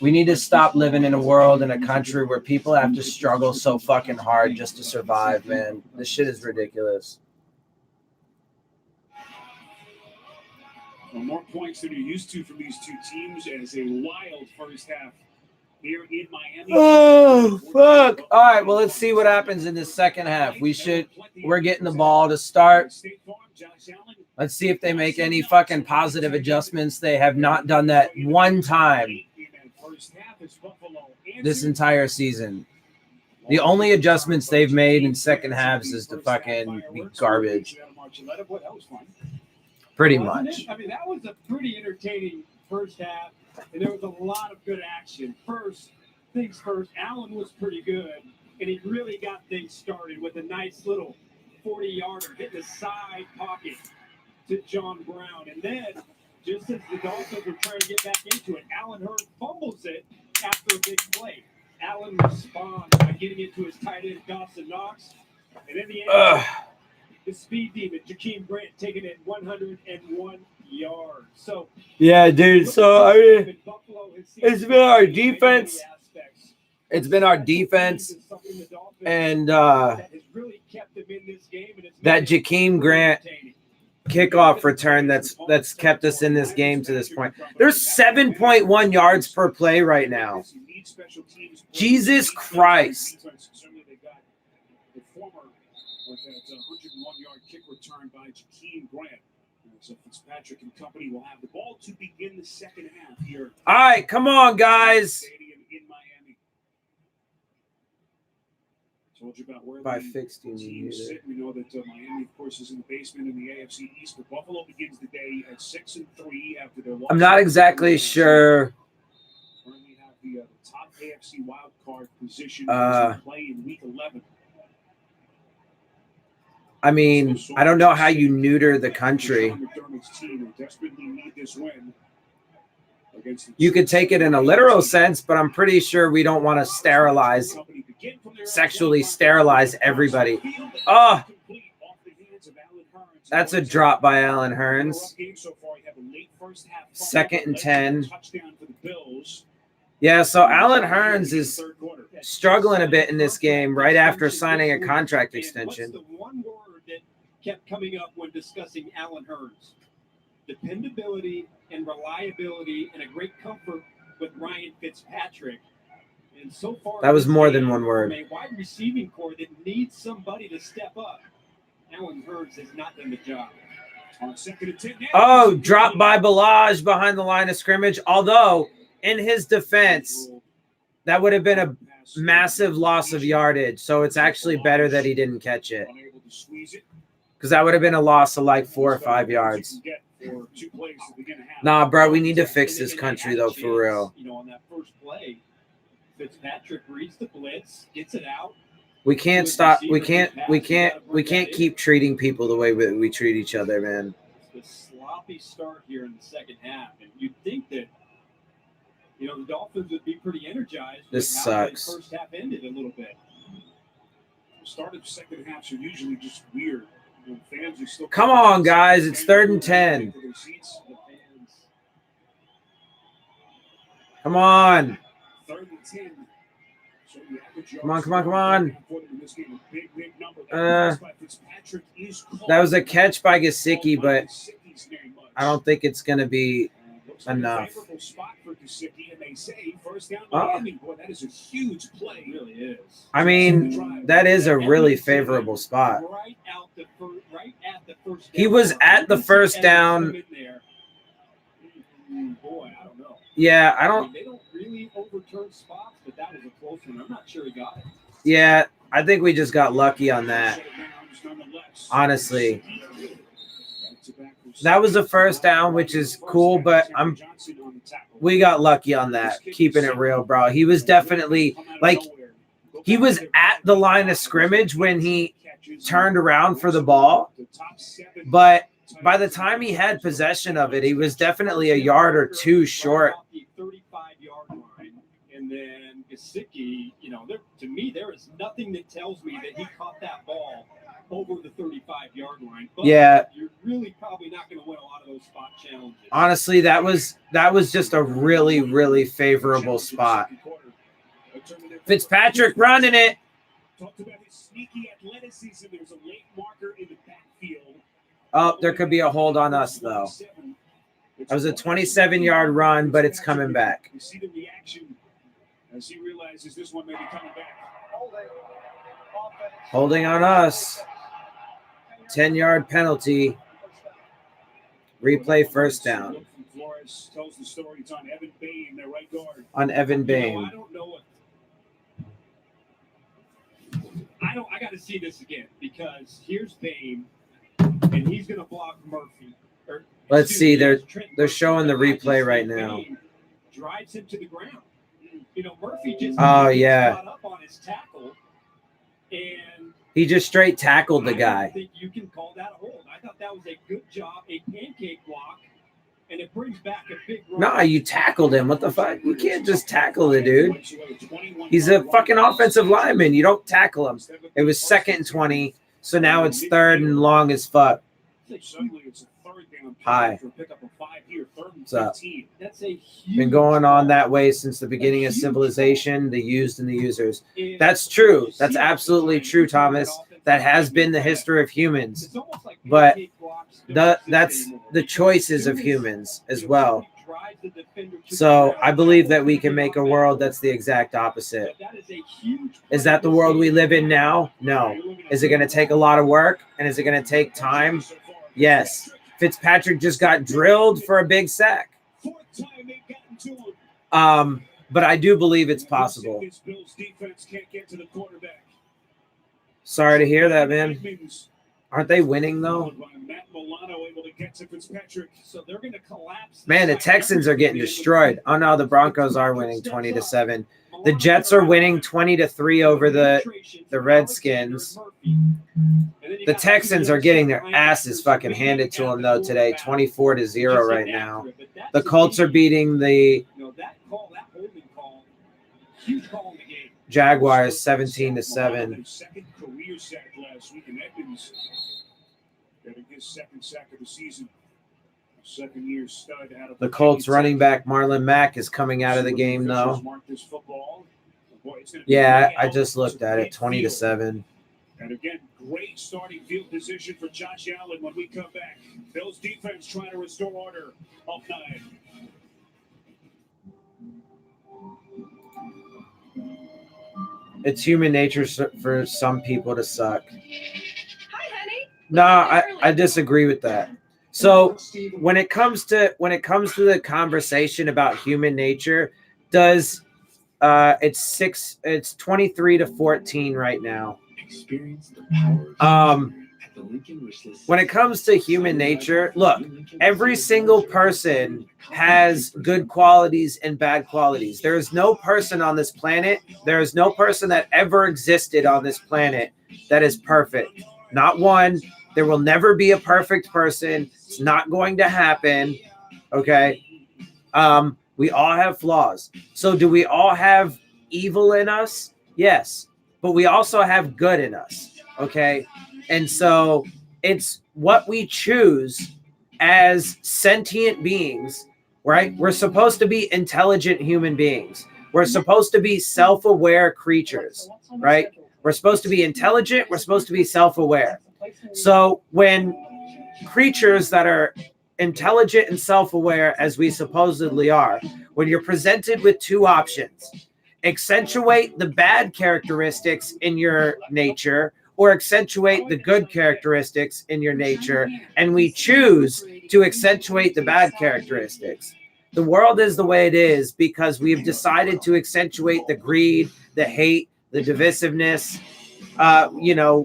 We need to stop living in a world in a country where people have to struggle so fucking hard just to survive, man. This shit is ridiculous. Well, more points than you're used to from these two teams as a wild first half here in Miami. Oh, fuck. All right, well, let's see what happens in the second half. We're getting the ball to start. Let's see if they make any fucking positive adjustments. They have not done that one time this entire season. The only adjustments they've made in second halves is to fucking be garbage. Pretty much. I mean, that was a pretty entertaining first half. And there was a lot of good action. First things first, Allen was pretty good, and he really got things started with a nice little 40-yarder hitting the side pocket. to John Brown. And then, just as the Dolphins were trying to get back into it, Allen Hurns fumbles it after a big play. Allen responds by getting it to his tight end, Dawson Knox. And in the end, the speed demon, Jakeem Grant, taking it 101 yards. So, yeah, dude. So, I mean, it's been our defense. It's been our defense. And that Jakeem Grant kickoff return that's kept us in this game to this point. There's 7.1 yards per play right now. Jesus Christ. With that 101-yard kick return by Jakeem Grant. So Fitzpatrick and company will have the ball to begin the second half here. All right, come on, guys. Stadium in Miami. Told you about where By the fixed you teams sit. We know that Miami, of course, is in the basement in the AFC East, but Buffalo begins the day at 6-3 after their loss. I'm not exactly sure. Currently have the top AFC wild card position to play in Week 11. I mean, I don't know how you neuter the country. You could take it in a literal sense, but I'm pretty sure we don't want to sexually sterilize everybody. Oh, that's a drop by Allen Hurns. 2nd and 10. Yeah, so Allen Hurns is struggling a bit in this game right after signing a contract extension. Kept coming up when discussing Allen Hurns. Dependability and reliability and a great comfort with Ryan Fitzpatrick. And so far, that was more than one word. From a wide receiving core that needs somebody to step up. Allen Hurns has not done the job. Oh, dropped by Balaj behind the line of scrimmage. Although, in his defense, that would have been a massive loss of yardage. So it's actually better that he didn't catch it. Because that would have been a loss of like 4 or 5 yards. Nah, bro, we need to fix this country though, for real. You know, on that first play, Fitzpatrick reads the blitz, gets it out. We can't stop. We can't keep treating people the way we treat each other, man. It's the sloppy start here in the second half, and you'd think that the Dolphins would be pretty energized. This with how sucks. The first half ended a little bit. Start of second halves are usually just weird. Fans are still Come on, guys. It's 3rd and 10. Come on. 3rd and 10. Come on. That was a catch by Gesicki, but I don't think it's going to be enough. That is a huge play. It really is. I mean, that is a really favorable spot. Right at the first He was at the first down. Boy, I don't know. Yeah, I don't. They don't really overturn spots, but that was a close one. I'm not sure he got it. Yeah, I think we just got lucky on that. Honestly, that was a first down, which is cool, but we got lucky on that. Keeping it real, bro. He was definitely he was at the line of scrimmage when he turned around for the ball, but by the time he had possession of it, he was definitely a yard or two short. The 35-yard line, and then Gesicki, to me, there is nothing that tells me that he caught that ball over the 35-yard line. But yeah, you're really probably not going to win a lot of those spot challenges. Honestly, that was just a really, really favorable spot. Fitzpatrick running it. Talked about his sneaky athleticism. There's a late marker in the backfield. Oh, there could be a hold on us, though. It was a 27-yard run, but it's coming back. You see the reaction as he realizes this one may be coming back. Holding on us. 10-yard penalty. Replay first down. Flores tells the story. It's on Evan Bain, their right guard. On Evan Bain. I don't know what. I got to see this again because here's Bain, and he's going to block Murphy. Let's see. They're showing the replay right now. Drives him to the ground. Murphy just yeah. caught up on his tackle, and He just straight tackled the I guy. don't think you can call that a hold. I thought that was a good job, a pancake block, and it brings back a big run. Nah, you tackled him. What the fuck? You can't just tackle the dude. He's a fucking offensive lineman. You don't tackle him. It was 2nd and 20, so now it's 3rd and long as fuck. Suddenly it's a third down. Hi. For a pickup of 5 here, 3rd and What's up? 15. That's a huge Been going on that way since the beginning of civilization, the used and the users. That's true. That's absolutely true, Thomas. That has been the history of humans. But that's the choices of humans as well. So I believe that we can make a world that's the exact opposite. Is that the world we live in now? No. Is it going to take a lot of work? And is it going to take time? Yes. Fitzpatrick just got drilled for a big sack. But I do believe it's possible. Sorry to hear that, man. Aren't they winning, though? Man, the Texans are getting destroyed. Oh, no, the Broncos are winning 20-7. The Jets are winning 20-3 over the Redskins. The Texans are getting their asses fucking handed to them, though, today. 24-0 right now. The Colts are beating the Jaguars 17-7. Second career sack last week, and Edmonds got his 2nd sack of the season. 2nd-year stud out of The Colts running back Marlon Mack is coming out of the game, though. Yeah, I just looked at it. 20-7. And again, great starting field position for Josh Allen when we come back. Bills defense trying to restore order. Up 9. It's human nature for some people to suck. Hi, honey. No, I disagree with that. So when it comes to the conversation about human nature, does it's 23-14 right now. When it comes to human nature, look, every single person has good qualities and bad qualities. There is no person on this planet, there is no person that ever existed on this planet that is perfect. Not one. There will never be a perfect person. It's not going to happen. Okay. We all have flaws. So do we all have evil in us? Yes. But we also have good in us. Okay. And so it's what we choose as sentient beings, right? We're supposed to be intelligent human beings. We're supposed to be self-aware creatures, right? We're supposed to be intelligent. We're supposed to be self-aware. So when creatures that are intelligent and self-aware, as we supposedly are, when you're presented with 2 options, accentuate the bad characteristics in your nature or accentuate the good characteristics in your nature, and we choose to accentuate the bad characteristics. The world is the way it is because we've decided to accentuate the greed, the hate, the divisiveness.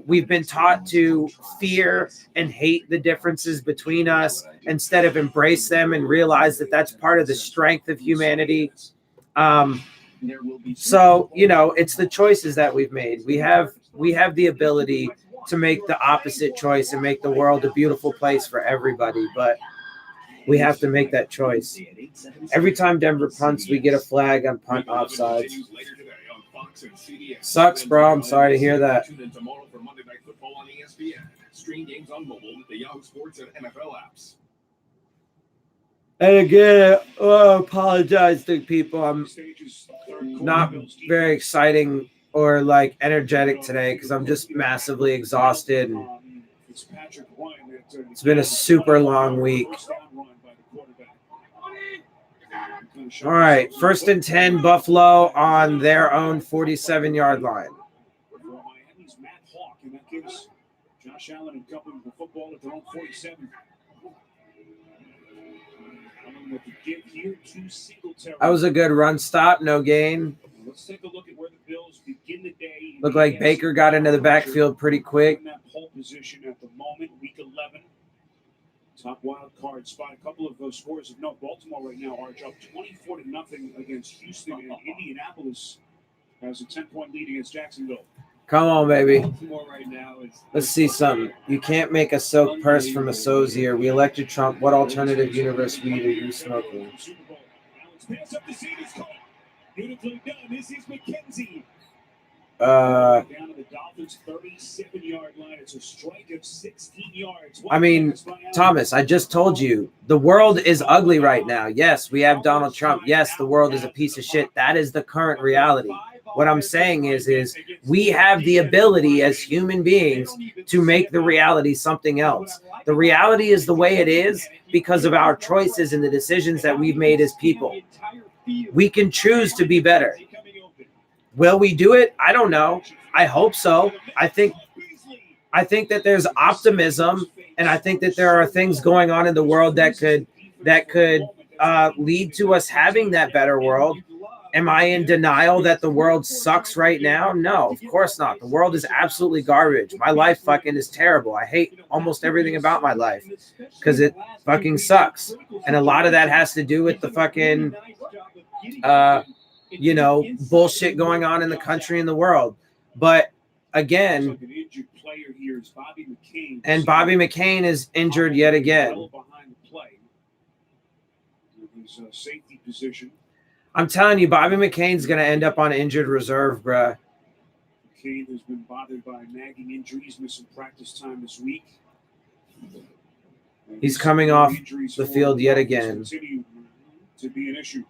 We've been taught to fear and hate the differences between us instead of embrace them and realize that that's part of the strength of humanity. So, it's the choices that we've made. We have the ability to make the opposite choice and make the world a beautiful place for everybody, but we have to make that choice. Every time Denver punts, we get a flag on punt offsides. Sucks, bro. I'm sorry to hear that. Tune in tomorrow for Monday Night Football on ESPN. Stream games on mobile with the Yahoo Sports and NFL apps. And again, I apologize to people. I'm not very exciting or energetic today because I'm just massively exhausted. And it's been a super long week. All right, 1st and 10, Buffalo on their own 47-yard line. Josh Allen and company with the football at their own 47. That was a good run stop, no gain. Let's take a look at where the Bills begin the day. Looked like Baker got into the backfield pretty quick. In that pole position at the moment, week 11. Top wild card spot. A couple of those scores of note. Baltimore right now are up 24-0 against Houston, and Indianapolis has a 10-point lead against Jacksonville. Come on, baby. More right now is Let's see something. You can't make a silk purse from a Sozier. We elected Trump. What alternative universe weed are you smoking? Pass up the seat is caught. Beautifully done. This is McKenzie. Uh, Down to the Dolphins' 37-yard line. It's a strike of 16 yards. I mean, Thomas, I just told you, the world is ugly right now. Yes, we have Donald Trump. Yes, the world is a piece of shit. That is the current reality. What I'm saying is we have the ability as human beings to make the reality something else. The reality is the way it is because of our choices and the decisions that we've made as people. We can choose to be better. Will we do it? I don't know. I hope so. I think that there's optimism, and I think that there are things going on in the world that could lead to us having that better world. Am I in denial that the world sucks right now? No, of course not. The world is absolutely garbage. My life fucking is terrible. I hate almost everything about my life because it fucking sucks. And a lot of that has to do with the fucking bullshit going on in the country and the world. But again, and Bobby McCain is injured yet again. Safety position. I'm telling you, Bobby McCain's going to end up on injured reserve, bruh. McCain has been bothered by nagging injuries, missing practice time this week. He's coming off the field yet again. Continue to be an issue.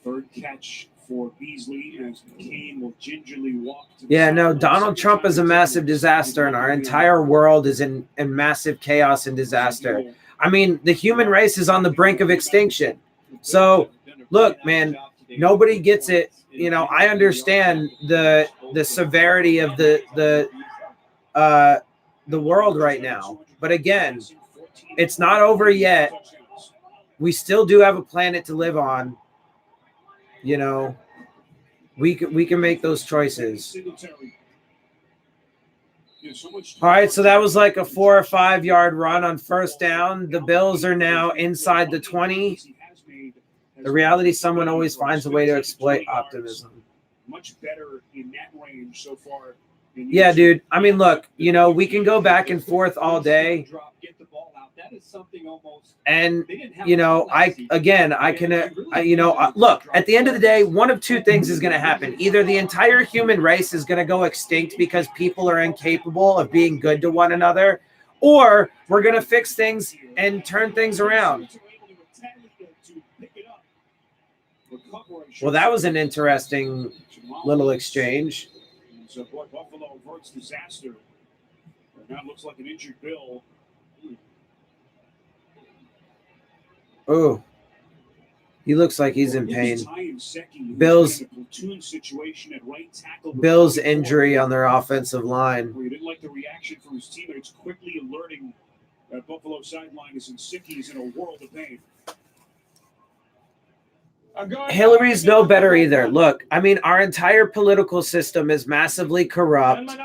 Third catch for Beasley as McCain will gingerly walk to the sideline. Donald Trump is a massive disaster, and our entire world is in massive chaos and disaster. I mean, the human race is on the brink of extinction. So, look, man, nobody gets it. I understand the severity of the world right now. But again, it's not over yet. We still do have a planet to live on. We can make those choices. All right, so that was like a 4 or 5 yard run on first down. The Bills are now inside the 20. The reality, someone always finds a way to exploit optimism. Much better in that range so far. Yeah, dude. I mean, look, we can go back and forth all day. And, look, at the end of the day, one of two things is going to happen. Either the entire human race is going to go extinct because people are incapable of being good to one another, or we're going to fix things and turn things around. Well, that was an interesting little exchange. So, boy, Buffalo averts disaster. Now it looks like an injured Bill. Oh, he looks like he's in pain. Bill's injury on their offensive line. He didn't like the reaction from his teammates, quickly alerting that Buffalo sideline is in a world of pain. Hillary's no better either. Look, I mean, our entire political system is massively corrupt.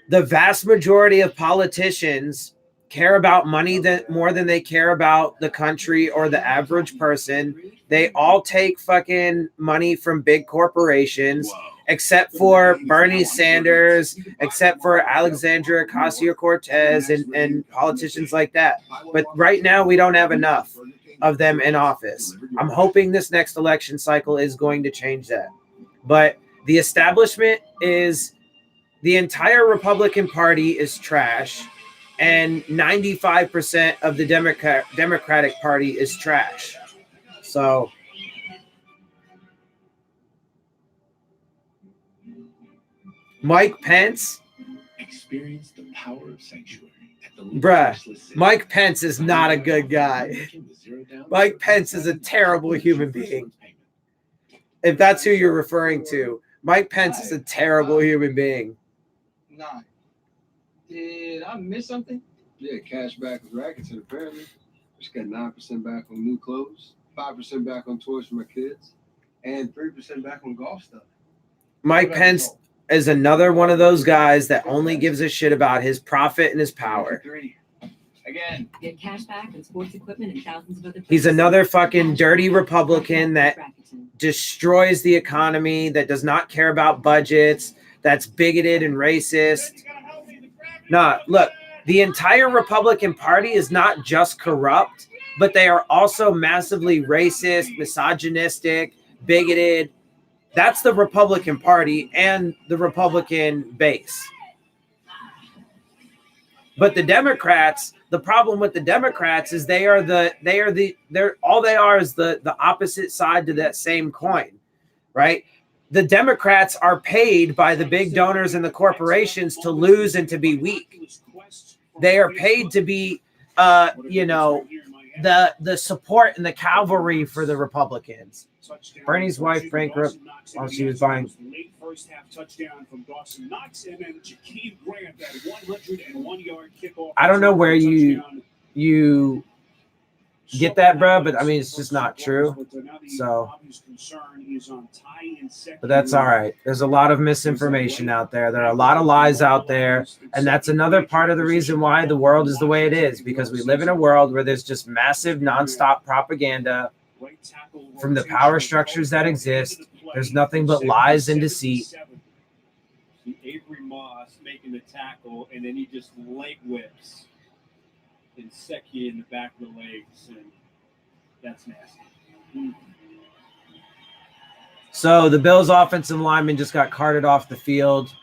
The vast majority of politicians care about money more than they care about the country or the average person. They all take fucking money from big corporations, except for Bernie Sanders, except for Alexandria Ocasio-Cortez and politicians like that. But right now, we don't have enough of them in office. I'm hoping this next election cycle is going to change that. But the establishment the entire Republican Party is trash, and 95% of the Democratic Party is trash. So Mike Pence, experience the power of sanctuary. Mike Pence is not a good guy. Mike Pence is a terrible human being. If that's who you're referring to, Mike Pence is a terrible human being. 9. Did I miss something? Yeah, cash back with rackets and apparently just got 9% back on new clothes, 5% back on toys for my kids, and 3% back on golf stuff. Mike Pence is another one of those guys that only gives a shit about his profit and his power. Again. Get cash back on sports equipment and thousands of other. He's another fucking dirty Republican that destroys the economy, that does not care about budgets, that's bigoted and racist. Nah, look, the entire Republican Party is not just corrupt, but they are also massively racist, misogynistic, bigoted. That's the Republican Party and the Republican base. But the Democrats, the problem with the Democrats is they're the opposite side to that same coin, right? The Democrats are paid by the big donors and the corporations to lose and to be weak. They are paid to be, the support and the cavalry for the Republicans. Bernie's wife bankrupt while she was buying. Late first half touchdown from Dawson Knox, and then Jakeem Grant, that 101-yard kickoff. I don't know where you get that, bro, but I mean, it's just not true. So, but that's all right. There's a lot of misinformation out there. There are a lot of lies out there. And that's another part of the reason why the world is the way it is, because we live in a world where there's just massive nonstop propaganda from the power structures that exist. There's nothing but lies and deceit. Avery Moss making the tackle, and then he just leg whips and Secchi in the back of the legs, and that's nasty. So the Bills' offensive lineman just got carted off the field.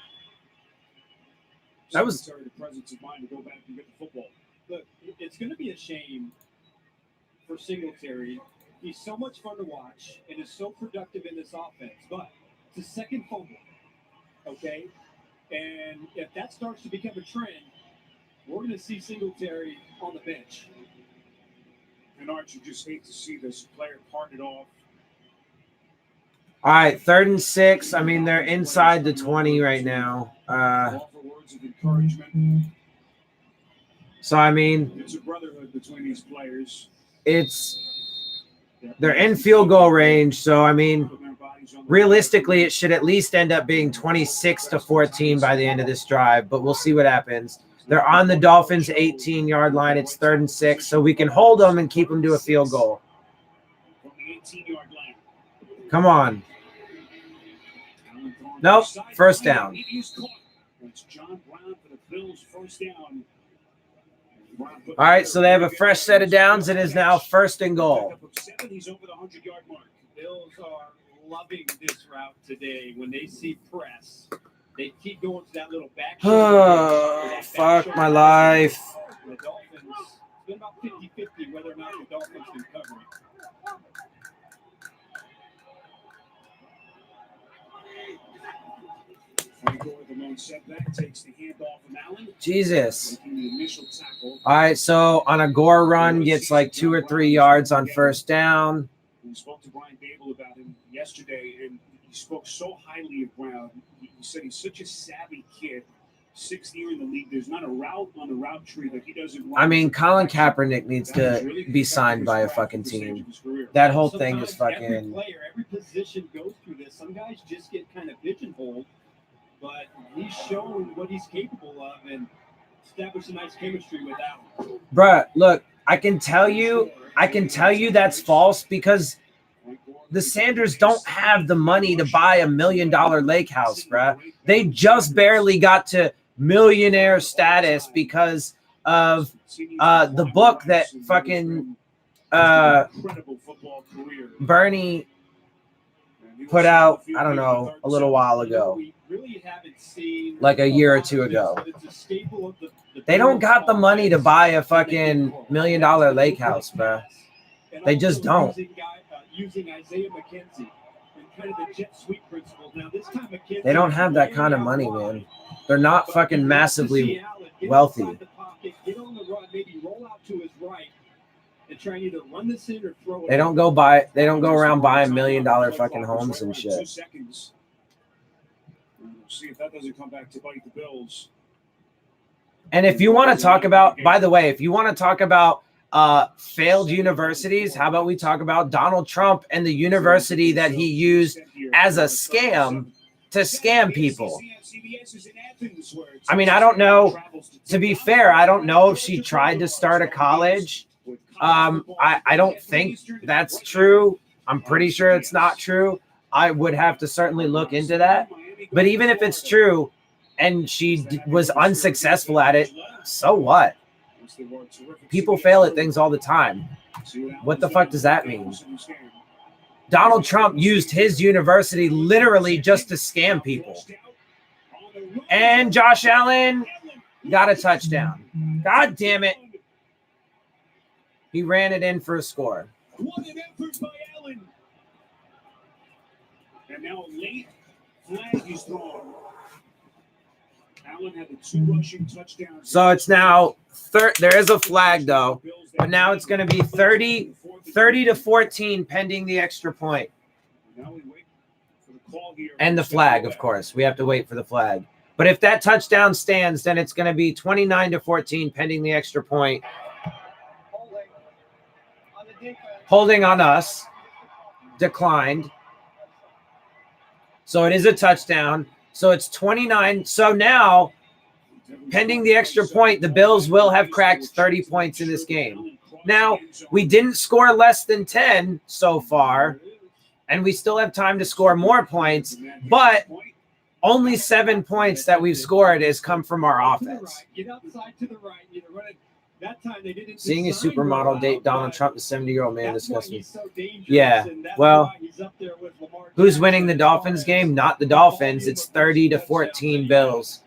That was the presence of mind to go back and get the football. Look, it's going to be a shame for Singletary. He's so much fun to watch and is so productive in this offense, but it's a second fumble, okay? And if that starts to become a trend, we're going to see Singletary on the bench. And Archie, just hate to see this player parted off. all right. 3rd and 6. I mean, they're inside the 20 right now. Words of encouragement. So I mean, It's a brotherhood between these players. They're in field goal range. So I mean, realistically, it should at least end up being 26-14 by the end of this drive. But we'll see what happens. They're on the Dolphins' 18-yard line. It's 3rd and 6, so we can hold them and keep them to a field goal. Come on. Nope, first down. It's John Brown for the Bills, first down. All right, so they have a fresh set of downs. It is now 1st and goal. He's over the 100-yard mark. Bills are loving this route today. When they see press, they keep going to that little back. Oh, fuck my life. The Dolphins, it's been about 50-50 whether or not the Dolphins can cover it. Takes the handoff from Allen. Jesus. Making the initial tackle. All right, so on a Gore run, gets like 2 or 3 yards on first down. We spoke to Brian Dable about him yesterday, and he spoke so highly of Brown. He said he's such a savvy kid. 6th year in the league. There's not a route on the route tree that he doesn't run. I mean, Colin Kaepernick needs to be signed by a fucking team. That whole thing is fucking. Every player, every position goes through this. Some guys just get kind of pigeonholed, but he's shown what he's capable of and established a nice chemistry with Allen. Bruh, look, I can tell you that's false because the Sanders don't have the money to buy $1 million lake house, bruh. They just barely got to millionaire status because of the book that fucking Bernie put out, I don't know, a little while ago. Like a year or two ago. They don't got the money to buy a fucking $1 million lake house, bro. They just don't. Using Isaiah McKenzie and kind of the jet sweep principle. Now this time McKenzie, they don't have that kind of money, man. They're not fucking massively wealthy. Get on the run, maybe roll out to his right and try and either run this in or throw it. They don't go around buying $1 million fucking homes and shit. 2 seconds. We'll see if that doesn't come back to bite the Bills. And if you want to talk about, by the way, if you want to talk about failed universities, how about we talk about Donald Trump and the university that he used as a scam to scam people. I mean, I don't know. To be fair, I don't know if she tried to start a college. I don't think that's true. I'm pretty sure it's not true. I would have to certainly look into that. But even if it's true and she was unsuccessful at it, so what? People fail at things all the time. What the fuck does that mean? Donald Trump used his university literally just to scam people. And Josh Allen got a touchdown. God damn it. He ran it in for a score. What an effort by Allen. And now a late flag is thrown. Allen had the 2 rushing touchdowns. So it's now there is a flag though, but now it's going to be 30 to 14 pending the extra point. Now we wait for the call here. And the flag, of course. We have to wait for the flag. But if that touchdown stands, then it's going to be 29 to 14 pending the extra point. Holding on us. Declined. So it is a touchdown. So it's 29. So now, pending the extra point, the Bills will have cracked 30 points in this game. Now, we didn't score less than 10 so far, and we still have time to score more points, but only 7 points that we've scored has come from our offense. Seeing a supermodel date Donald Trump, the 70-year-old man, disgusts me. Yeah, well, who's winning the Dolphins game? Not the Dolphins. It's 30 to 14 Bills.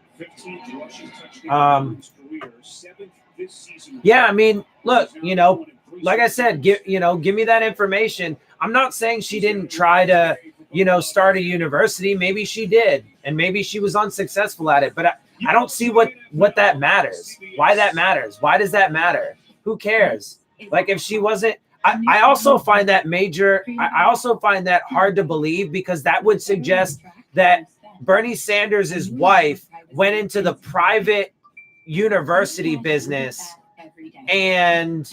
Yeah, I mean, look, you know, like I said, give me that information. I'm not saying she didn't try to, start a university. Maybe she did, and maybe she was unsuccessful at it, but I don't see what that matters. Why that matters? Why does that matter? Who cares? Like, if she wasn't, I also find that I also find that hard to believe, because that would suggest that Bernie Sanders' wife went into the private university business and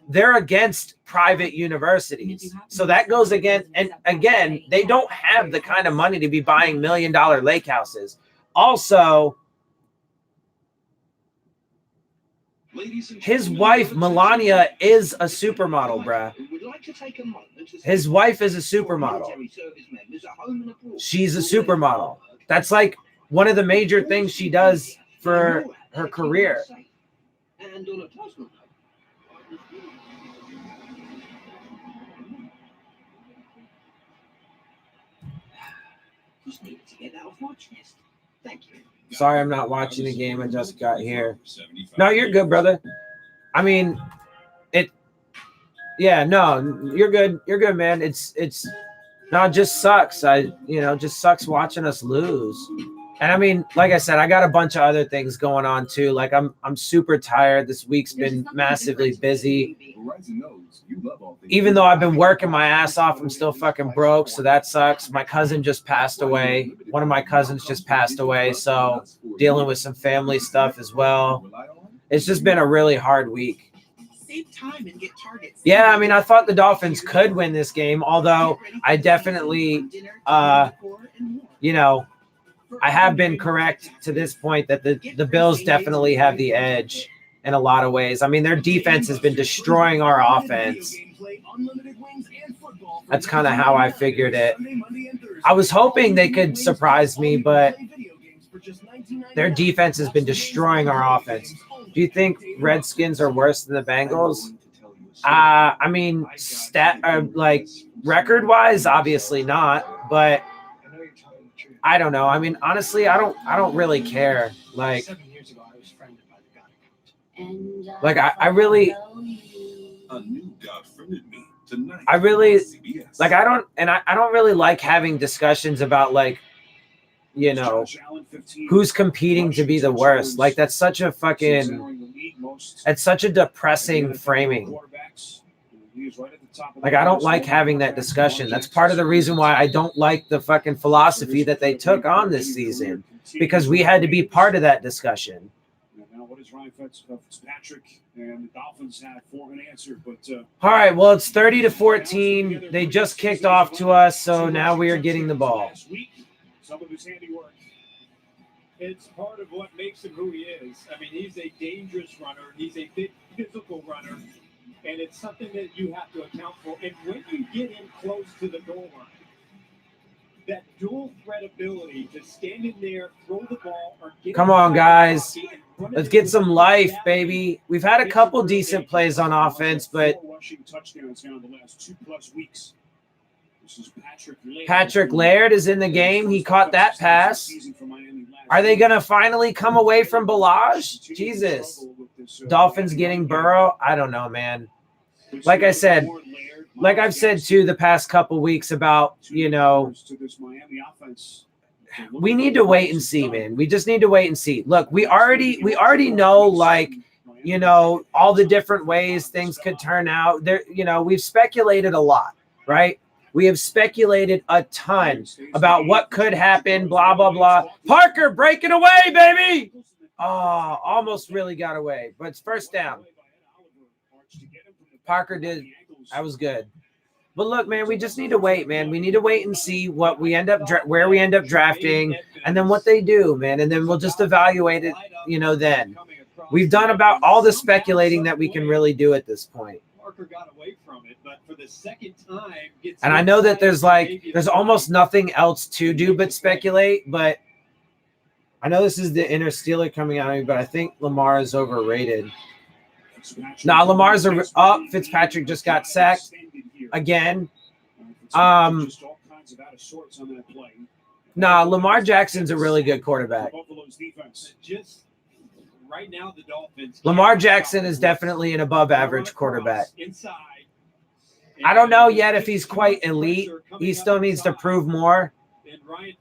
they're against private universities. So that goes against, and again, they don't have the kind of money to be buying $1 million lake houses. Also, his wife, Melania, is a supermodel, bruh. His wife is a supermodel. She's a supermodel. That's like one of the major things she does for her career. And on a personal note, just needed to get that off my chest. Thank you. Sorry, I'm not watching the game. I just got here. No, you're good, brother. I mean, no, you're good. You're good, man. It just sucks. Just sucks watching us lose. And I mean, like I said, I got a bunch of other things going on too. Like I'm super tired. This week's been massively busy. Even though I've been working my ass off, I'm still fucking broke. So that sucks. My cousin just passed away. One of my cousins just passed away. So dealing with some family stuff as well. It's just been a really hard week. Save time and get targets. Yeah, I mean, I thought the Dolphins could win this game, although I definitely, I have been correct to this point that the Bills definitely have the edge in a lot of ways. I mean, their defense has been destroying our offense. That's kind of how I figured it. I was hoping they could surprise me, but their defense has been destroying our offense. Do you think Redskins are worse than the Bengals? I mean, record-wise, obviously not, but I don't know. I mean, honestly, I don't really care. Like, I really, like, I don't really like having discussions about, like, who's competing to be the worst. Like, that's such a depressing framing. Like, I don't like having that discussion. That's part of the reason why I don't like the fucking philosophy that they took on this season, because we had to be part of that discussion. as Ryan Fitzpatrick and the Dolphins have for an answer. But all right, well, it's 30-14. They just kicked off to us, so now we are getting the ball. Some of his handiwork. It's part of what makes him who he is. I mean, he's a dangerous runner. He's a big physical runner, and it's something that you have to account for. And when you get in close to the goal line, that dual threat ability to stand in there, throw the ball, or get Come on, guys. Let's get some life, baby. We've had a couple decent plays on offense, but 4 rushing touchdowns now in the last 2+ weeks. This is Patrick Laird is in the game. He caught that pass. Are they going to finally come away from Balaj? Jesus. Dolphins getting Burrow? I don't know, man. Like I said, like I've said too the past couple weeks about, you know, we need to wait and see, man. We just need to wait and see. Look, we already know, like, you know, all the different ways things could turn out. There, you know, we've speculated a lot, right? We have speculated a ton about what could happen, blah, blah, blah. Parker breaking away, baby. Oh, almost really got away, but it's first down. Parker did. That was good. But look, man, we just need to wait, man. We need to wait and see what we end up, where we end up drafting, and then what they do, man. And then we'll just evaluate it, you know, then. We've done about all the speculating that we can really do at this point. Parker got away from it, but for the second time, and I know that there's almost nothing else to do but speculate, but I know this is the inner Steeler coming out of me, but I think Lamar is overrated. Nah, Lamar's up. Fitzpatrick just got sacked again. Nah, Lamar Jackson's a really good quarterback. Right now, the Dolphins. Lamar Jackson is definitely an above-average quarterback. I don't know yet if he's quite elite. He still needs to prove more,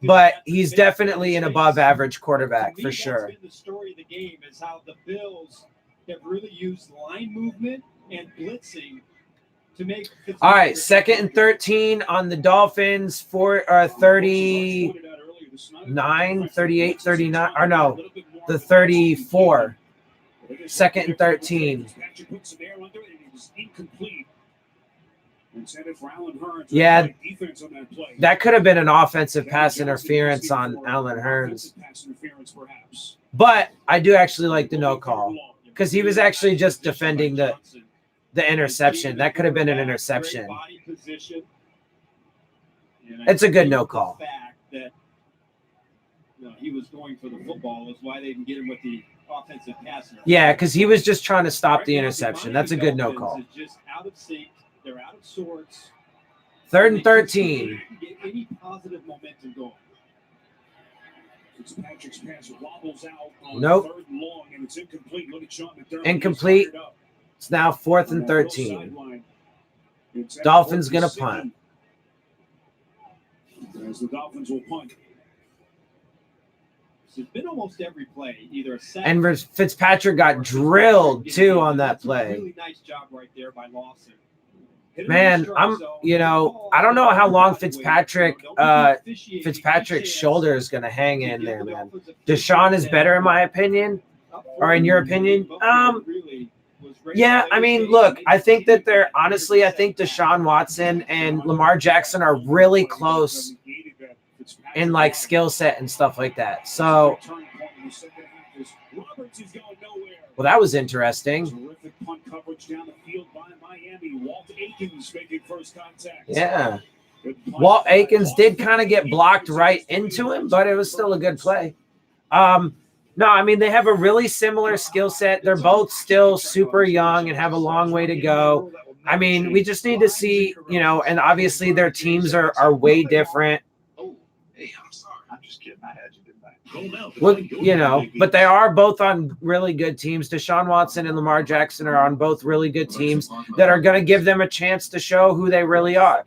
but he's definitely an above-average quarterback for sure. The story of the game is how the Bills have really used line movement and blitzing to make. All right, 2nd and 13 on the Dolphins for 39, 38, 39, or no, the 34. 2nd and 13. Yeah, that could have been an offensive pass interference on Allen Hurns. But I do actually like the no call because he was actually just defending the interception. That could have been an interception. It's a good no call. He was going for the football is why they didn't get him with the offensive pass. Yeah, because he was just trying to stop the interception. That's a good no call. Just out of sync. They're out of sorts. 3rd and 13. Get any positive momentum going. Fitzpatrick's pass wobbles out on Nope. 3rd and long, and it's incomplete. Look at Sean McDermott. Incomplete. It's now 4th and 13. Dolphins going to punt. As the Dolphins will punt. It's been almost every play, either a sack. And Fitzpatrick got drilled too on that play. Really nice job right there by Lawson. Man, you know, I don't know how long Fitzpatrick's shoulder is going to hang in there, man. Deshaun is better in my opinion, or in your opinion. Yeah, I mean, look, I think that I think Deshaun Watson and Lamar Jackson are really close in like skill set and stuff like that. So, well, that was interesting. Terrific punt coverage down the field by Miami. Walt Aikens making first contact. Yeah. Walt Aikens did kind of get blocked right into him, but it was still a good play. No, I mean, they have a really similar skill set. They're both still super young and have a long way to go. I mean, we just need to see, you know, and obviously their teams are way different. Hey, I'm sorry. I'm just kidding. I had you, didn't I? Well, you know, but they are both on really good teams. Deshaun Watson and Lamar Jackson are on both really good teams that are going to give them a chance to show who they really are.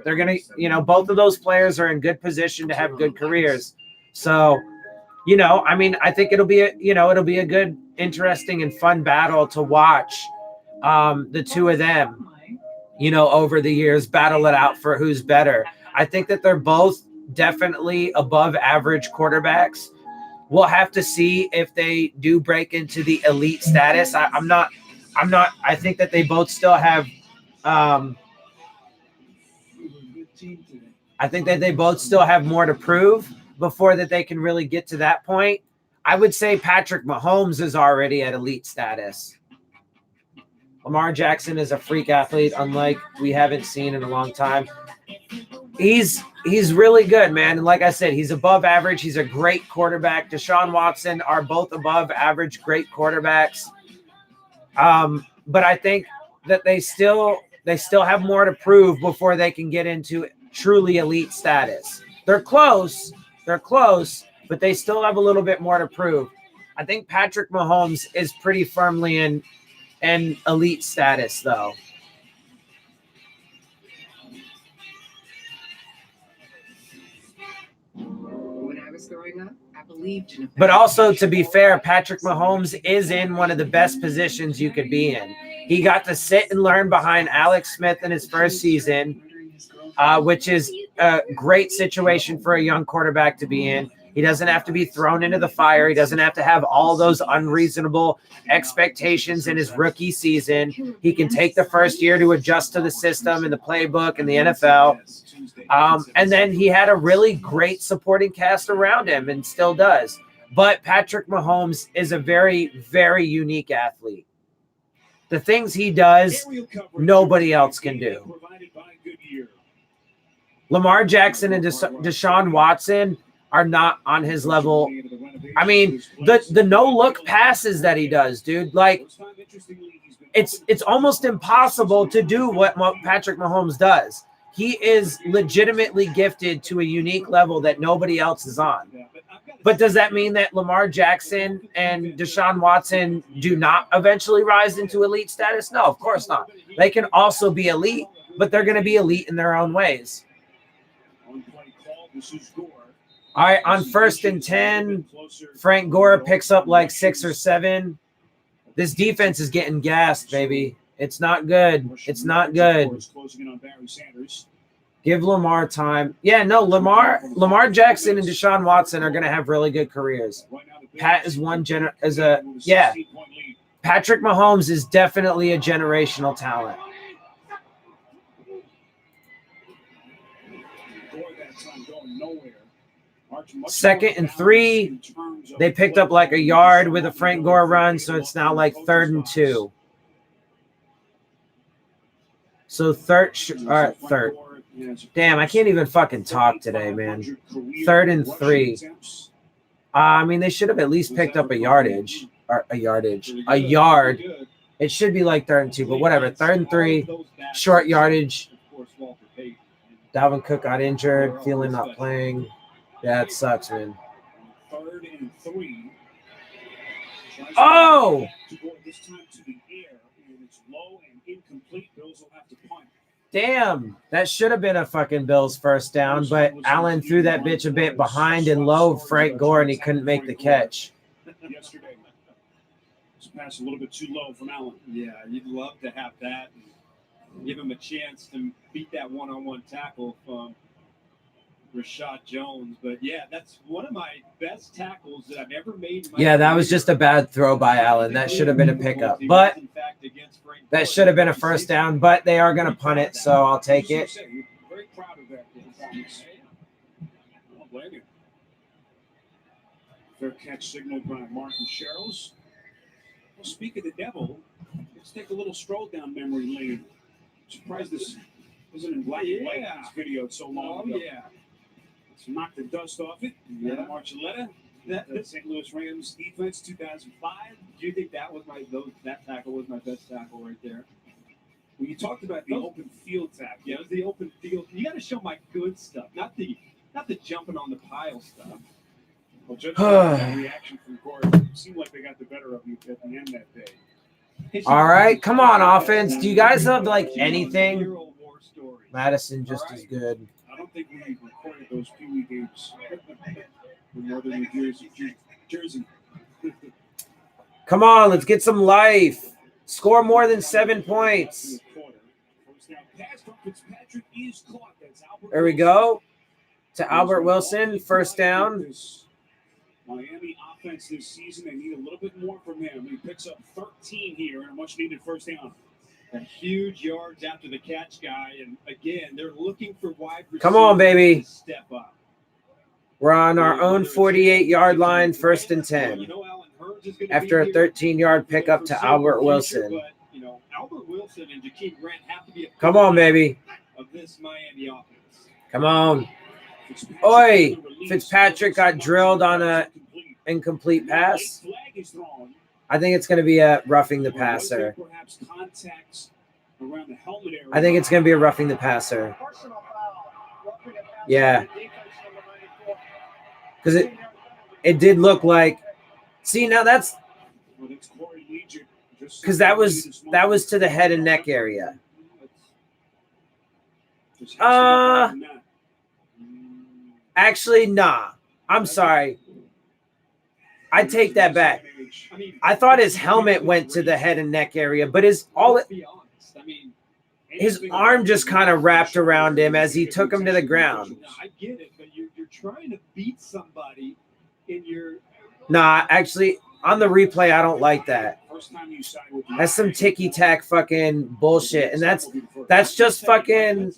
They're going to, you know, both of those players are in good position to have good careers. So, you know, I mean, I think it'll be a good, interesting and fun battle to watch the two of them, you know, over the years battle it out for who's better. I think that they're both definitely above average quarterbacks. We'll have to see if they do break into the elite status. I'm not. I think that they both still have. I think that they both still have more to prove before that they can really get to that point. I would say Patrick Mahomes is already at elite status. Lamar Jackson is a freak athlete, unlike we haven't seen in a long time. He's really good, man. And like I said, he's above average. He's a great quarterback. Deshaun Watson are both above average, great quarterbacks. But I think that they still have more to prove before they can get into truly elite status. They're close, but they still have a little bit more to prove. I think Patrick Mahomes is pretty firmly in elite status, though. When I was growing up, I believed in a But also, to be fair, Patrick Mahomes is in one of the best positions you could be in. He got to sit and learn behind Alex Smith in his first season, which is a great situation for a young quarterback to be in. He doesn't have to be thrown into the fire. He doesn't have to have all those unreasonable expectations in his rookie season. He can take the first year to adjust to the system and the playbook and the NFL. And then he had a really great supporting cast around him and still does. But Patrick Mahomes is a very, very unique athlete. The things he does, nobody else can do. Lamar Jackson and Deshaun Watson are not on his level. I mean, the no-look passes that he does, dude, like it's almost impossible to do what Patrick Mahomes does. He is legitimately gifted to a unique level that nobody else is on. But does that mean that Lamar Jackson and Deshaun Watson do not eventually rise into elite status? No, of course not. They can also be elite, but they're going to be elite in their own ways. All right, on 1st and 10, Frank Gore picks up like 6 or 7. This defense is getting gassed, baby. It's not good. It's not good. Give Lamar time. Yeah, no, Lamar Jackson and Deshaun Watson are going to have really good careers. Pat is Patrick Mahomes is definitely a generational talent. Second and 3, they picked up like a yard with a Frank Gore run, so it's now like 3rd and 2. So third. Damn, I can't even fucking talk today, man. 3rd and 3. I mean, they should have at least picked up a yard. It should be like 3rd and 2, but whatever. 3rd and 3, short yardage. Dalvin Cook got injured, Thielen not playing. Yeah, it sucks, man. 3rd and 3. Oh! This time to the air, and it's low and incomplete. Bills will have to punt. Damn, that should have been a fucking Bills first down, but Allen threw that bitch a bit behind and low Frank Gore, and he couldn't make the catch. Yesterday, this pass a little bit too low from Allen. Yeah, you'd love to have that and give him a chance to beat that one-on-one tackle from Rashad Jones. But yeah, that's one of my best tackles that I've ever made. Yeah, that was just a bad throw by Allen. That should have been a pickup, but that should have been a first down, but they are going to punt it, so I'll take it. Very proud of that. I don't blame you. Fair catch signaled by Martin Sherrills. Well, speak of the devil, let's take a little stroll down memory lane. Surprised this wasn't in black and white in this video so long ago. Yeah. Let's knock the dust off it. Yeah. Marcelletta, that St. Louis Rams defense, 2005. Do you think that tackle was my best tackle right there? Well, you talked about the open field tackle. Yeah, it was the open field. You got to show my good stuff, not the jumping on the pile stuff. Well, judging by that reaction from Gore, it seemed like they got the better of you at the end that day. All right, come on, offense. Do you guys have like anything? Madison just as good. I don't think we recorded those Pee Wee games in Northern New Jersey. Come on, let's get some life. Score more than 7 points. There we go. To Albert Wilson, first down. Miami offense this season, they need a little bit more from him. He picks up 13 here and a much-needed first down. A huge yards after the catch guy, and again, they're looking for wide receivers. Come on, baby. To step up. We're on our own 48-yard line, 1st and 10. After a 13-yard pickup to Albert Wilson. But, Albert Wilson and Jakeem Grant have to be a Come on, baby. of this Miami offense. Come on. Oi, Fitzpatrick got drilled on a incomplete pass. I think it's going to be a roughing the passer. I think it's going to be a roughing the passer. Yeah. Because it did look like. See, now that's because that was to the head and neck area. Actually, nah. I'm sorry. I take that back. I thought his helmet went to the head and neck area, but his arm just kind of wrapped around him as he took him to the ground. I get it, but you're trying to beat somebody in your. Nah, actually, on the replay, I don't like that. That's some ticky-tack fucking bullshit, and that's just fucking.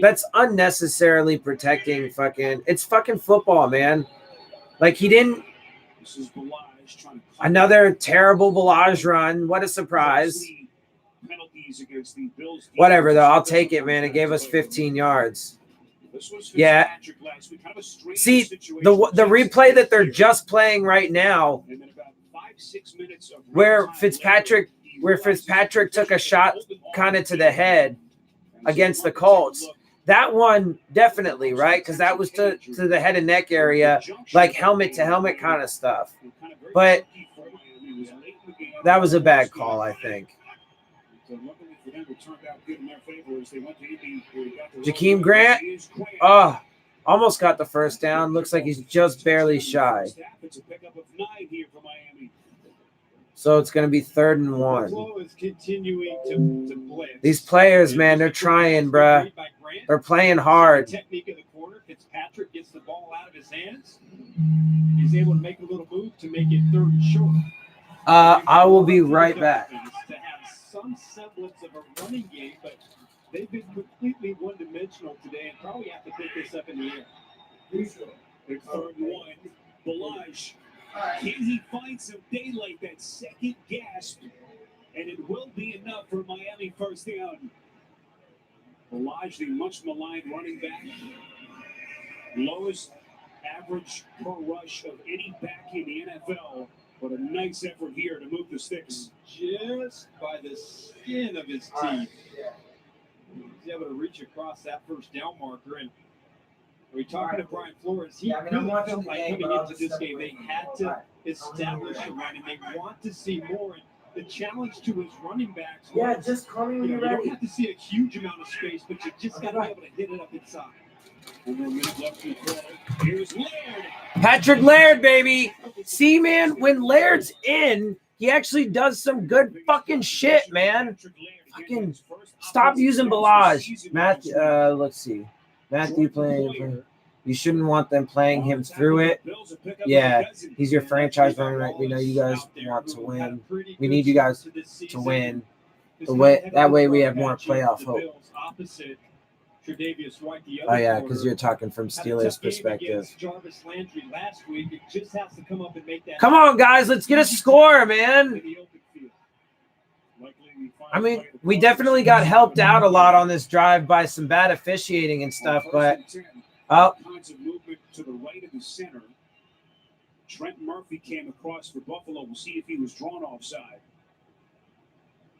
That's unnecessarily protecting fucking. It's fucking football, man. Like he didn't. Another terrible Balaj run. What a surprise. Whatever, though. I'll take it, man. It gave us 15 yards. Yeah. See, the replay that they're just playing right now, where Fitzpatrick took a shot kind of to the head against the Colts. That one definitely, right? Because that was to the head and neck area, like helmet to helmet kind of stuff. But that was a bad call, I think. Jakeem Grant, almost got the first down. Looks like he's just barely shy. So it's going to be 3rd and 1. These players, man, they're trying, bruh. They're playing hard. Technique of the corner. Fitzpatrick gets the ball out of his hands. He's able to make a little move to make it 3rd and short. I will be right back. To have some semblance of a running game, but they've been completely one-dimensional today and probably have to pick this up in the air. The 3rd and 1. Balaj. Can he find some daylight, that second gasp? And it will be enough for Miami first down. Balaj, the much maligned running back. Lowest average per rush of any back in the NFL. But a nice effort here to move the sticks. Just by the skin of his teeth. He's able to reach across that first down marker. And we're talking to Brian Flores. He really felt like coming into this game, they had to establish a run, and they want to see more. And the challenge to his running backs was, just call me when you you're ready. don't have to see a huge amount of space, but you just got to be able to hit it up inside. Here's Laird. Patrick Laird, baby. See, man, when Laird's in, he actually does some good fucking shit, man. Fucking stop using Balaj. Matthew, let's see. Matthew playing. You shouldn't want them playing him through it. Yeah, he's your franchise runner. Right? We know you guys want to win. We need you guys to win. That way we have more playoff hope. Oh, yeah, because you're talking from Steelers' perspective. Come on, guys. Let's get a score, man. I mean, we definitely got helped out a lot on this drive by some bad officiating and stuff, but Kinds of movement to the right of the center. Trent Murphy came across for Buffalo. We'll see if he was drawn offside.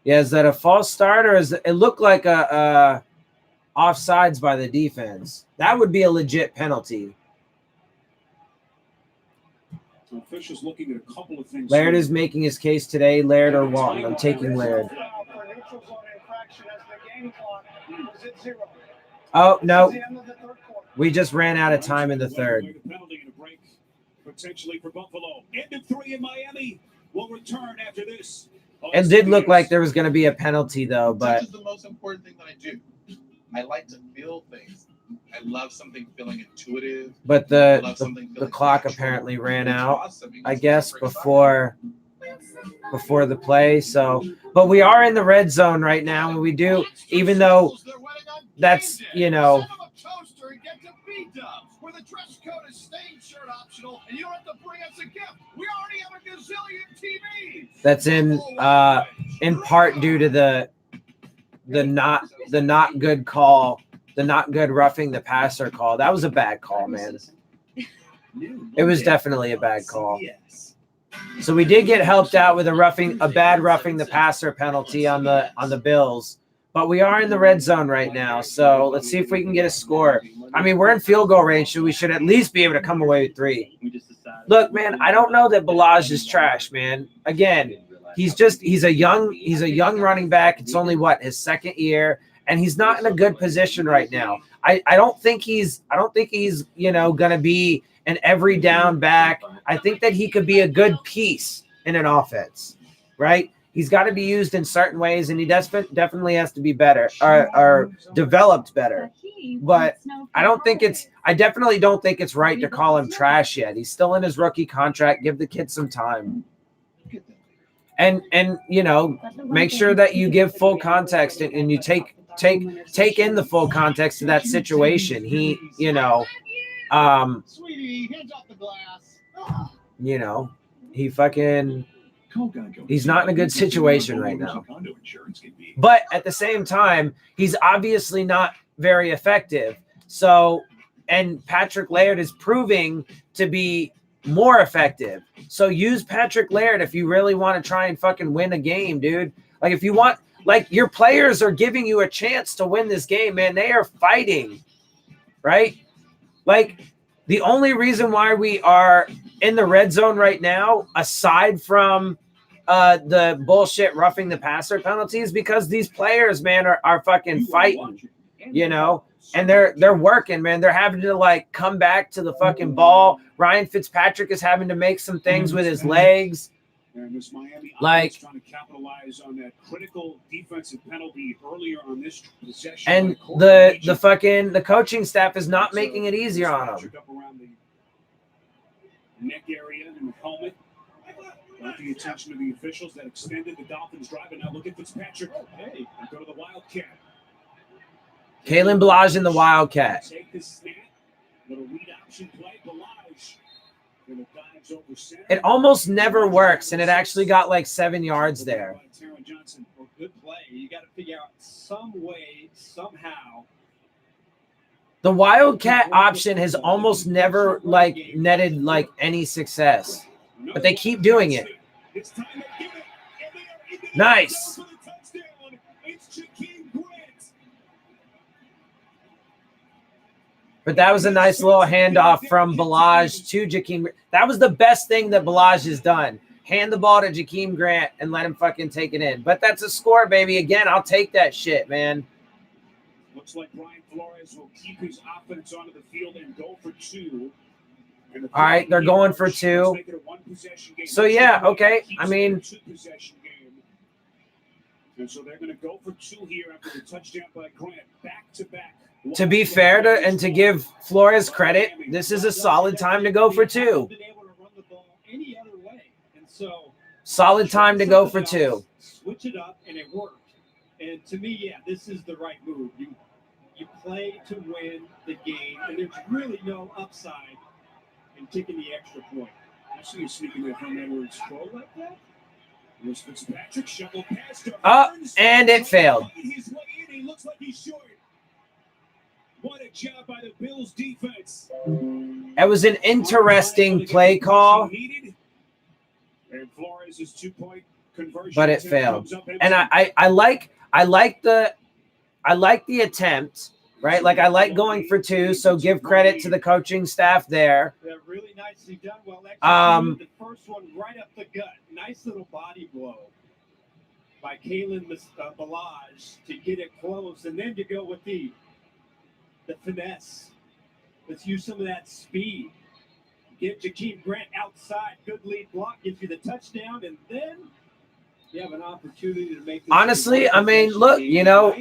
Yeah, is that a false start or is it looked like a offsides by the defense? That would be a legit penalty. So officials looking at a couple of things. Laird is making his case today. Laird or Walton? I'm taking Laird. Oh, no. We just ran out of time in the 3rd. Potentially for Buffalo. End of 3 in Miami. Will return after this. It did look like there was going to be a penalty, though. But Touch is the most important thing that I do. I like to feel things. I love something feeling intuitive. But I love the something the feeling clock natural. apparently ran It's out, awesome I because guess, it's super before the play. So, but we are in the red zone right now, and we do, even though that's, you know, Toaster and get to B-Dubs, where the dress code is stained shirt optional, and you don't have to bring us a gift. We already have a gazillion TVs. that's in part due to the not good call, the not good roughing the passer call. That was a bad call, man. It was definitely a bad call. So we did get helped out with a bad roughing the passer penalty on the Bills. But we are in the red zone right now, so let's see if we can get a score. I mean, we're in field goal range, so we should at least be able to come away with 3. Look, man, I don't know that Balaj is trash, man. Again, he's a young running back. It's only his second year, and he's not in a good position right now. I don't think he's gonna be an every down back. I think that he could be a good piece in an offense, right? He's got to be used in certain ways, and he definitely has to be better or developed better. But I definitely don't think it's right to call him trash yet. He's still in his rookie contract. Give the kid some time. And make sure that you give full context and you take in the full context of that situation. He, Sweetie, hands off the glass. he fucking, he's not in a good situation right now. But at the same time, he's obviously not very effective. So, and Patrick Laird is proving to be more effective. So use Patrick Laird if you really want to try and fucking win a game, dude. Like, if you want, like, your players are giving you a chance to win this game, man. They are fighting, right? Like, the only reason why we are in the red zone right now, aside from the bullshit roughing the passer penalties, because these players, man, are fucking fighting, and they're working, man. They're having to, like, come back to the fucking ball. Ryan Fitzpatrick is having to make some things with his legs. And this Miami Like, trying to capitalize on that critical defensive penalty earlier on this possession. and the coaching staff is not making it easier on them. Up around the neck area and the helmet. Got the attention of the officials that extended the Dolphins drive. And now look at Fitzpatrick. Hey, go to the Wildcat. Kalen Balaj in the Wildcat. Take the snap. Little read option play. Balaj. Dives over center. It almost never works, and it actually got like 7 yards there. Well, good play. You got to figure out some way, somehow. The Wildcat option has almost never like netted like any success, but they keep doing it. Nice. But that was a nice little handoff from Balaj to Jakeem. That was the best thing that Balaj has done. Hand the ball to Jakeem Grant and let him fucking take it in. But that's a score, baby. Again, I'll take that shit, man. Looks like Brian Flores will keep his offense onto the field and go for 2. All right, they're going for 2. So, yeah, okay. I mean, and so they're going to go for 2 here after the touchdown by Grant. Back-to-back. To be fair to give Flores credit, this is a solid time to go for 2. Solid time to go for 2. Switch it up, and it worked. And to me, yeah, this is the right move. You play to win the game, and there's really no upside in taking the extra point. I see you sneaking that from Edwards throw like that. Here's Fitzpatrick, shovel pass to Burns. And it failed. His way in, he looks like he's short. What a job by the Bills defense. It was an interesting play call, and Flores' 2-point conversion, but it failed. And I like the attempt, right? Like, I like going for 2, so give credit to the coaching staff there. Yeah, really nicely done. Well, executed the first one right up the gut. Nice little body blow by Kalen Balaj to get it close, and then to go with the finesse. Let's use some of that speed. Get Jakeem Grant outside. Good lead block. Gives you the touchdown. And then You have an opportunity to make this Honestly, I mean, look, you know,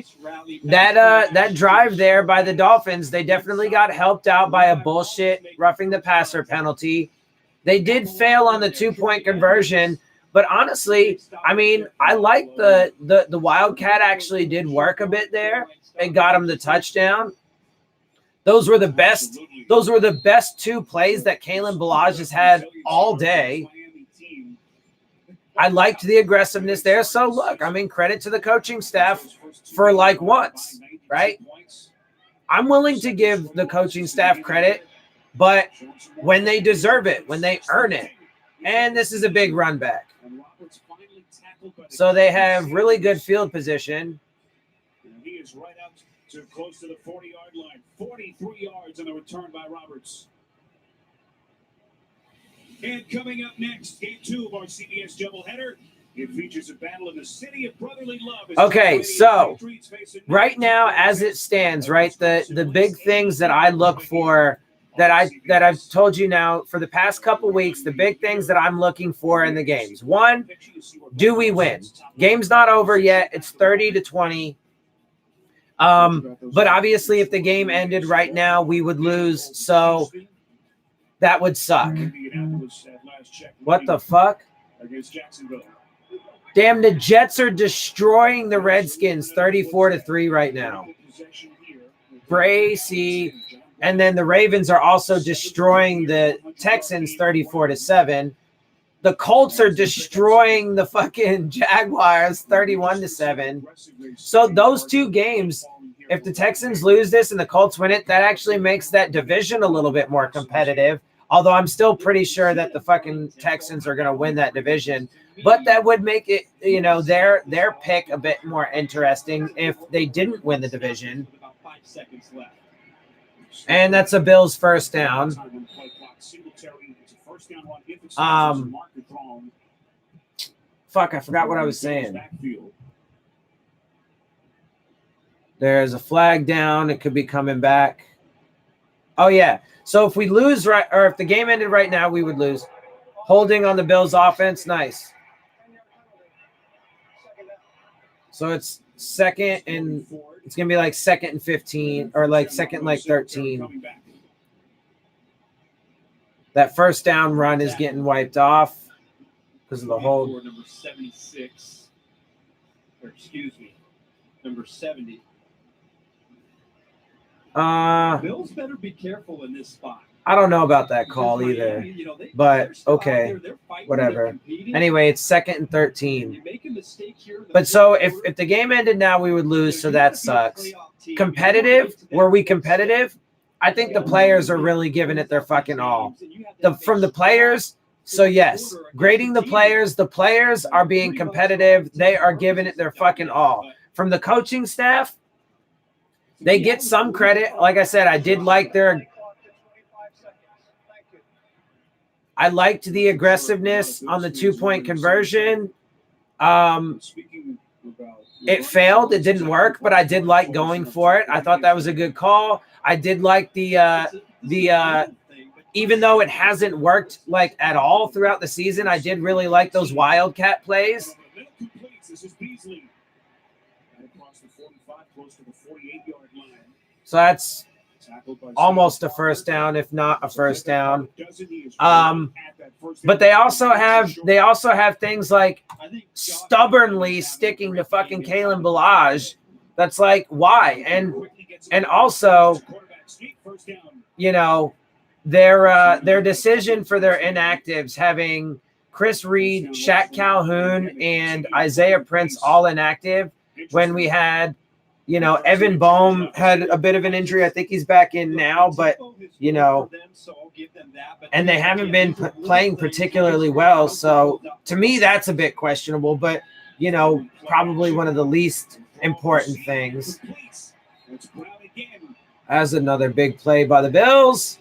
that drive there by the Dolphins, they definitely got helped out by a bullshit roughing the passer penalty. They did fail on the 2-point conversion, but honestly, I mean, I like the Wildcat actually did work a bit there and got him the touchdown. Those were the best 2 plays that Kalen Ballage has had all day. I liked the aggressiveness there. So look, I mean, credit to the coaching staff for like once, right? I'm willing to give the coaching staff credit, but when they deserve it, when they earn it. And this is a big run back. So they have really good field position. He is right out to close to the 40-yard line. 43 yards on the return by Roberts. And coming up next, game 2 of our CBS doubleheader. It features a battle in the city of brotherly love. Okay, so right now, as it stands, right, the big things that I look for, that I've told you now for the past couple weeks, the big things that I'm looking for in the games. 1, do we win? Game's not over yet. It's 30-20. But obviously, if the game ended right now, we would lose. So that would suck. What the fuck? Damn, the Jets are destroying the Redskins 34-3 right now. Bracy. And then the Ravens are also destroying the Texans 34-7. The Colts are destroying the fucking Jaguars 31-7. So those 2 games, if the Texans lose this and the Colts win it, that actually makes that division a little bit more competitive. Although I'm still pretty sure that the fucking Texans are going to win that division. But that would make it, you know, their pick a bit more interesting if they didn't win the division. And that's a Bills first down. Fuck, I forgot what I was saying. There's a flag down. It could be coming back. Oh, yeah. So if we lose right, or if the game ended right now, we would lose. Holding on the Bills offense. Nice. So it's second and it's going to be like 2nd and 15 or like 2nd and like 13. That first down run is getting wiped off because of the hold. Number 76, or excuse me, number 70. Bills better be careful in this spot. I don't know about that call either, but okay, whatever. Anyway, it's 2nd and 13. But so if the game ended now, we would lose, so that sucks. Competitive, were we competitive? I think the players are really giving it their fucking all. From the players, so yes, grading the players are being competitive. They are giving it their fucking all. From the coaching staff, they get some credit. Like I said, I liked the aggressiveness on the 2-point conversion. It failed. It didn't work, but I did like going for it. I thought that was a good call. I did like the even though it hasn't worked like at all throughout the season, I did really like those Wildcat plays. So that's almost a first down, if not a first down. But they also have things like stubbornly sticking to fucking Kalen Ballage. That's like, why? And also, you know, their decision for their inactives, having Chris Reed, Shaq Calhoun, and Isaiah Prince all inactive when we had, you know, Evan Boehm had a bit of an injury. I think he's back in now, but, you know, and they haven't been playing particularly well. So to me, that's a bit questionable, but, you know, probably one of the least important things. As another big play by the Bills.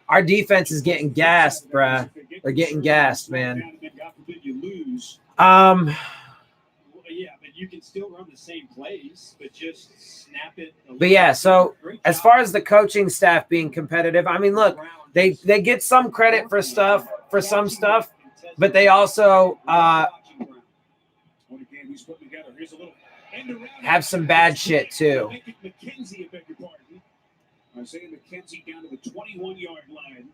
Our defense is getting gassed, bruh. They're getting gassed, man. Yeah, but you can still run the same plays, but just snap it. But yeah, so as far as the coaching staff being competitive, I mean, look, they get some credit for some stuff, but they also Here's a little end around. have some bad shit too. McKenzie, I beg your pardon. Isaiah McKenzie down to the 21-yard line.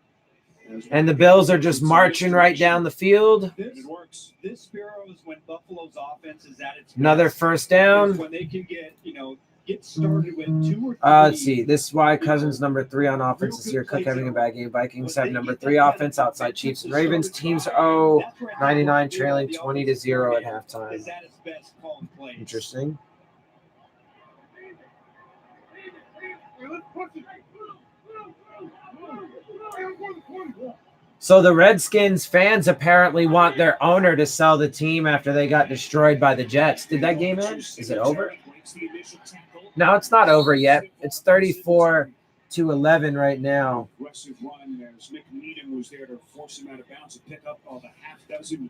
And the Bills are just marching right down the field. It works. This, Sparrow, is when Buffalo's offense is at its Another best. first down. It's when they can get started with 2 or 3. Let's see. This is why Cousins number 3 on offense this year. Cook having a bad game. Vikings have number 3 offense outside Chiefs and Ravens. Teams 99 trailing 20-0 at halftime. Is at its best calling plays. Interesting. So the Redskins fans apparently want their owner to sell the team after they got destroyed by the Jets. Did that game end? Is it over? No, it's not over yet. It's 34-11 right now. Aggressive run as Nick Needham was there to force him out of bounds and pick up the half dozen.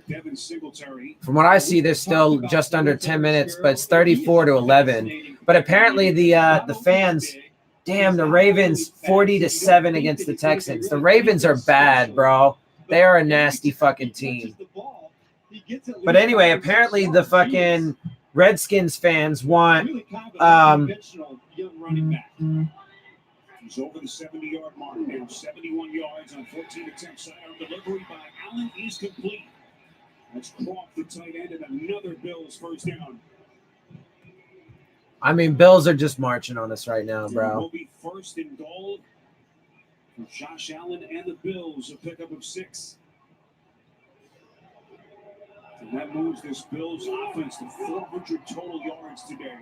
Devin Singletary. From what I see, there's still just under 10 minutes, but it's 34-11. But apparently the fans, damn, the Ravens 40-7 against the Texans. The Ravens are bad, bro. They are a nasty fucking team. But anyway, apparently the fucking Redskins fans want He's over the 70-yard mark now. 71 yards on 14 attempts. Sidearm delivery by Allen is complete. That's Croft, the tight end, and another Bills first down. I mean, Bills are just marching on us right now, It bro. will be first and goal for Josh Allen and the Bills, a pickup of 6. And that moves this Bills offense to 400 total yards today.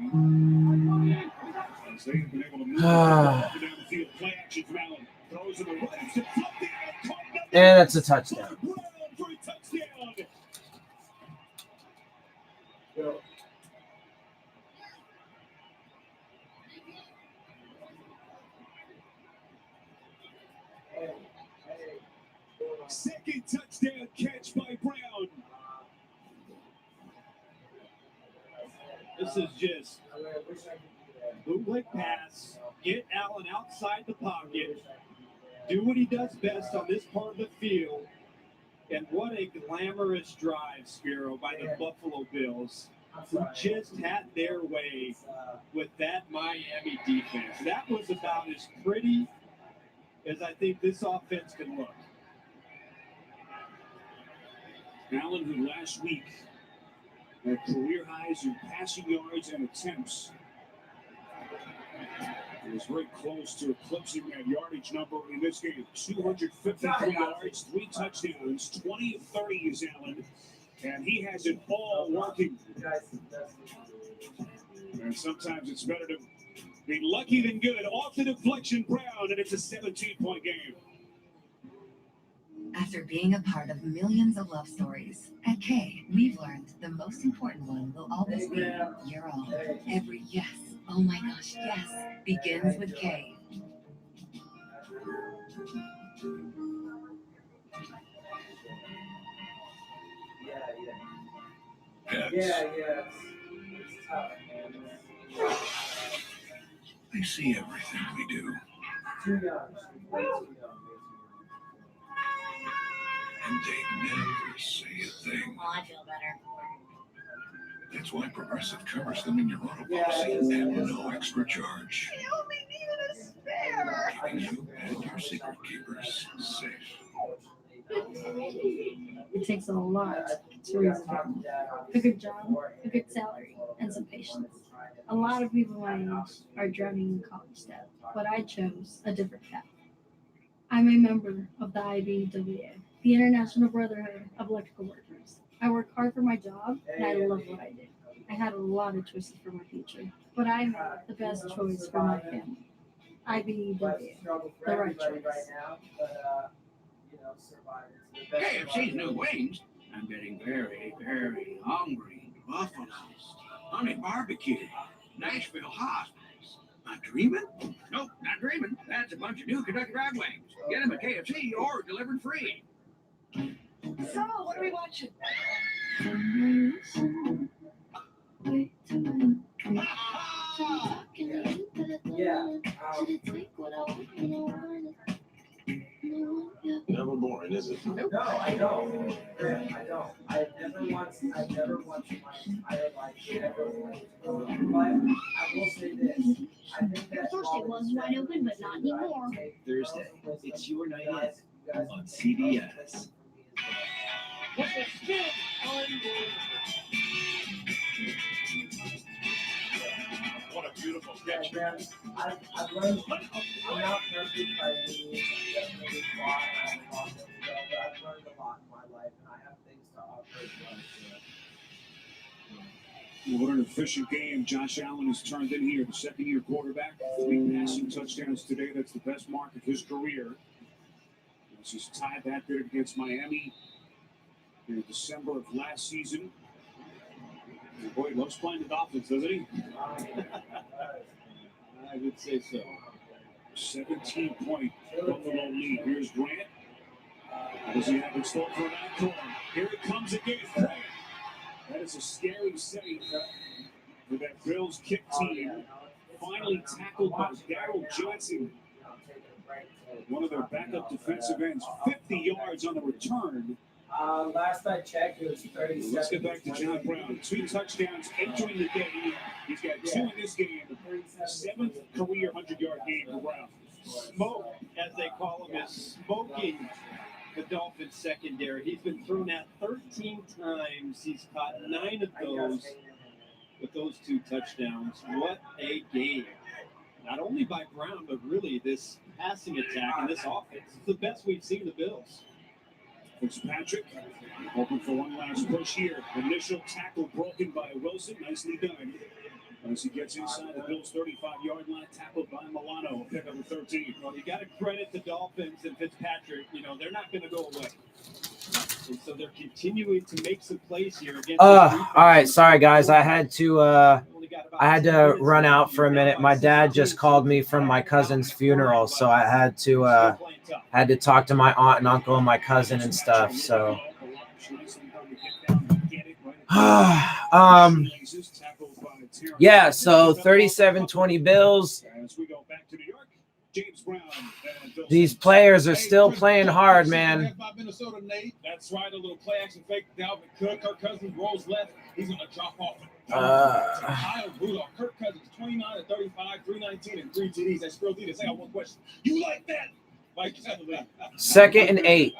As they've been able to move the ball up and down the field. Play action from Allen. Throws in the right. And that's a touchdown. For a touchdown. Second touchdown catch by Brown. This is just bootleg pass, get Allen outside the pocket, do what he does best on this part of the field, and what a glamorous drive, Spiro, by the Buffalo Bills, who just had their way with that Miami defense. That was about as pretty as I think this offense can look. Allen, who last week had career highs in passing yards and attempts, he was very close to eclipsing that yardage number in this game. 253 yards, 3 touchdowns, 20 of 30 is Allen, and he has it all working. And sometimes it's better to be lucky than good. Off the deflection, Brown, and it's a 17-point game. After being a part of millions of love stories, at K, we've learned the most important one will always be your own. Every yes, oh my gosh, yes, begins with K. Pets. It's tough, man. They see everything we do. Too young. Way too young. And they never say a thing. Oh, I feel better. That's why Progressive covers them in your auto policy at no extra charge. I only needed a spare. Keeping you and your secret keepers safe. It takes a lot to raise a family. A good job, a good salary, and some patience. A lot of people my age are drowning in college debt, but I chose a different path. I'm a member of the IBEW, the International Brotherhood of Electrical Workers. I work hard for my job, and I love what I do. I had a lot of choices for my future, but I made the best choice for my family. IBEW, the right choice. KFC's new wings. I'm getting very, very hungry. Buffalo's, honey barbecue, Nashville hot. Not dreaming? Nope, not dreaming. That's a bunch of new Kentucky Fried Wings. Get them at KFC or delivered free. So, what are we watching? Never boring, is it? No, I don't. I don't. I've never once in my will say this. I think that First it was wide open, but not anymore. Thursday, it's your night in on CBS. What a beautiful catch. I've learned I'm not perfect by any means. I definitely fought. I've lost every battle, but I've learned a lot in my life, and I have things to offer as well. What an efficient game Josh Allen has turned in here, the second-year quarterback. 3 passing touchdowns today. That's the best mark of his career. This is tied that there against Miami in December of last season. And boy, he loves playing the Dolphins, doesn't he? I would say so. 17-point Buffalo lead. Here's Grant. How does he have it still for an encore? Here it comes again. Grant. That is a scary save for that Bills kick team. Finally tackled by Darryl Johnson, one of their backup defensive ends. 50 yards on the return. Last I checked, it was 37. Let's get back to John Brown. 2 touchdowns entering the game. He's got 2 in this game. 7th career 100-yard game for Brown. Smoke, as they call him, is smoking the Dolphins secondary. He's been thrown at 13 times. He's caught 9 of those with those 2 touchdowns. What a game. Not only by Brown, but really this passing attack and this offense. It's the best we've seen the Bills. Fitzpatrick hoping for one last push here. Initial tackle broken by Wilson. Nicely done. As he gets inside the Bills' 35-yard line, tackled by Milano, pick up 13. Well, you got to credit the Dolphins and Fitzpatrick. You know, they're not going to go away. And so they're continuing to make some plays here against all right, sorry guys. I had to run out for a minute. My dad just called me from my cousin's funeral, so I had to talk to my aunt and uncle and my cousin and stuff. So yeah, so 37-20 Bills. These players are still playing hard, man. That's right, a little play action fake. Dalvin Cook, Kirk Cousins rolls left. He's going to drop off. Kyle Rudolph, Kirk Cousins, 29 of 35, 319 and 3 TDs. That's real defense. I got one question. You like that? Mike, 2nd and 8.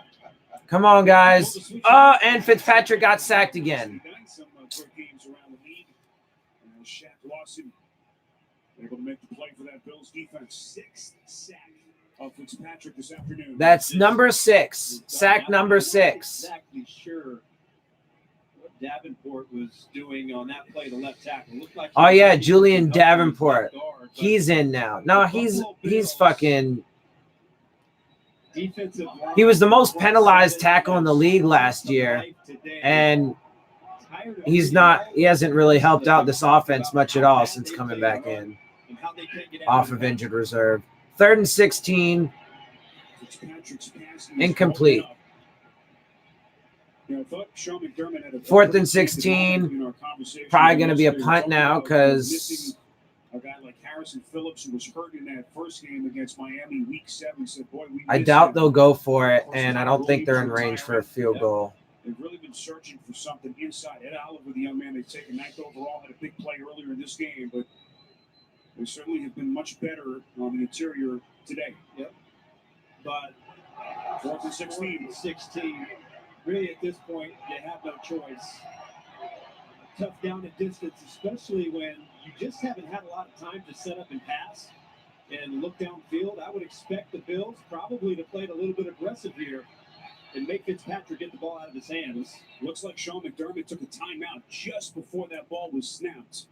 Come on, guys. And Fitzpatrick got sacked again. Shaq Lawson able to make the play for that Bills defense. 6th sack of Fitzpatrick this afternoon. That's number 6. Sack number 6. Exactly sure what Davenport was doing on that play, the left tackle. Looked like Oh yeah, Julian Davenport. He's in now. No, he's fucking. He was the most penalized tackle in the league last year, and he hasn't really helped out this offense much at all since coming back in off of injured reserve. 3rd and 16. Incomplete. 4th and 16. Probably going to be a punt now because a guy like Harrison Phillips, who was hurt in that first game against Miami Week 7, said, boy, I doubt they'll go for it, and I don't think they're in range for a field goal. They've really been searching for something inside. Ed Oliver, the young man they've taken 9th overall, had a big play earlier in this game, but they certainly have been much better on the interior today. Yep. But 4th and 16. 16. Really, at this point, you have no choice. Tough down and distance, especially when you just haven't had a lot of time to set up and pass and look downfield. I would expect the Bills probably to play it a little bit aggressive here and make Fitzpatrick get the ball out of his hands. Looks like Sean McDermott took a timeout just before that ball was snapped.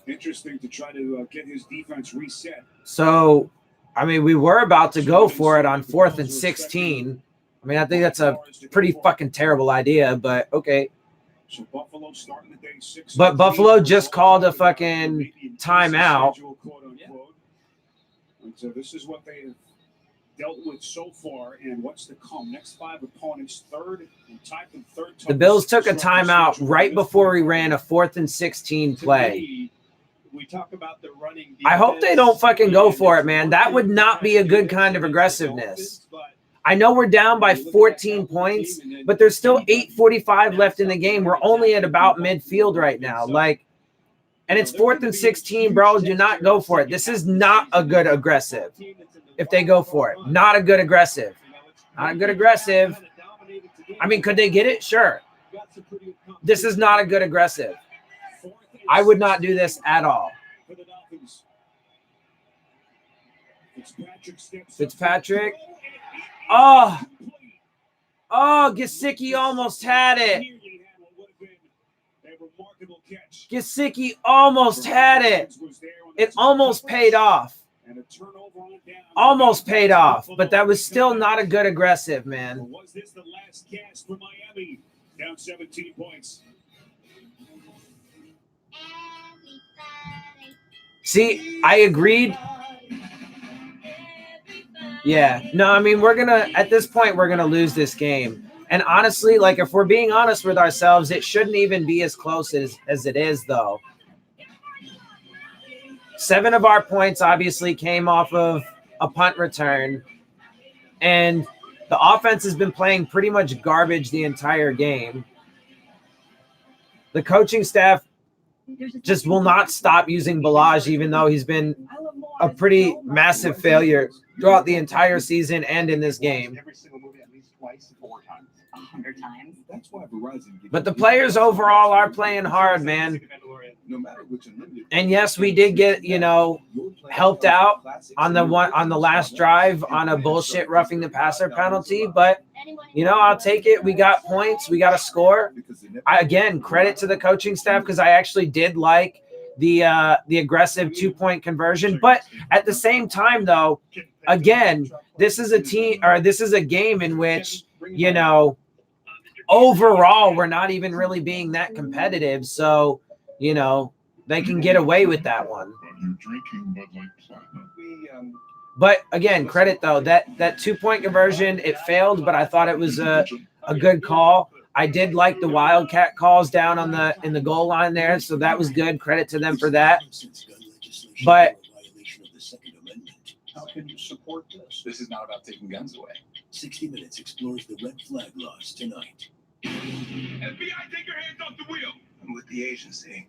Interesting to try to get his defense reset. So, I mean, we were about to go for it on 4th and 16. I mean, I think that's a pretty fucking terrible idea, but okay. So Buffalo starting the day 6. But Buffalo just called a fucking timeout. And so this is what they have dealt with so far, and what's to come. Next 5 opponents, 3rd and tied for 3rd. The Bills took a timeout right before we ran a 4th and 16 play. We talk about the running. I hope they don't fucking go for it, man. That would not be a good kind of aggressiveness. I know we're down by 14 points, but there's still 8:45 left in the game. We're only at about midfield right now. Like, and it's 4th and 16, bro. Do not go for it. This is not a good aggressive. If they go for it, not a good aggressive. Not a good aggressive. I mean, could they get it? Sure. This is not a good aggressive. I would not do this at all. Fitzpatrick. Oh, Gesicki almost had it. Gesicki almost had it. It almost paid off. Almost paid off, but that was still not a good aggressive, man. Was this the last cast for Miami? Down 17 points. See, I agreed. Yeah. No, I mean, at this point, we're going to lose this game. And honestly, like, if we're being honest with ourselves, it shouldn't even be as close as it is, though. 7 of our points obviously came off of a punt return. And the offense has been playing pretty much garbage the entire game. The coaching staff just will not stop using Balaj, even though he's been a pretty massive failure throughout the entire season and in this game. Every single movie at least twice, 4 times. 100 times. That's why Verizon. But the players overall are playing hard, man. No matter which unlimited. And yes, we did get, helped out on the last drive on a bullshit roughing the passer penalty, but I'll take it. We got points, we got a score. Again, credit to the coaching staff, because I actually did like the aggressive 2-point conversion. But at the same time, though, again, this is a game in which, overall we're not even really being that competitive. So, they can get away with that one. But again, credit though, that 2-point conversion, it failed, but I thought it was a good call. I did like the Wildcat calls down in the goal line there, so that was good. Credit to them for that. But how can you support this? This is not about taking guns away. 60 Minutes explores the red flag laws tonight. FBI, take your hands off the wheel. I'm with the agency.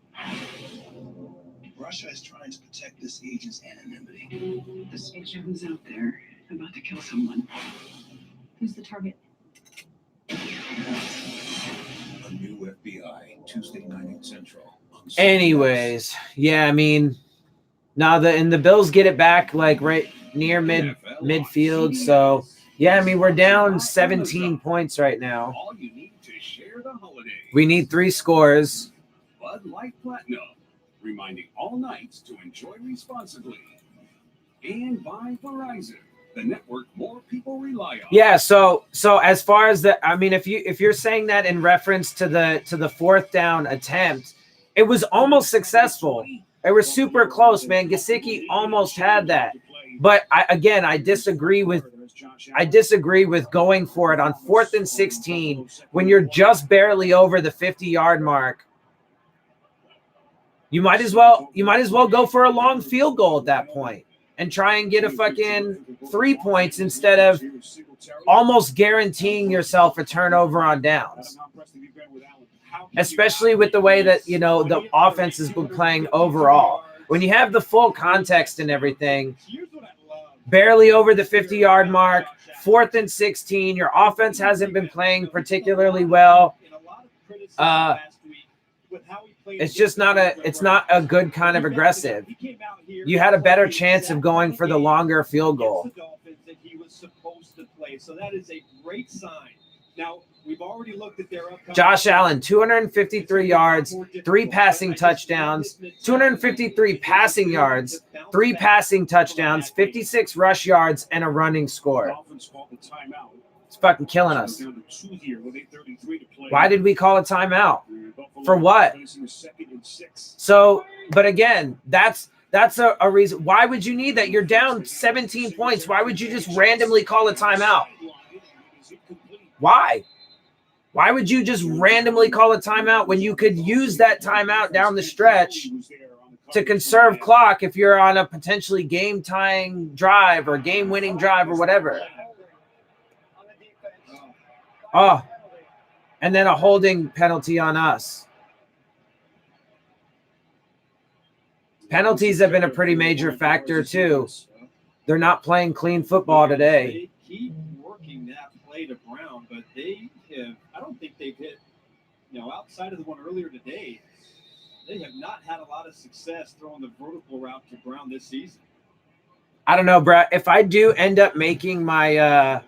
Russia is trying to protect this agent's anonymity. This agent who's out there about to kill someone. Who's the target? A new FBI, Tuesday night at Central. anyways, yeah, I mean, now the Bills get it back like right near midfield. So yeah, I mean, we're down 17 points right now. All you need to share the holidays. We need 3 scores. Bud Light Platinum, reminding all nights to enjoy responsibly. And by Verizon, the network more people rely on. Yeah, so as far as I mean, if you're saying that in reference to the 4th down attempt, it was almost successful. It was super close, man. Gesicki almost had that. But I disagree with going for it on 4th and 16 when you're just barely over the 50-yard mark. You might as well go for a long field goal at that point and try and get a fucking 3 points instead of almost guaranteeing yourself a turnover on downs. Especially with the way that, the offense has been playing overall. When you have the full context and everything, barely over the 50-yard mark, 4th and 16, your offense hasn't been playing particularly well. It's not a good kind of aggressive. You had a better chance of going for the longer field goal. He was supposed to play, so that is a great sign. Now, we've already looked at their upcoming. Josh Allen, 253 yards, 3 passing touchdowns, 253 passing yards, 3 passing touchdowns, 56 rush yards, and a running score. It's fucking killing us. Why did we call a timeout? For what? So, but again, that's a reason. Why would you need that? You're down 17 points. Why would you just randomly call a timeout? Why? Why would you just randomly call a timeout when you could use that timeout down the stretch to conserve clock if you're on a potentially game-tying drive or game-winning drive or whatever? Oh, and then a holding penalty on us. Penalties have been a pretty major factor too. They're not playing clean football today. They keep working that play to Brown, but they have, I don't think they've hit, outside of the one earlier today, they have not had a lot of success throwing the vertical route to Brown this season. I don't know, Brett. If I do end up making my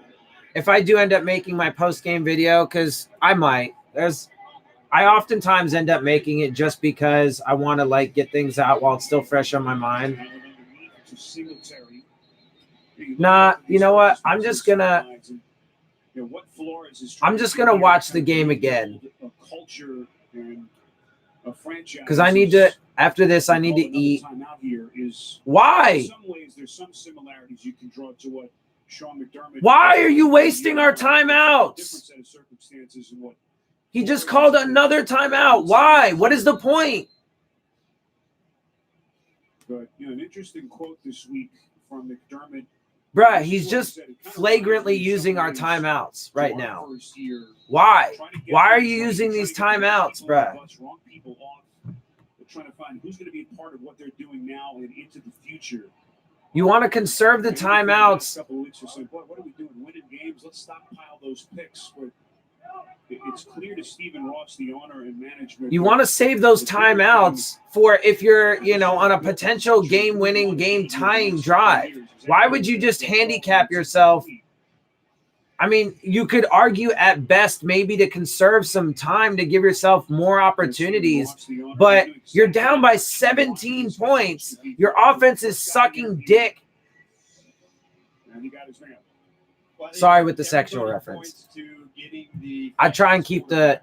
post-game video, because I might, I oftentimes end up making it just because I want to like get things out while it's still fresh on my mind. Nah, you know what? I'm just gonna watch the game again. Because I need to, after this, I need to eat. Why? Why are you wasting our timeouts? He just called another timeout. Why? What is the point? But an interesting quote this week from McDermott. Bruh, he's just flagrantly using our timeouts right now. Why? Why are you using these timeouts, bruh? Trying to find who's going to be a part of what they're doing now and into the future. You want to conserve the timeouts. What are we doing? Winning games? Let's stockpile those picks. But it's clear to Stephen Ross, the owner and management. You want to save those timeouts for if you're, on a potential game-winning, game-tying drive. Why would you just handicap yourself? I mean, you could argue at best maybe to conserve some time to give yourself more opportunities, but you're down by 17 points. Your offense is sucking dick. Sorry with the sexual reference. I try and keep the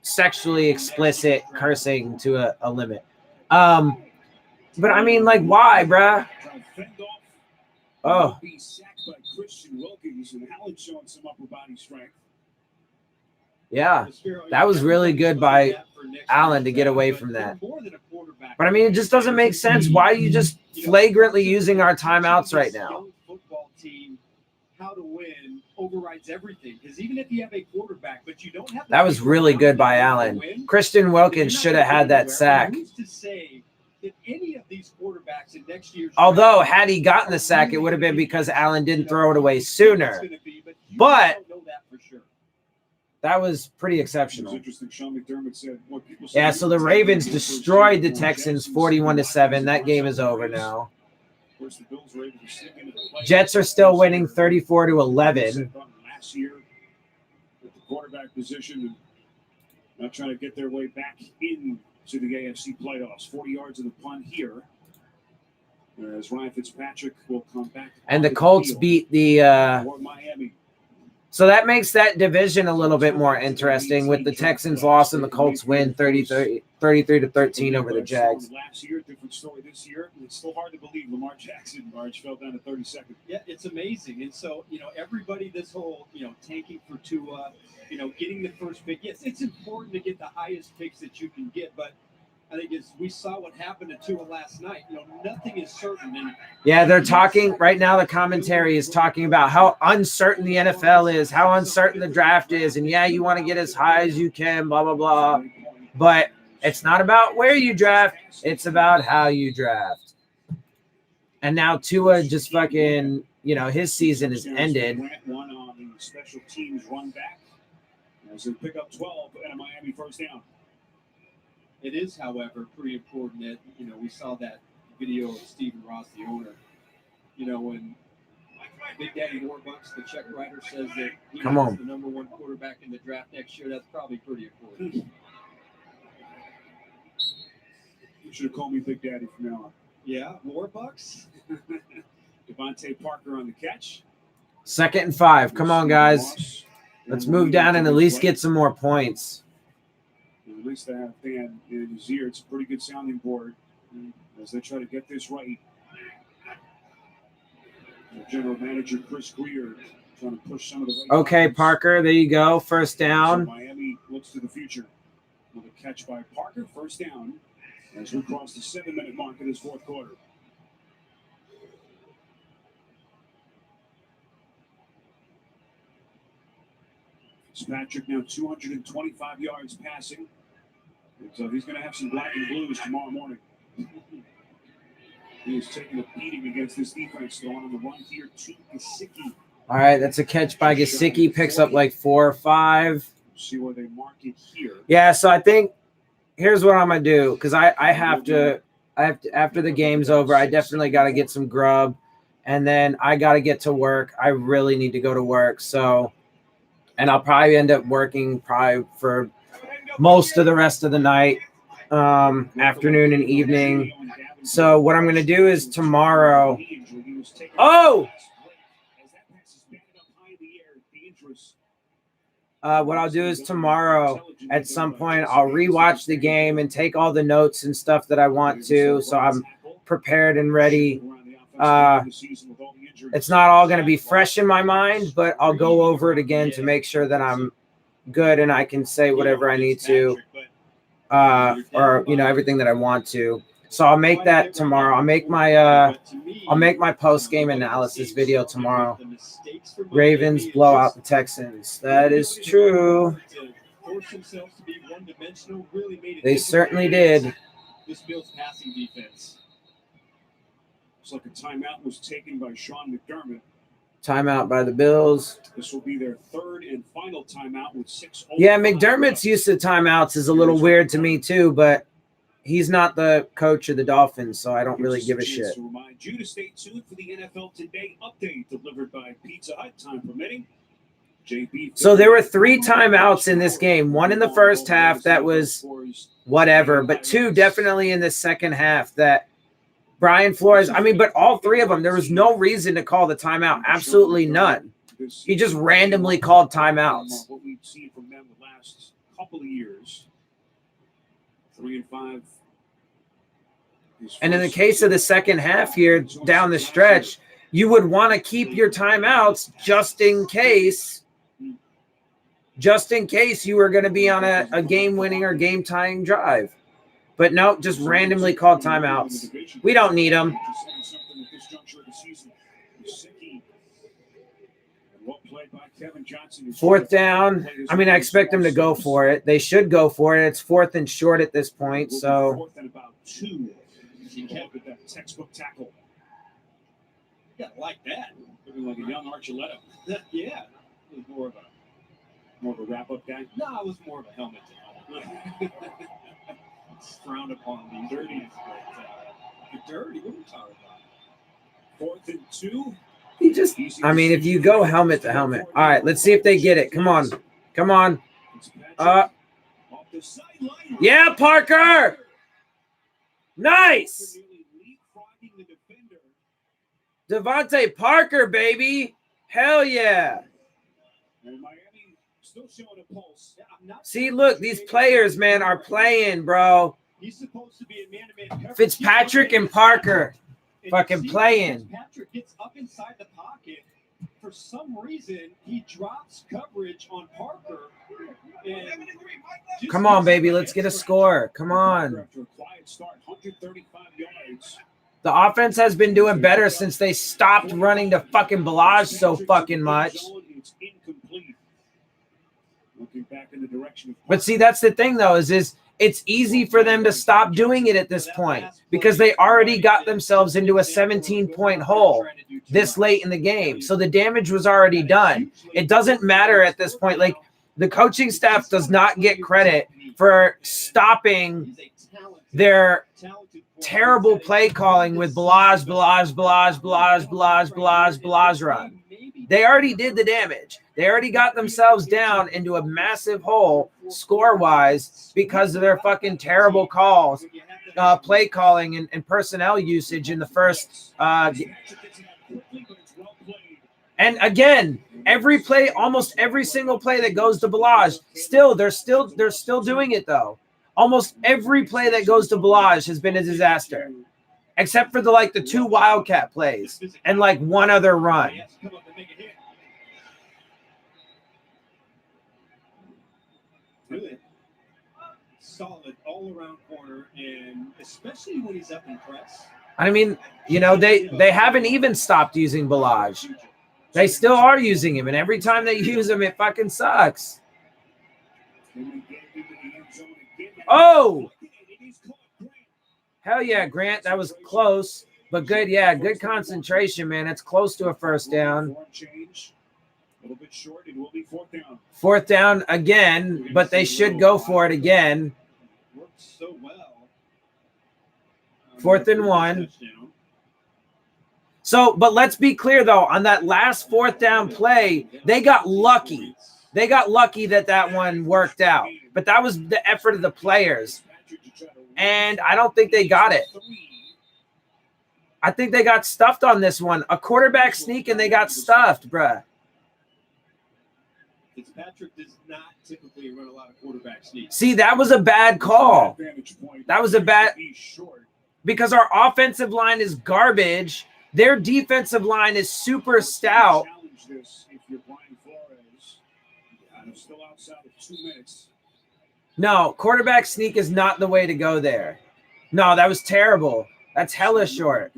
sexually explicit cursing to a limit. But I mean, like, why, bruh? Oh. Yeah, that was really good by Allen to get away from that. But I mean, it just doesn't make sense. Why are you just flagrantly using our timeouts right now? Football team, how to win overrides everything. Because even if you have a quarterback, but you don't have that was really good by Allen. Christian Wilkins should have had that sack. Although, had he gotten the sack, it would have been because Allen didn't throw it away sooner. But that was pretty exceptional. Yeah, so the Ravens destroyed the Texans 41-7. That game is over now. Jets are still winning 34-11. Last year at the quarterback position and not trying to get their way back into the AFC playoffs. 40 yards of the punt here. As Ryan Fitzpatrick will come back. And the Colts beat the Miami. So that makes that division a little bit more interesting with the Texans loss and the Colts win 33-13 over the Jags. Last year, different story this year. It's still hard to believe Lamar Jackson, March, fell down to 32nd. Yeah, it's amazing. And so, everybody, this whole, tanking for Tua, getting the first pick. Yes, it's important to get the highest picks that you can get, but I think as we saw what happened to Tua last night, nothing is certain. And yeah, they're talking right now. The commentary is talking about how uncertain the NFL is, how uncertain the draft is. And yeah, you want to get as high as you can, blah, blah, blah. But it's not about where you draft. It's about how you draft. And now Tua just fucking, his season is ended. One on the special teams run back as they pick up 12 and a Miami first down. It is, however, pretty important that, we saw that video of Stephen Ross, the owner, when Big Daddy Warbucks, the check writer, says that he wants the number one quarterback in the draft next year. That's probably pretty important. You should have called me Big Daddy from now on. Yeah, Warbucks. Devontae Parker on the catch. 2nd and 5. Come on, guys. Let's move down and at least get some more points. At least they have Dan in his ear. It's a pretty good sounding board as they try to get this right. General Manager Chris Greer trying to push some of the right. Okay, Parker, there you go. First down. So Miami looks to the future with a catch by Parker. First down as we cross the 7-minute mark in this fourth quarter. Fitzpatrick now 225 yards passing. And so he's going to have some black and blues tomorrow morning. He is taking a beating against this defense, throwing on the run here to Gesicki. All right, that's a catch by Gesicki. Picks up like 4 or 5. See where they mark it here. Yeah, so I think here's what I'm gonna do, because I have to after the game's over, I definitely got to get some grub, and then I got to get to work. I really need to go to work. So, and I'll probably end up working for most of the rest of the night, afternoon and evening. So what I'm going to do is tomorrow. Oh! What I'll do is tomorrow at some point, I'll rewatch the game and take all the notes and stuff that I want to. So I'm prepared and ready. It's not all going to be fresh in my mind, but I'll go over it again to make sure that I'm good and I can say whatever I need to, or, you know, everything that I want to. So I'll make that tomorrow. I'll make my post-game analysis video tomorrow. Ravens blow out the Texans. That is true. They certainly did. This Bills passing defense. Looks like a timeout was taken by Sean McDermott. Timeout by the Bills. This will be their third and final timeout with 6. Yeah, McDermott's use of timeouts is a little weird to me too, but he's not the coach of the Dolphins, so I don't really give a shit. To remind you to stay tuned for the NFL Today update delivered by Pizza Hut, time permitting. JB. So there were 3 timeouts in this game. 1 in the first half that was whatever, but 2 definitely in the second half that Brian Flores, I mean, but all 3 of them, there was no reason to call the timeout. Absolutely none. He just randomly called timeouts. What we've seen from them the last couple of years. 3 and 5. And in the case of the second half here, down the stretch, you would want to keep your timeouts just in case you were going to be on a game-winning or game-tying drive. But no, just randomly called timeouts. We don't need them. Fourth down. I mean, I expect them to go for it. They should go for it. It's 4th and short at this point. So 4th and about 2. You can't get that textbook tackle. Yeah, like that. Looking like a young Archuleta. Yeah. It was more of a wrap-up guy. No, it was more of a helmet to helmet. It's frowned upon being dirty. Dirty? What are you talking about? 4th and 2. he just, I mean, if you go helmet to helmet. All right, let's see if they get it. Come on. Come on. Yeah, Parker. Nice. Devontae Parker, baby. Hell yeah. See, look, these players, man, are playing, bro. Fitzpatrick and Parker fucking playing. Fitzpatrick gets up inside the pocket. For some reason, he drops coverage on Parker. Come on, baby. Let's get a score. Come on. The offense has been doing better since they stopped running to fucking Balazs so fucking much. But see, that's the thing, though, is it's easy for them to stop doing it at this point because they already got themselves into a 17-point hole this late in the game. So the damage was already done. It doesn't matter at this point. Like, the coaching staff does not get credit for stopping their terrible play calling with Balazs run. They already did the damage. They already got themselves down into a massive hole score-wise because of their fucking terrible calls, play calling and personnel usage in the first. And again, every play, almost every single play that goes to Balazs, they're still doing it though. Almost every play that goes to Balazs has been a disaster, except for the 2 Wildcat plays and one other run. Really solid all-around corner, and especially when he's up in press. I mean, they haven't even stopped using Balazs. They still are using him, and every time they use him, it fucking sucks. Oh! Hell yeah, Grant. That was close, but good. Yeah, good concentration, man. It's close to a first down. A little bit short. It will be fourth down. Fourth down again, but they should go for it again. Worked so well. 4th and 1. So, but let's be clear, though. On that last fourth down play, they got lucky. They got lucky that one worked out. But that was the effort of the players. And I don't think they got it. I think they got stuffed on this one. A quarterback sneak, and they got stuffed, bruh. Fitzpatrick does not typically run a lot of quarterback sneaks. See, that was a bad call. That was a bad – because our offensive line is garbage. Their defensive line is super stout. No, quarterback sneak is not the way to go there. No, that was terrible. That's hella short.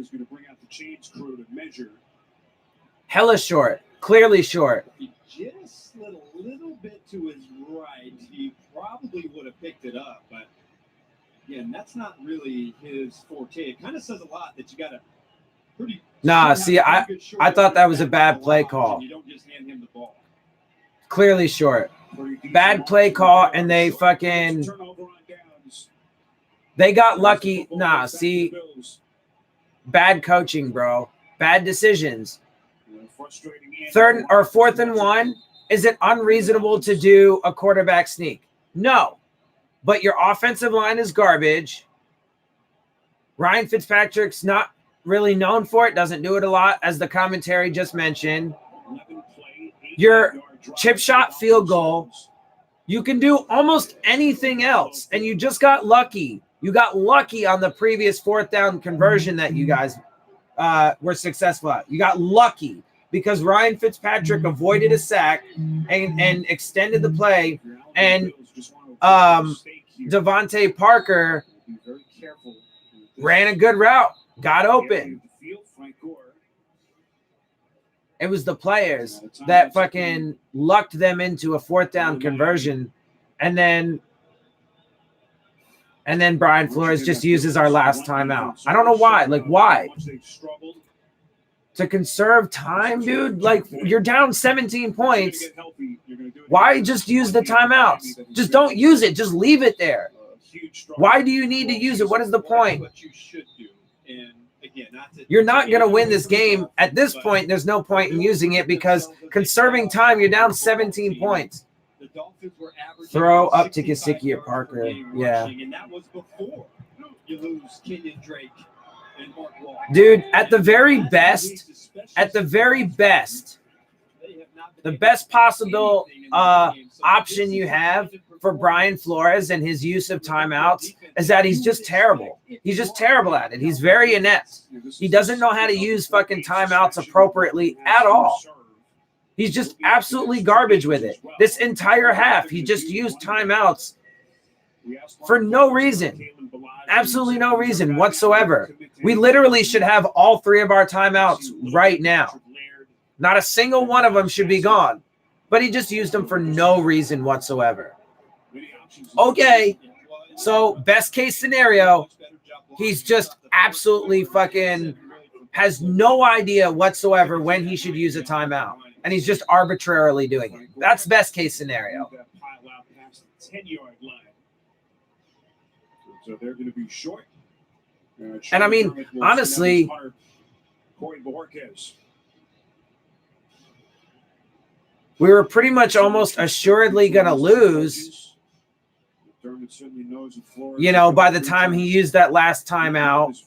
Hella short. Clearly short. He just slid a little bit to his right. He probably would have picked it up, but again, that's not really his forte. It kind of says a lot that you got a pretty. Nah, see, I thought that was a bad play call. You don't just hand him the ball. Clearly short. Bad play call, and they fucking they got lucky. Nah, see, bad coaching, bro. Bad decisions. 3rd or 4th and 1. Is it unreasonable to do a quarterback sneak? No, but your offensive line is garbage. Ryan Fitzpatrick's not really known for it. Doesn't do it a lot, as the commentary just mentioned. Your chip shot field goal. You can do almost anything else, and you just got lucky. You got lucky on the previous 4th down conversion that you guys were successful at. You got lucky because Ryan Fitzpatrick avoided a sack and extended the play, and Devontae Parker ran a good route, got open. It was the players that fucking lucked them into a 4th down conversion, and then Brian Flores just uses our last timeout. I don't know why. Like, why? To conserve time, dude? Like, you're down 17 points. Why just use the timeouts? Just don't use it. Just leave it there. Why do you need to use it? What is the point? You're not going to win this game. At this point, there's no point in using it because conserving time, you're down 17 points. Throw up to Gesicki or Parker. Yeah. And that was before you lose Kenyon Drake and Mark Walker. Dude, at the very best, the best possible option you have for Brian Flores and his use of timeouts is that he's just terrible. He's just terrible at it. He's very inept. He doesn't know how to use fucking timeouts appropriately at all. He's just absolutely garbage with it. This entire half, he just used timeouts for no reason. Absolutely no reason whatsoever. We literally should have all 3 of our timeouts right now. Not a single one of them should be gone. But he just used them for no reason whatsoever. Okay, so best case scenario, he's just absolutely fucking has no idea whatsoever when he should use a timeout. And he's just arbitrarily doing it. That's best case scenario. So they're going to be short. And I mean, honestly, we were pretty much almost assuredly going to lose, you know, by the time he used that last timeout.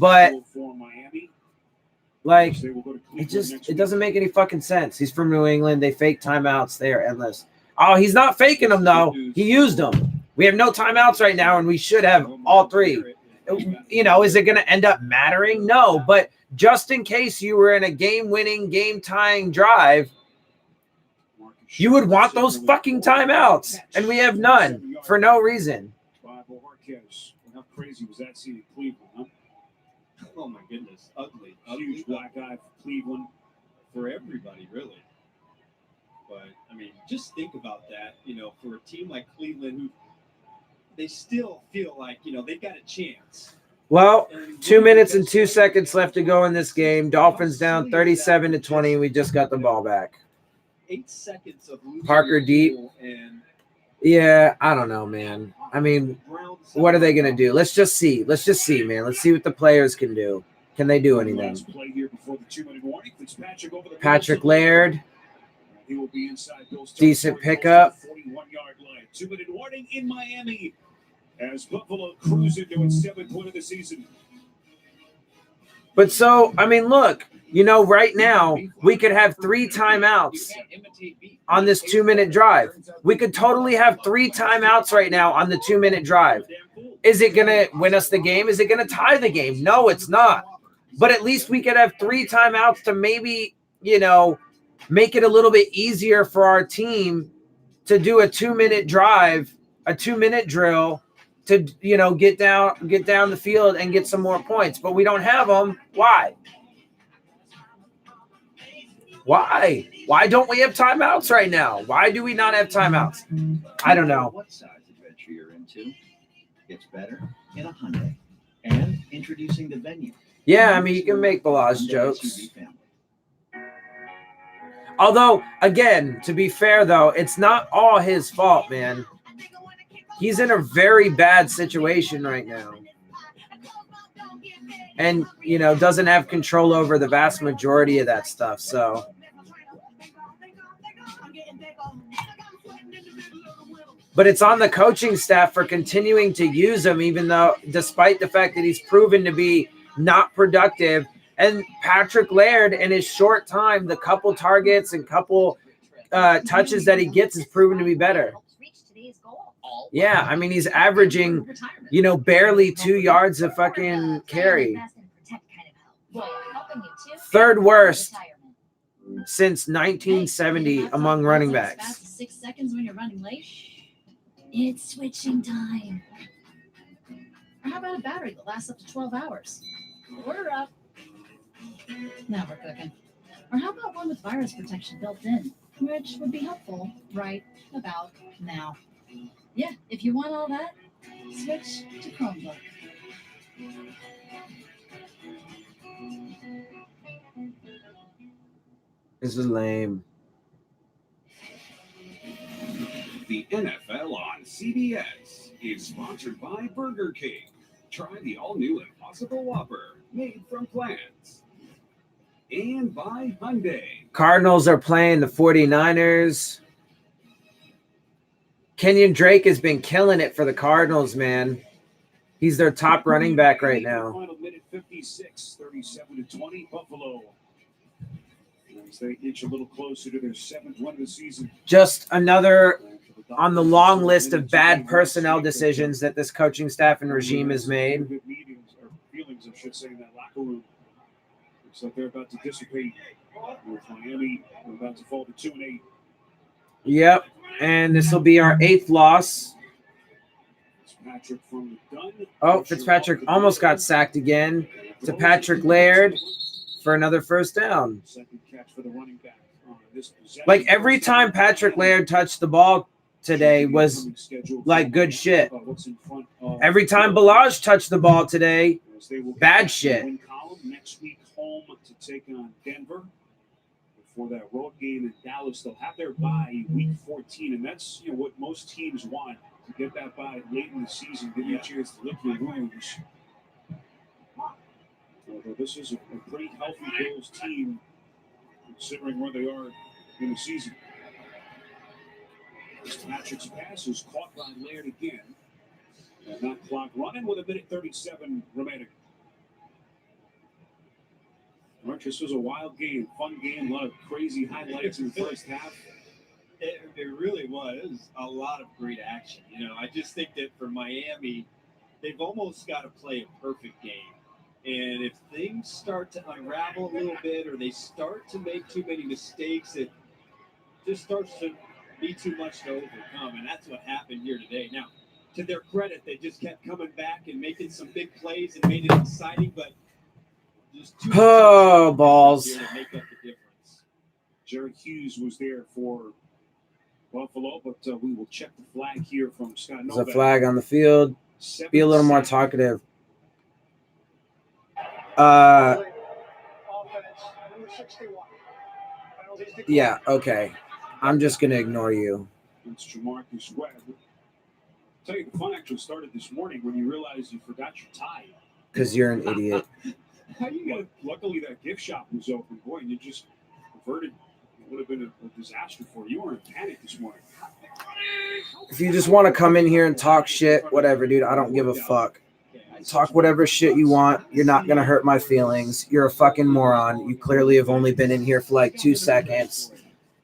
But, like, it doesn't make any fucking sense. He's from New England. They fake timeouts. They are endless. Oh, he's not faking them, though. He used them. We have no timeouts right now, and we should have all 3. You know, is it going to end up mattering? No, but just in case you were in a game-winning, game-tying drive, you would want those fucking timeouts, and we have none for no reason. How crazy was that scene in Cleveland, huh? Oh, my goodness. Ugly. Huge black eye for Cleveland. For everybody, really. But, I mean, just think about that, you know, for a team like Cleveland who they still feel like, they've got a chance. Well, 2 minutes and 2 seconds left to go in this game. Dolphins down 37-20. We just got the ball back. 8 seconds of losing Parker deep. and Yeah, I don't know, man. I mean, what are they going to do? Let's just see, man. Let's see what the players can do. Can they do anything? Patrick Laird. He will be inside Bill's decent pickup. 41-yard line. 2-minute warning in Miami as Buffalo cruise into its 7th win of the season. But so, I mean, look, right now we could have 3 timeouts on this 2-minute drive. We could totally have 3 timeouts right now on the 2-minute drive. Is it going to win us the game? Is it going to tie the game? No, it's not. But at least we could have 3 timeouts to maybe, make it a little bit easier for our team to do a 2-minute drive, a 2-minute drill to, get down the field and get some more points. But we don't have them. Why? Why don't we have timeouts right now? Why do we not have timeouts? I don't know. What size adventure you're into? It's better in a Hyundai. And introducing the Venue. Yeah, I mean, you can make Balazs jokes. Although, again, to be fair, though, it's not all his fault, man. He's in a very bad situation right now. And, doesn't have control over the vast majority of that stuff, so. But it's on the coaching staff for continuing to use him, even though, despite the fact that he's proven to be not productive. And Patrick Laird, in his short time, the couple targets and couple touches that he gets is proven to be better. Yeah, I mean, he's averaging, barely 2 yards of fucking carry. 3rd worst since 1970 among running backs. 6 seconds when you're running late. It's switching time. Or how about a battery that lasts up to 12 hours? Order up. Now we're cooking. Or how about one with virus protection built in, which would be helpful right about now. Yeah, if you want all that, switch to Chromebook. This is lame. The NFL on CBS is sponsored by Burger King. Try the all-new Impossible Whopper, made from plants. And by Hyundai. Cardinals are playing the 49ers. Kenyon Drake has been killing it for the Cardinals, man. He's their top running back right now. Final minute 56, 37-20, Buffalo. As they inch a little closer to their 7th win of the season. Just another on the long list of bad personnel decisions that this coaching staff and regime has made. Feelings, I should say, in that locker room. Looks like they're about to dissipate. With Miami, we're about to fall to 2-8. Yep, and this will be our 8th loss. Fitzpatrick from the gun. Oh, Fitzpatrick almost got sacked again. To Patrick Laird for another first down. Second catch for the running back. Like every time Patrick Laird touched the ball today was like good shit. Every time Balazs touched the ball today, bad shit. Next week home to take on Denver. Before that road game in Dallas, they'll have their bye week 14, and that's what most teams want, to get that bye late in the season, give you a chance to lick your wounds. Although this is a pretty healthy Bills team, considering where they are in the season. Patrick's pass is caught by Laird again. And that clock running with 1:37 remaining. Mark, this was a wild game, fun game, a lot of crazy highlights in the first half. It really was. It was a lot of great action. I just think that for Miami, they've almost got to play a perfect game. And if things start to unravel a little bit, or they start to make too many mistakes, it just starts to be too much to overcome. And that's what happened here today. Now, to their credit, they just kept coming back and making some big plays and made it exciting, but balls. Jared Hughes was there for Buffalo, but we will check the flag here from Scott There's Novak. a flag on the field. Be a little more talkative. Yeah, okay. I'm just going to ignore you. It's Jamarcus Webb. Tell you, the fun actually started this morning when you realized you forgot your tie. Because you're an idiot. How you got? Luckily, that gift shop was open. Boy, you just averted. It would have been a disaster for you. You were in panic this morning. If you just want to come in here and talk shit, whatever, dude. I don't give a fuck. Talk whatever shit you want. You're not going to hurt my feelings. You're a fucking moron. You clearly have only been in here for like 2 seconds.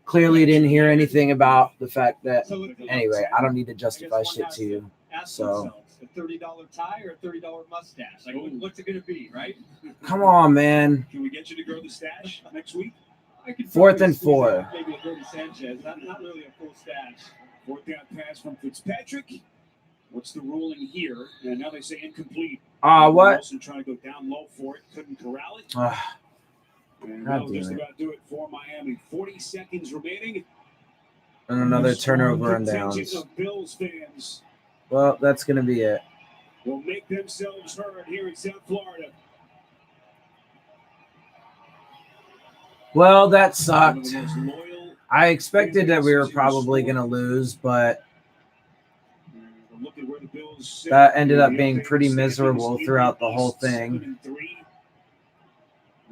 Clearly didn't hear anything about the fact that... Anyway, I don't need to justify shit to you. So... A $30 tie or a $30 mustache? Like, what's it going to be, right? Come on, man. Can we get you to grow the stash next week? 4th and 4. Maybe a 30 Sanchez. Not really a full stash. 4th down pass from Fitzpatrick. What's the ruling here? And now they say incomplete. What? Wilson trying to go down low for it. Couldn't corral it. And that'll just about do it for Miami. 40 seconds remaining. And another turnover and downs. Bills fans Well, that's going to be it. will make themselves heard here in South Florida. Well, that sucked. I expected that we were probably going to lose, but that ended up being pretty miserable throughout the whole thing.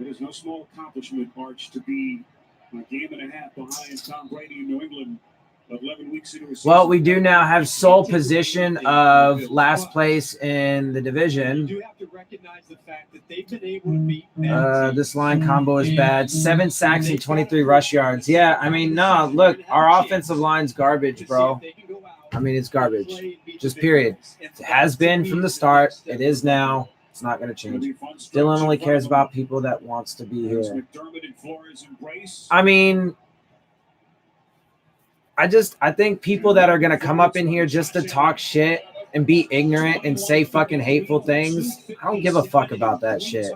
It is no small accomplishment, Arch, to be a game and a half behind Tom Brady in New England. 11 weeks into a season. Well, we do now have sole position of last place in the division. You do have to recognize the fact that they've been able to beat this line combo is bad. 7 sacks and 23 rush yards. Yeah, I mean, no, look, our offensive line's garbage, bro. I mean, it's garbage. Just period. It has been from the start. It is now. It's not going to change. Dylan only cares about people that wants to be here. I mean... I think people that are going to come up in here just to talk shit and be ignorant and say fucking hateful things, I don't give a fuck about that shit.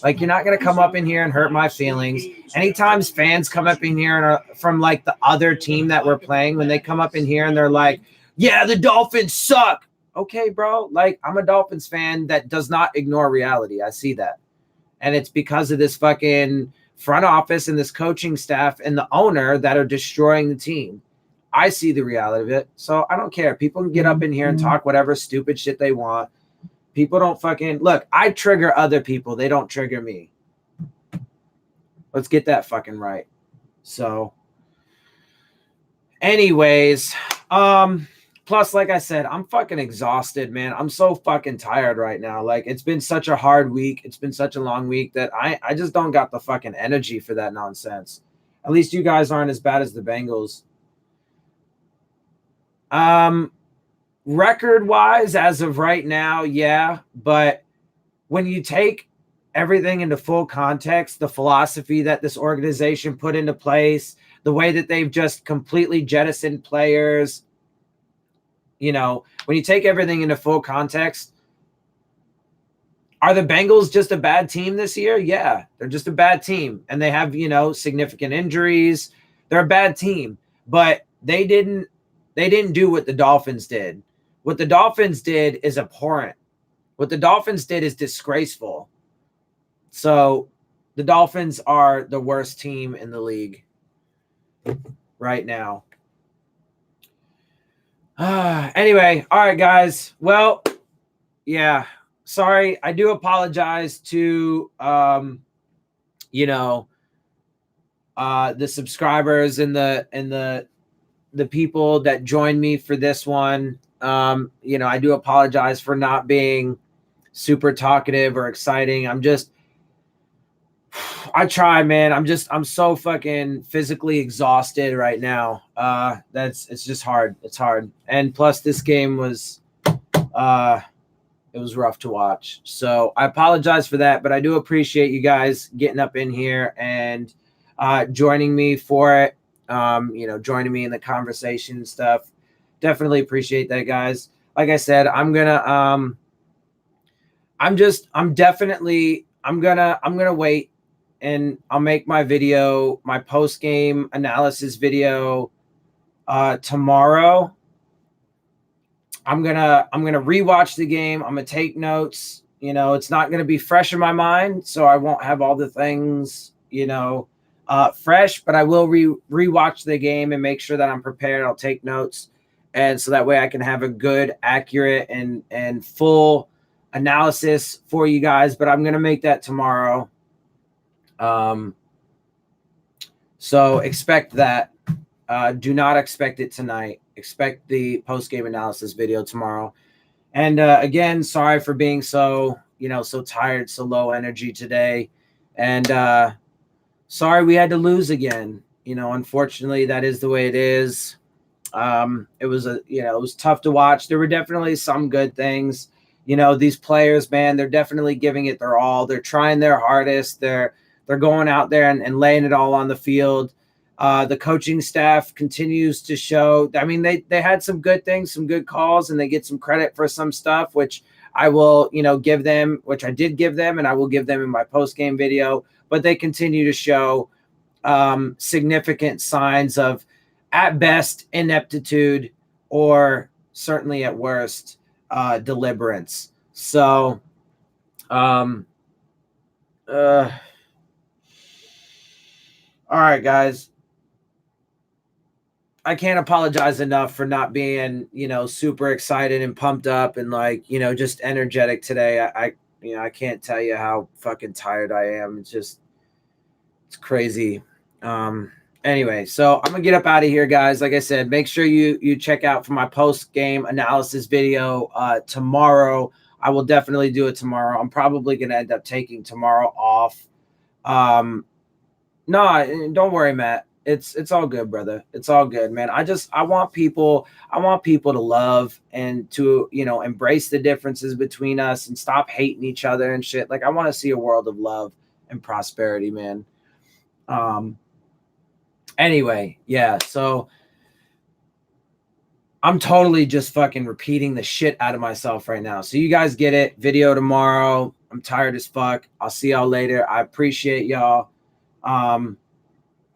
Like, you're not going to come up in here and hurt my feelings. Anytime fans come up in here and are from, like, the other team that we're playing, when they come up in here and they're like, yeah, the Dolphins suck. Okay, bro. Like, I'm a Dolphins fan that does not ignore reality. I see that. And it's because of this fucking front office and this coaching staff and the owner that are destroying the team. I see the reality of it. So I don't care. People can get up in here and talk whatever stupid shit they want. People don't fucking look. I trigger other people. They don't trigger me. Let's get that fucking right. So anyways, plus, like I said, I'm fucking exhausted, man. I'm so fucking tired right now. Like, it's been such a hard week. It's been such a long week that I just don't got the fucking energy for that nonsense. At least you guys aren't as bad as the Bengals. Record-wise, as of right now, yeah. But when you take everything into full context, the philosophy that this organization put into place, the way that they've just completely jettisoned players, you know, when you take everything into full context, are the Bengals just a bad team this year? Yeah, they're just a bad team. And they have, you know, significant injuries. They're a bad team. But they didn't do what the Dolphins did. What the Dolphins did is abhorrent. What the Dolphins did is disgraceful. So the Dolphins are the worst team in the league right now. Anyway, all right, guys. Well, yeah, sorry. I do apologize to, you know, the subscribers and the people that joined me for this one. You know, I do apologize for not being super talkative or exciting. I try, man. I'm so fucking physically exhausted right now. It's just hard. It's hard. And plus this game was, it was rough to watch. So I apologize for that, but I do appreciate you guys getting up in here and, joining me for it. You know, joining me in the conversation and stuff. Definitely appreciate that, guys. Like I said, I'm gonna wait and I'll make my video, my post-game analysis video, Tomorrow, I'm gonna rewatch the game. I'm gonna take notes. You know, it's not gonna be fresh in my mind, so I won't have all the things, you know, fresh. But I will rewatch the game and make sure that I'm prepared. I'll take notes, and so that way I can have a good, accurate, and full analysis for you guys. But I'm gonna make that tomorrow. So expect that. Do not expect it tonight. Expect the post-game analysis video tomorrow. And again, sorry for being so, you know, so tired, so low energy today. And sorry we had to lose again. You know, unfortunately, that is the way it is. It was it was tough to watch. There were definitely some good things. You know, these players, man, they're definitely giving it their all. They're trying their hardest. They're going out there and laying it all on the field. The coaching staff continues to show. I mean, they had some good things, some good calls, and they get some credit for some stuff, which I will, you know, give them, which I did give them, and I will give them in my post-game video. But they continue to show significant signs of, at best, ineptitude, or certainly at worst, deliberance. So, all right, guys. I can't apologize enough for not being, you know, super excited and pumped up and, like, you know, just energetic today. I can't tell you how fucking tired I am. It's crazy. Anyway, so I'm gonna get up out of here, guys. Like I said, make sure you check out for my post-game analysis video tomorrow. I will definitely do it tomorrow. I'm probably gonna end up taking tomorrow off. No, don't worry, Matt. It's all good, brother. It's all good, man. I want people to love and to, you know, embrace the differences between us and stop hating each other and shit. Like, I want to see a world of love and prosperity, man. Anyway, yeah, so I'm totally just fucking repeating the shit out of myself right now. So you guys get it. Video tomorrow. I'm tired as fuck. I'll see y'all later. I appreciate y'all.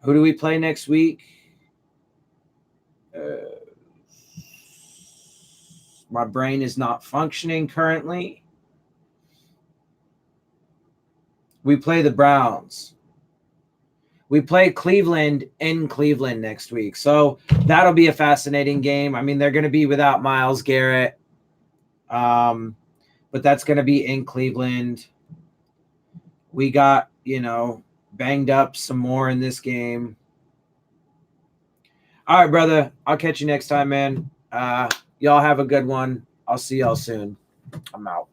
Who do we play next week? My brain is not functioning currently. We play the Browns. We play Cleveland in Cleveland next week. So that'll be a fascinating game. I mean, they're going to be without Myles Garrett. But that's going to be in Cleveland. We got, you know, banged up some more in this game. All right, brother. I'll catch you next time, man. Y'all have a good one. I'll see y'all soon. I'm out.